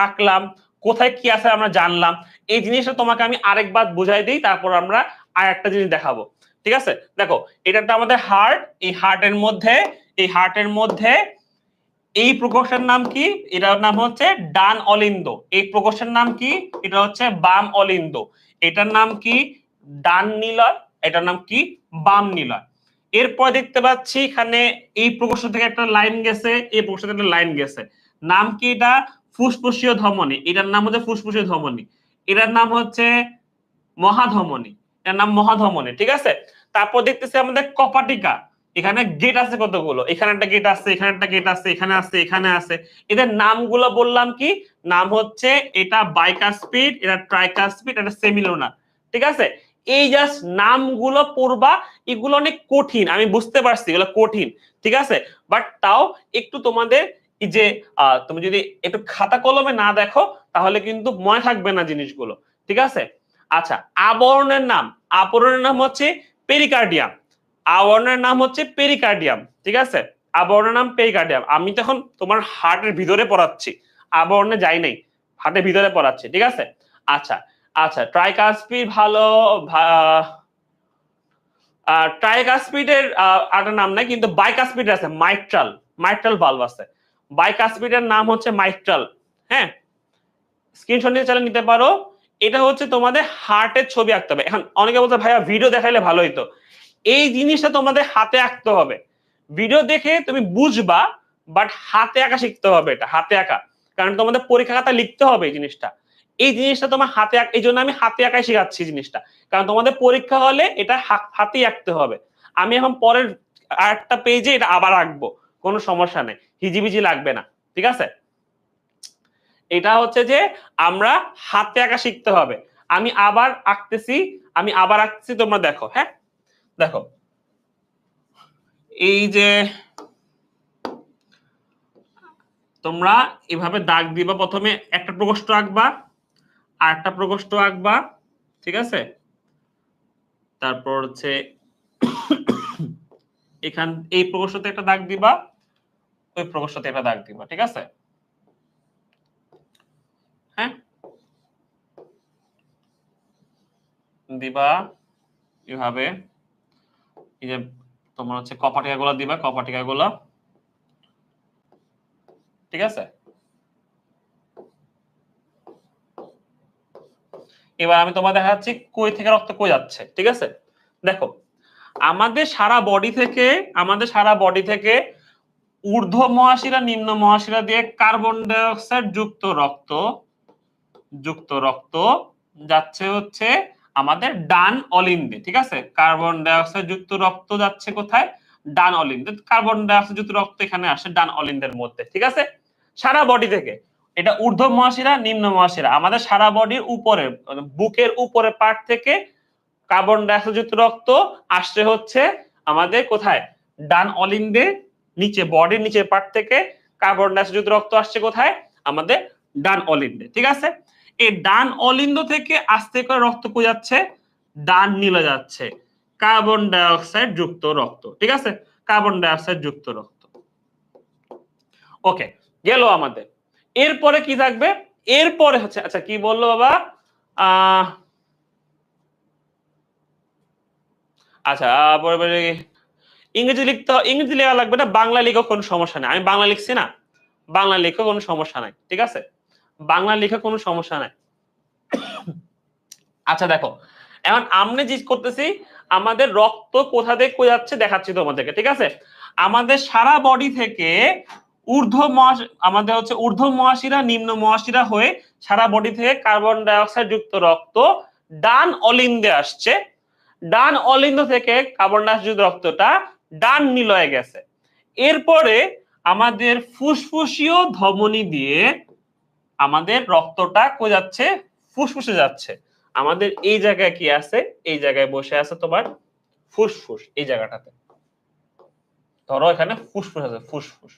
আঁকলাম, কোথায় কি আছে আমরা জানলাম, এই জিনিসটা তোমাকে আমি আরেকবার বুঝাই দিই, তারপর আমরা আর একটা জিনিস দেখাবো, ঠিক আছে? দেখো, এটা একটা আমাদের হার্ট। এই হার্টের মধ্যে, এই হার্টের মধ্যে এই প্রকোষ্ঠের নাম কি? এটার নাম হচ্ছে ডান অলিন্দ। এই প্রকোষ্ঠের নাম কি? এটা হচ্ছে বাম অলিন্দ। এটার নাম কি? ডান নিলয়। এটার নাম কি? বাম নিলয়। এরপর দেখতে পাচ্ছি এখানে এই প্রকোষ্ঠ থেকে একটা লাইন গেছে, এই প্রকোষ্ঠ থেকে একটা লাইন গেছে। নাম কি এটা? ফুসফুসীয় ধমনী। এটার নাম হচ্ছে ফুসফুসীয় ধমনী। এটার নাম হচ্ছে মহাধমনী। এটার নাম মহাধমনী, ঠিক আছে? তারপর দেখতেছি আমাদের কপাটিকা। এখানে গেট আছে কতগুলো, এখানে একটা গেট আছে, এখানে একটা গেট আছে, এখানে আছে, এখানে আছে। এদের নামগুলো বললাম কি? নাম হচ্ছে এটা বাইকাসপিড, এটা ট্রাইকাসপিড, এটা সেমিলুনার, ঠিক আছে? এই জাস্ট নামগুলো পড়বা। এগুলো অনেক কঠিন, আমি বুঝতে পারছি এগুলো কঠিন, ঠিক আছে? বাট তাও একটু তোমাদের এই যে তুমি যদি একটু খাতা কলমে না দেখো, তাহলে কিন্তু মনে থাকবে না জিনিসগুলো, ঠিক আছে? আচ্ছা, আবরণের নাম, আবরণের নাম হচ্ছে পেরিকার্ডিয়াম। আবরণের নাম হচ্ছে পেরিকার্ডিয়াম, ঠিক আছে? আবরণের নাম পেরিকার্ডিয়াম। আমি তখন তোমার হার্টের ভিতরে পড়াচ্ছি, আবরণে যাই নাই, হার্টের ভিতরে পড়াচ্ছি, ঠিক আছে? আচ্ছা, আচ্ছা, ট্রাইকাসপিড ভালো। ট্রাইকাসপিডের একটা নাম নাই, কিন্তু বাইকাসপিড আছে, মাইট্রাল, মাইট্রাল ভালভ আছে। বাইকাসপিডের নাম হচ্ছে মাইট্রাল। হ্যাঁ, স্ক্রিনশট নিয়ে চালিয়ে নিতে পারো। এটা হচ্ছে তোমাদের হার্টের ছবি আঁকতে হবে। এখন অনেকে বলতে ভাইয়া ভিডিও দেখাইলে ভালো হইতো। এই জিনিসটা তোমাদের হাতে আঁকতে হবে। ভিডিও দেখে তুমি বুঝবা, বাট হাতে আঁকা শিখতে হবে, এটা হাতে আঁকা। কারণ তোমাদের পরীক্ষা খাতা লিখতে হবে এই জিনিসটা। এই জিনিসটা তোমার হাতে এই জন্য আমি হাতে আঁকাই শেখাচ্ছি জিনিসটা। কারণ তোমাদের পরীক্ষা হলে এটা হাতেই আঁকতে হবে। আমি এখন পরের আরেকটা পেজে এটা আবার আঁকবো, কোনো সমস্যা নেই, হিজিবিজি লাগবে না, ঠিক আছে? এটা হচ্ছে যে আমরা হাতে আঁকা শিখতে হবে। আমি আবার আঁকতেছি, আমি আবার আঁকতেছি, তোমরা দেখো। হ্যাঁ, দেখো, এই যে তোমরা এভাবে দাগ দিবা, প্রথমে একটা প্রকোষ্ঠ আঁকবা, আর একটা প্রকোষ্ঠ আঁকবা, ঠিক আছে? তারপর হচ্ছে এখান এই প্রকোষ্ঠতে একটা দাগ দিবা, ওই প্রকোষ্ঠতে একটা দাগ দিবা, ঠিক আছে? হ্যাঁ, দিবা এভাবে। এই যে তোমার হচ্ছে কপাটিকা গুলা দিবা, কপাটিকা গুলা, ঠিক আছে? এবার আমি তোমার দেখাচ্ছি কই থেকে রক্ত কই যাচ্ছে, ঠিক আছে? দেখো, আমাদের সারা বডি থেকে, আমাদের সারা বডি থেকে ঊর্ধ্ব মহাশিরা নিম্ন মহাশিরা দিয়ে কার্বন ডাই অক্সাইড যুক্ত রক্ত যুক্ত রক্ত যাচ্ছে হচ্ছে আমাদের ডান অলিন্দে, ঠিক আছে। কার্বন ডাই অক্সাইড যুক্ত রক্ত যাচ্ছে কোথায়? ডান অলিন্দে। কার্বন ডাই অক্সাইড যুক্ত রক্ত এখানে আসে ডান অলিন্দের মধ্যে, ঠিক আছে। সারা বডি থেকে, এটা ঊর্ধ্ব মহাশিরা নিম্ন মহাশিরা, আমাদের সারা বডির উপরে বুকের উপরে পার্ট থেকে কার্বন ডাই অক্সাইড যুক্ত রক্ত আসছে হচ্ছে আমাদের কোথায়? ডান অলিন্দে। নিচে বডির নিচের পার্ট থেকে কার্বন ডাই অক্সাইড যুক্ত রক্ত আসছে কোথায়? আমাদের ডান অলিন্দে, ঠিক আছে। এই ডান অলিন্দ থেকে আস্তে করে রক্ত কই যাচ্ছে? ডান নীলে যাচ্ছে, কার্বন ডাই অক্সাইড যুক্ত রক্ত, ঠিক আছে। কার্বন ডাই অক্সাইড যুক্ত রক্ত, ওকে, গেল আমাদের। এরপরে কি থাকবে? এরপরে হচ্ছে, আচ্ছা কি বললো বাবা? আচ্ছা ইংরেজি লিখতে, ইংরেজি লেখা লাগবে না, বাংলা লিখো, কোনো সমস্যা নেই। আমি বাংলা লিখছি না, বাংলা লিখো, কোনো সমস্যা নাই, ঠিক আছে। বাংলা লিখে কোনো সমস্যা নাই। আচ্ছা দেখো, এখন আমরা যে করতেছি, আমাদের রক্ত কোথা থেকে কই যাচ্ছে দেখাচ্ছি তোমাদেরকে, ঠিক আছে। আমাদের সারা বডি থেকে আমাদের হচ্ছে ঊর্ধ্ব মহাশিরা নিম্ন মহাশিরা হয়ে সারা বডি থেকে কার্বন ডাই অক্সাইড যুক্ত রক্ত ডান অলিন্দে আসছে। ডান অলিন্দ থেকে কার্বন ডাই অক্সাইড রক্তটা ডান নিলয়ে গেছে। এরপরে আমাদের ফুসফুসীয় ধমনী দিয়ে আমাদের রক্তটা কই যাচ্ছে? ফুসফুসে যাচ্ছে। আমাদের এই জায়গায় কি আছে? এই জায়গায় বসে আছে তোমার ফুসফুস, এই জায়গাটাতে ধরো এখানে ফুসফুস আছে, ফুসফুস।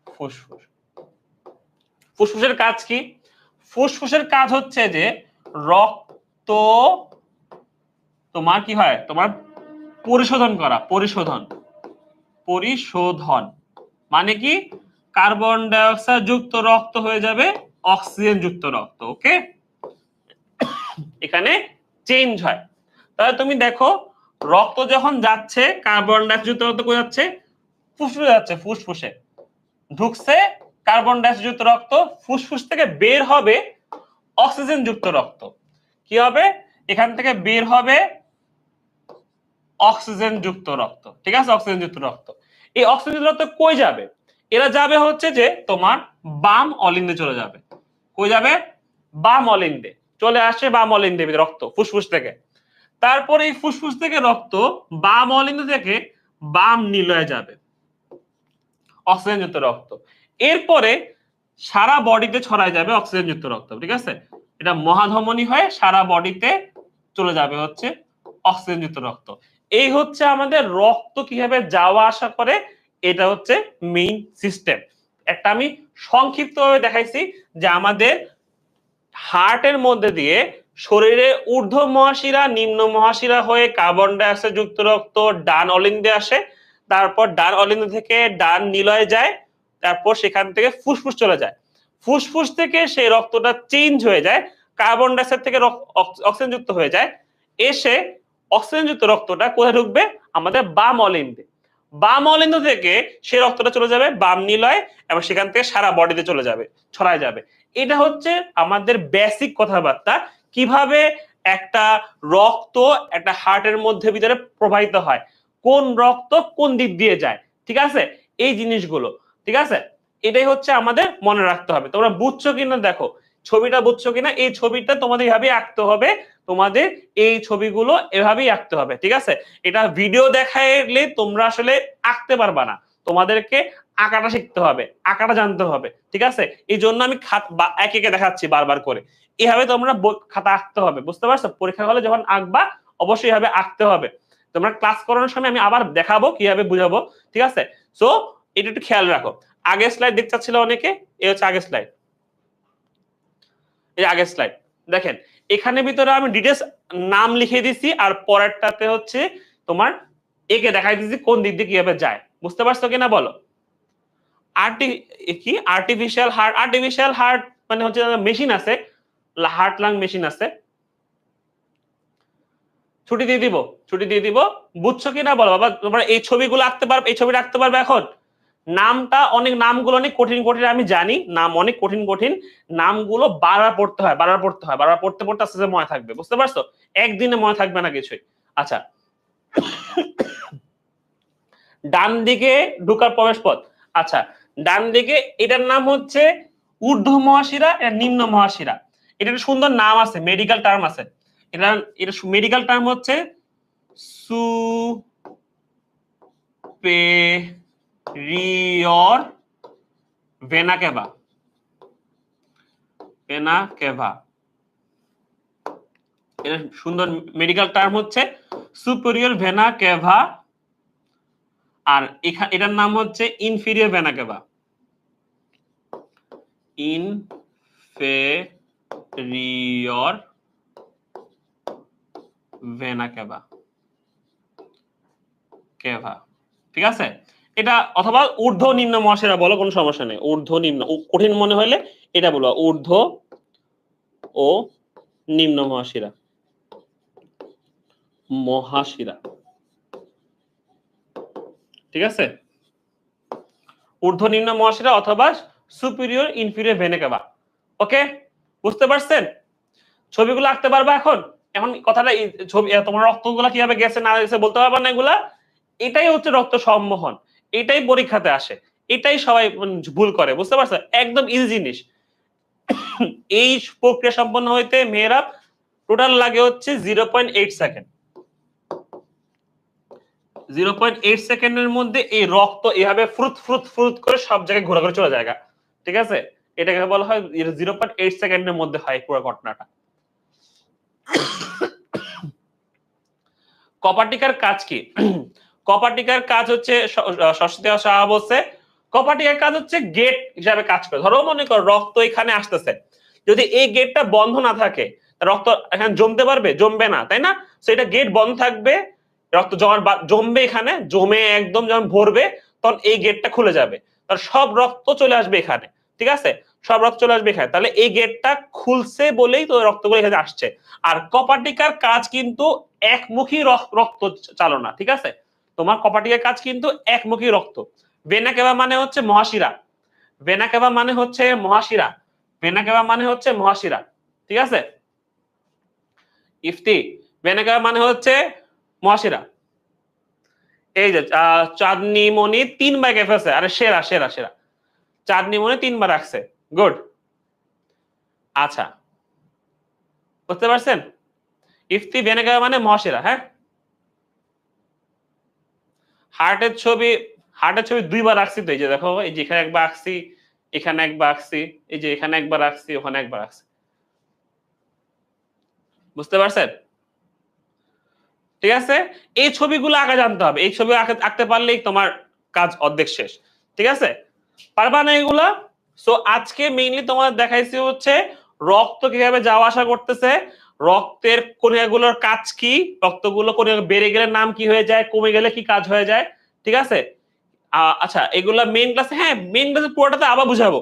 ফুসফুস, ফুসফুসের কাজ কি? ফুসফুসের কাজ হচ্ছে যে রক্ত তোমার কি হয়? তোমার পরিশোধন করা, পরিশোধন। পরিশোধন মানে কি? কার্বন ডাই অক্সাইড যুক্ত রক্ত হয়ে যাবে অক্সিজেন যুক্ত রক্ত, ওকে। এখানে চেঞ্জ হয়। তাহলে তুমি দেখো, রক্ত যখন যাচ্ছে কার্বন ডাই অক্সাইড যুক্ত রক্ত কোথায় যাচ্ছে? ফুসফুসে যাচ্ছে, ফুসফুসে ঢুকছে কার্বন ডাই অক্সাইড যুক্ত রক্ত, ফুসফুস থেকে বের হবে অক্সিজেন যুক্ত রক্ত। কি হবে? এখান থেকে বের হবে অক্সিজেন যুক্ত রক্ত, ঠিক আছে। অক্সিজেন যুক্ত রক্ত, এই অক্সিজেন যুক্ত রক্ত কই যাবে? এরা যাবে হচ্ছে যে তোমার বাম অলিন্দে চলে যাবে। কই যাবে? বাম অলিন্দে চলে আসে, বাম অলিন্দে রক্ত ফুসফুস থেকে। তারপরে এই ফুসফুস থেকে রক্ত বাম অলিন্দ থেকে বাম নিলয়ে যাবে অক্সিজেন যুক্ত রক্ত। এরপরে সারা বডিতে ছড়ায় যাবে অক্সিজেন যুক্ত রক্ত, ঠিক আছে। এটা মহাধমনী হয়ে সারা বডিতে চলে যাবে হচ্ছে অক্সিজেন যুক্ত রক্ত। এই হচ্ছে আমাদের রক্ত কিভাবে যাওয়া আসা করে, এটা হচ্ছে মেইন সিস্টেম। একটা আমি সংক্ষিপ্তভাবে দেখাইছি যে আমাদের হার্টের মধ্যে দিয়ে শরীরে ঊর্ধ্ব মহাশিরা নিম্ন মহাশিরা হয়ে কার্বন ডাই অক্সাইড যুক্ত রক্ত ডান অলিন্দে আসে, তারপর ডান অলিন্দ থেকে ডান নিলয়ে যায়, তারপর সেখান থেকে ফুসফুস চলে যায়। ফুসফুস থেকে সেই রক্তটা চেঞ্জ হয়ে যায়, কার্বন ডাই অক্সাইড থেকে অক্সিজেন যুক্ত হয়ে যায়, এসে অক্সিজেন যুক্ত রক্তটা কোথায় ঢুকবে? আমাদের বাম অলিন্দে। বাম অলিন্দ থেকে সেই রক্তটা চলে যাবে বাম নিলয় এবং সেখান থেকে সারা বডিতে চলে যাবে, ছড়ায় যাবে। এটা হচ্ছে আমাদের বেসিক কথাবার্তা, কিভাবে একটা রক্ত একটা হার্টের মধ্যে ভিতরে প্রবাহিত হয়, কোন রক্ত কোন দিক দিয়ে যায়, ঠিক আছে। এই জিনিসগুলো, ঠিক আছে, এটাই হচ্ছে আমাদের মনে রাখতে হবে। তোমরা বুঝছো কিনা দেখো, ছবিটা বুঝছো কিনা? এই ছবিটা তোমাদের এভাবেই আঁকতে হবে, তোমাদের এই ছবিগুলো এভাবেই আঁকতে হবে, ঠিক আছে। এটা ভিডিও দেখাইলে তোমরা আসলে আঁকতে পারবা না, তোমাদেরকে আঁকাটা শিখতে হবে, আঁকাটা জানতে হবে, ঠিক আছে। এই জন্য আমি একে একে দেখাচ্ছি বারবার করে, এভাবে তোমরা খাতা আঁকতে হবে, বুঝতে পারছো? পরীক্ষা হলে যখন আঁকবা অবশ্যই এভাবে আঁকতে হবে। তোমরা ক্লাস করানোর সময় আমি আবার দেখাবো কিভাবে বুঝাবো, ঠিক আছে। সো এটা একটু খেয়াল রাখো। আগের স্লাইড দেখতে চাচ্ছিল অনেকে, এই হচ্ছে আগের স্লাইড, এই আগের স্লাইড দেখেন। এখানে ভিতরে আমি ডিটেলস নাম লিখে দিছি, আর পরেরটাতে হচ্ছে তোমার একে দেখাই দিছি কোন দিক দিয়ে কিভাবে যায়, বুঝতে পারছো কিনা বলো? আর্টিফিশিয়াল হার্ট, আর্টিফিশিয়াল হার্ট মানে হচ্ছে মেশিন আছে, হার্ট লাং মেশিন আছে। ছুটি দিয়ে দিব, ছুটি দিয়ে দিব। বুঝছো কিনা বলো বাবা? তোমরা এই ছবিগুলো আঁকতে পারবে, এই ছবিটা আঁকতে পারবে এখন? নামটা অনেক, নামগুলো অনেক কঠিন কঠিন আমি জানি, নাম অনেক কঠিন কঠিন, নামগুলো বারবার পড়তে হয়, বারবার পড়তে হয়, বারবার পড়তে পড়তে আস্তে আস্তে মনে থাকবে, বুঝতে পারছো? একদিনে মনে থাকবে না কিছুই। আচ্ছা, ডান দিকে ঢোকার প্রবেশ পথ, আচ্ছা ডান দিকে এটার নাম হচ্ছে ঊর্ধ্ব মহাশিরা, এটা নিম্ন মহাশিরা। এটা একটা সুন্দর নাম আছে, মেডিকেল টার্ম আছে। এটা এটা মেডিকেল টার্ম হচ্ছে সুপেরিয়র ভেনা কেভা। ভেনা কেভা, এটা সুন্দর মেডিকেল টার্ম হচ্ছে সুপেরিয়র ভেনা কেভা। আর এটার নাম হচ্ছে ইনফিরিয়র ভেনা কেভা। ইনফেরিয়র ভেনা কেভা, কেভা, ঠিক আছে। এটা অথবা ঊর্ধ্ব নিম্ন মহাশিরা বলো, কোনো সমস্যা নেই। ঊর্ধ্ব নিম্ন কঠিন মনে হলে এটা বলো, ঊর্ধ্ব ও নিম্ন মহাশিরা। মহাশিরা, ঠিক আছে। ঊর্ধ্ব নিম্ন মহাশিরা অথবা সুপিরিয়র ইনফিরিয়র ভেনা কেভা। ওকে, বুঝতে পারছেন? ছবিগুলো আঁকতে পারবা এখন? এখন কথাটা ছবি, তোমার রক্তগুলা কিভাবে গেছে না গেছে বলতে পারবা না এগুলা? এটাই হচ্ছে রক্ত সম্মোহন, এটাই পরীক্ষাতে আসে, এটাই সবাই ভুল করে, বুঝতে পারছো? একদম ইজি জিনিস। এই প্রক্রিয়া সম্পন্ন হইতে মেয়েরা টোটাল লাগে হচ্ছে 0.8 সেকেন্ড। 0.8 সেকেন্ডের মধ্যে এই রক্ত এভাবে ফ্রুত ফ্রুত ফ্রুত করে সব জায়গায় ঘোরা করে চলে যায়, ঠিক আছে। এটাকে বলা হয় 0.8 সেকেন্ডের মধ্যে হয় পুরো ঘটনাটা। কপাটিকার কাজ কি? কপাটিকার কাজ হচ্ছে সরস্বতী সাহা বলছে, কপাটিকার কাজ হচ্ছে গেট হিসাবে কাজ করে। ধরো মনে করো রক্ত এখানে আসতেছে, যদি এই গেটটা বন্ধ না থাকে রক্ত এখানে জমতে পারবে? জমবে না, তাই না? সেটা গেট বন্ধ থাকবে, রক্ত জমবে, এখানে জমে একদম যখন ভরবে তখন এই গেটটা খুলে যাবে, তার সব রক্ত চলে আসবে এখানে, ঠিক আছে। সব রক্ত চলে আসবে এখানে, তাহলে এই গেটটা খুলছে বলেই তো রক্তগুলো এখানে আসছে। আর কপাটিকার কাজ কিন্তু একমুখী রক্ত চালনা, ঠিক আছে। তোমার কপাটিকার কাজ কিন্তু একমুখী রক্ত। ভেনা কেভা মানে হচ্ছে মহাশিরা, ভেনা কেভা মানে হচ্ছে মহাশিরা, ভেনা কেভা মানে হচ্ছে মহাশিরা, ঠিক আছে। ইফতি, ভেনা কেভা মানে হচ্ছে মহাশিরা। এই যে চাঁদনি মনি 3বার কে ফেলছে, আরে সেরা সেরা সেরা, চাঁদনি মনি 3বার রাখছে, গুড। আচ্ছা, বুঝতে পারছেন? ইফতি ভেনা কেভা মানে মহাশিরা। হ্যাঁ, হার্টের ছবি, হার্টের ছবি 2বার রাখছি তো, এই যে দেখো, এই যে এখানে একবার আঁকছি, এখানে একবার আঁকছি, এই যে এখানে একবার আঁকছি, ওখানে একবার আঁকছি, বুঝতে পারছেন? ঠিক আছে, এই ছবিগুলো আগে জানতে হবে, এই ছবি আঁকতে পারলেই তোমার কাজ অর্ধেক শেষ, ঠিক আছে। পারবা না এগুলা? সো আজকে মেইনলি তোমাদের দেখাইছি হচ্ছে রক্ত কিভাবে যাওয়া আসা করতেছে, রক্তের কণিকাগুলোর কাজ কি, রক্তগুলো কণিকা বেড়ে গেলে নাম কি হয়ে যায়, কমে গেলে কি কাজ হয়ে যায়, ঠিক আছে। আচ্ছা, এগুলা মেইন ক্লাসে, হ্যাঁ মেইন ক্লাসে পুরোটাতে আবার বুঝাবো।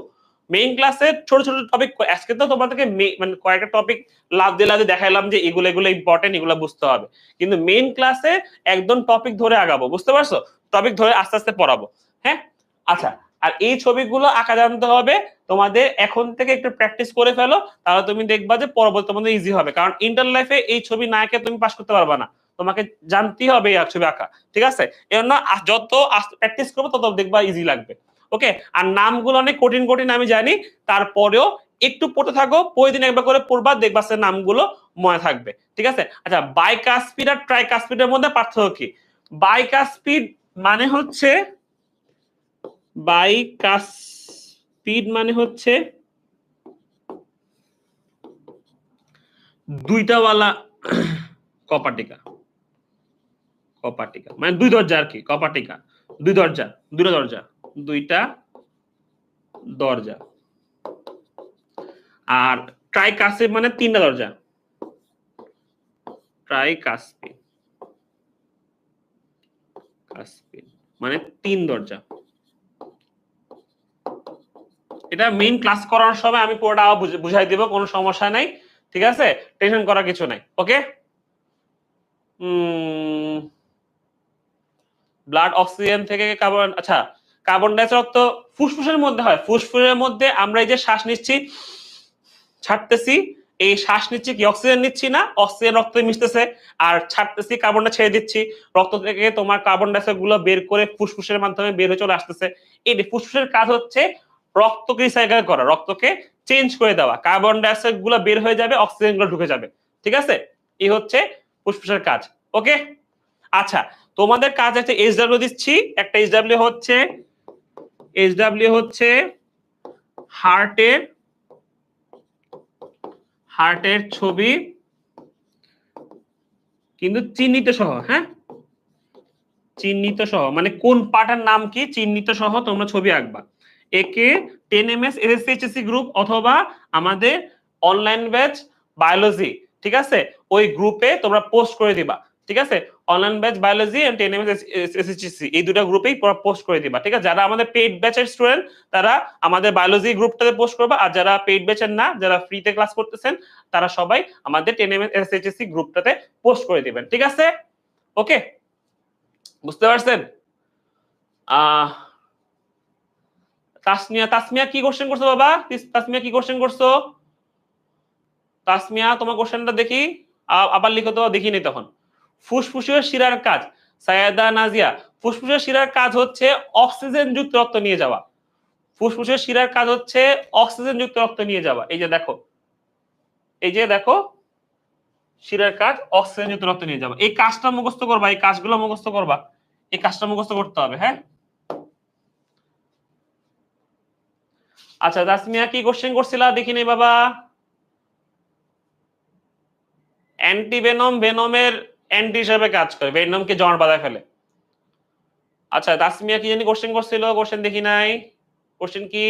মেইন ক্লাসে ছোট ছোট টপিক, আজকে তো তোমাদেরকে মানে কয়েকটা টপিক লাভ দিয়ে দেখাইলাম যে এগুলো এগুলো ইম্পর্টেন্ট, এগুলো বুঝতে হবে, কিন্তু মেইন ক্লাসে একদম টপিক ধরে আগাবো, বুঝতে পারছো? টপিক ধরে আস্তে আস্তে পড়াবো, হ্যাঁ। আচ্ছা, আর এই ছবিগুলো আঁকা জানতে হবে তোমাদের, এখন থেকে একটু প্র্যাকটিস করে ফেলো, তাহলে তুমি দেখবা যে পরবর্তী তোমাদের ইজি হবে, কারণ ইন্টার লাইফে এই ছবি না এঁকে তুমি পাস করতে পারবা না, তোমাকে জানতেই হবে এই ছবি আঁকা, ঠিক আছে। এর জন্য যত প্র্যাকটিস করবো তত দেখবা ইজি লাগবে, ওকে। আর নামগুলো অনেক কঠিন কঠিন আমি জানি, তারপরেও একটু পড়তে থাকো, প্রতিদিন একবার করে পড়বা, দেখবা সে নামগুলো মনে থাকবে, ঠিক আছে। আচ্ছা, বাইকাস্পিড আর ট্রাইকাস্পিডের মধ্যে পার্থক্য কি? বাইকাস্পিড মানে হচ্ছে, বাইকাস্পিড মানে হচ্ছে দুইটাওয়ালা কপাটিকা, কপাটিকা মানে দুই দরজা আর কি, কপাটিকা দুই দরজা, দুটো দরজা, দুইটা দরজা। আর ট্রাইকাস্পিড মানে 3টা দরজা, ট্রাইকাস্পিড, কাস্পিড মানে 3 দরজা। এটা মেইন ক্লাস করার সময় আমি পুরোটা বুঝাই দিব, কোনো সমস্যা নাই, ঠিক আছে, টেনশন করার কিছু নাই, ওকে। ব্লাড অক্সিজেন থেকে কার্বন, আচ্ছা কার্বন ডাইঅক্সাইড রক্ত ফুসফুসের মধ্যে হয়, ফুসফুসের মধ্যে আমরা এই যে শ্বাস নিচ্ছি ছাড়তেছি, এই শ্বাস নিচ্ছি কি অক্সিজেন নিচ্ছি না, অক্সিজেন রক্তে মিশতেছে, আর ছাড়তেছি কার্বনটা ছেড়ে দিচ্ছি, রক্ত থেকে তোমার কার্বন ডাইঅক্সাইড গুলো বের করে ফুসফুসের মাধ্যমে বের হয়ে চলে আসতেছে। এই ফুসফুসের কাজ হচ্ছে রক্তকে রিসাইকেল করা, রক্তকে চেঞ্জ করে দেওয়া, কার্বন ডাইঅক্সাইড গুলো বের হয়ে যাবে, অক্সিজেন গুলো ঢুকে যাবে। ঠিক আছে, এই হচ্ছে ফুসফুসের কাজ। ওকে, আচ্ছা তোমাদের কাজ একটা এইচডব্লিউ দিচ্ছি। একটা এইচডব্লিউ হচ্ছে হার্টের ছবি কিন্তু চিহ্নিত সহ, হ্যাঁ চিহ্নিত সহ, মানে কোন পার্টের নাম কি চিহ্নিত সহ তোমরা ছবি আঁকবা। একে 10 MS SSC গ্রুপ অথবা আমাদের অনলাইন ব্যাচ বায়োলজি, ঠিক আছে, ওই গ্রুপে তোমরা পোস্ট করে দিবা। ঠিক আছে, online batch biology and 10 MS SSC এই দুটো গ্রুপেই পোস্ট করে দিবা। ঠিক আছে, যারা আমাদের পেইড ব্যাচের স্টুডেন্ট তারা আমাদের বায়োলজি গ্রুপটাতে পোস্ট করবা, আর যারা পেইড ব্যাচের না, যারা ফ্রিতে ক্লাস করতেছেন তারা সবাই আমাদের 10 MS SSC গ্রুপটাতে পোস্ট করে দিবেন। ঠিক আছে, ওকে, বুঝতে পারছেন? তাসমিয়া কি কোশ্চেন করছো বাবা? তাসমিয়া কি কোশ্চেন করছো? তাসমিয়া তোমার কোশ্চেনটা দেখি, আবার লিখো তো, দেখিনি তখন। ফুসফুসের শিরার কাজ, সায়েদা নাজিয়া, ফুসফুসের শিরার কাজ হচ্ছে অক্সিজেন যুক্ত রক্ত নিয়ে যাওয়া। ফুসফুসের শিরার কাজ হচ্ছে অক্সিজেন যুক্ত রক্ত নিয়ে যাওয়া। এই যে দেখো, শিরার কাজ অক্সিজেন যুক্ত রক্ত নিয়ে যাওয়া। এই কাজটা মুখস্থ করবা, এই কাজগুলো মুখস্থ করবা, এই কাজটা মুখস্থ করতে হবে। হ্যাঁ, আচ্ছা তাসমিয়া কি কোশ্চেন করছিলা দেখি নেই বাবা। অ্যান্টিভেনম ভেনমের অ্যান্টি হিসেবে কাজ করে, ভেনমকে জমাট বাঁধায় ফেলে। আচ্ছা তাসমিয়া কি জানি কোশ্চেন করছিল, কোশ্চেন দেখি নাই, কোশ্চেন কি?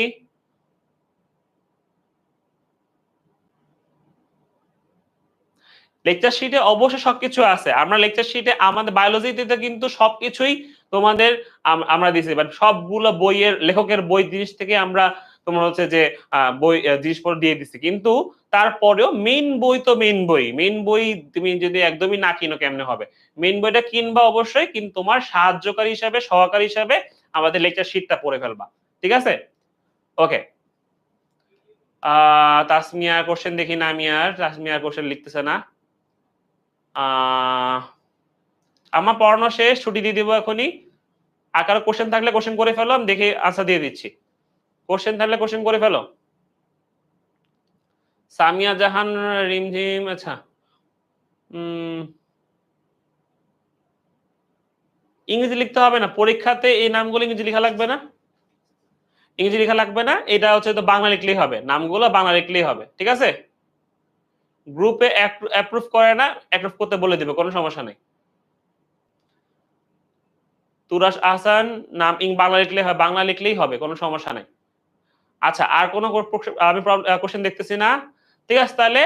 লেকচার শিটে অবশ্যই সবকিছু আছে। আমরা লেকচার শিটে আমাদের বায়োলজিতে কিন্তু সবকিছুই তোমাদের আমরা দিছি, বাট সবগুলো বইয়ের লেখকের বই জিনিস থেকে আমরা তোমার হচ্ছে যে বই জিনিসপত্র দিয়ে দিছি, কিন্তু তারপরেও মেইন বই তো মেইন বই তুমি যদি একদমই না কিনো কেমনে হবে? মেইন বইটা কিনবা অবশ্যই, কিন্তু তোমার সাহায্যকারী হিসাবে, সহকারী হিসাবে আমাদের লেকচার শিটটা পড়ে ফেলবা। ঠিক আছে, ওকে। তাসমিয়ার কোশ্চেন দেখি না, আমি আর তাসমিয়ার কোশ্চেন লিখতেছে না। আমার পড়ানো শেষ, ছুটি দিয়ে দিব এখনই। আর কারো কোশ্চেন থাকলে কোশ্চেন করে ফেলো, আমি দেখে আনসার দিয়ে দিচ্ছি। কোশ্চেন থাকলে কোশ্চেন করে ফেলো। সামিয়া জাহান রিমঝিম, আচ্ছা ইংরেজি লিখতে হবে না পরীক্ষাতে, এই নামগুলো ইংরেজি লেখা লাগবে না, ইংরেজি লেখা লাগবে না, এটা হচ্ছে তো বাংলা লিখলেই হবে, নামগুলো বাংলা লিখলেই হবে। ঠিক আছে, গ্রুপে অ্যাপ্রুভ করে না, অ্যাপ্রুভ করতে বলে দিবে, কোনো সমস্যা নেই। তুরাশ আহসান নাম বাংলা লিখলেই হবে, বাংলা লিখলেই হবে, কোনো সমস্যা নেই। আচ্ছা আর কোনো আমি কোশ্চেন দেখতেছি না। ঠিক আছে, তাহলে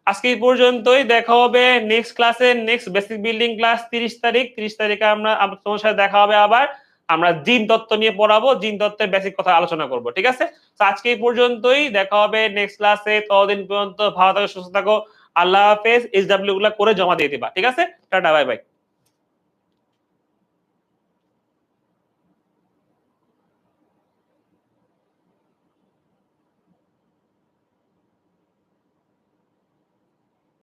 আজকে এই পর্যন্তই, দেখা হবে নেক্সট ক্লাসে, নেক্সট বেসিক বিল্ডিং ক্লাস 30 তারিখ। 30 তারিখে আমরা তোমার সাথে দেখা হবে আবার, আমরা জিন তত্ত্ব নিয়ে পড়াবো, জিন তত্ত্বের বেসিক কথা আলোচনা করব। ঠিক আছে, তো আজকে এই পর্যন্তই, দেখা হবে নেক্সট ক্লাসে। ততদিন পর্যন্ত ভালো থাকো, সুস্থ থাকো, আল্লাহ হাফেজ। SW গুলা করে জমা দিয়ে দিবা। ঠিক আছে, টাটা, বাই বাই।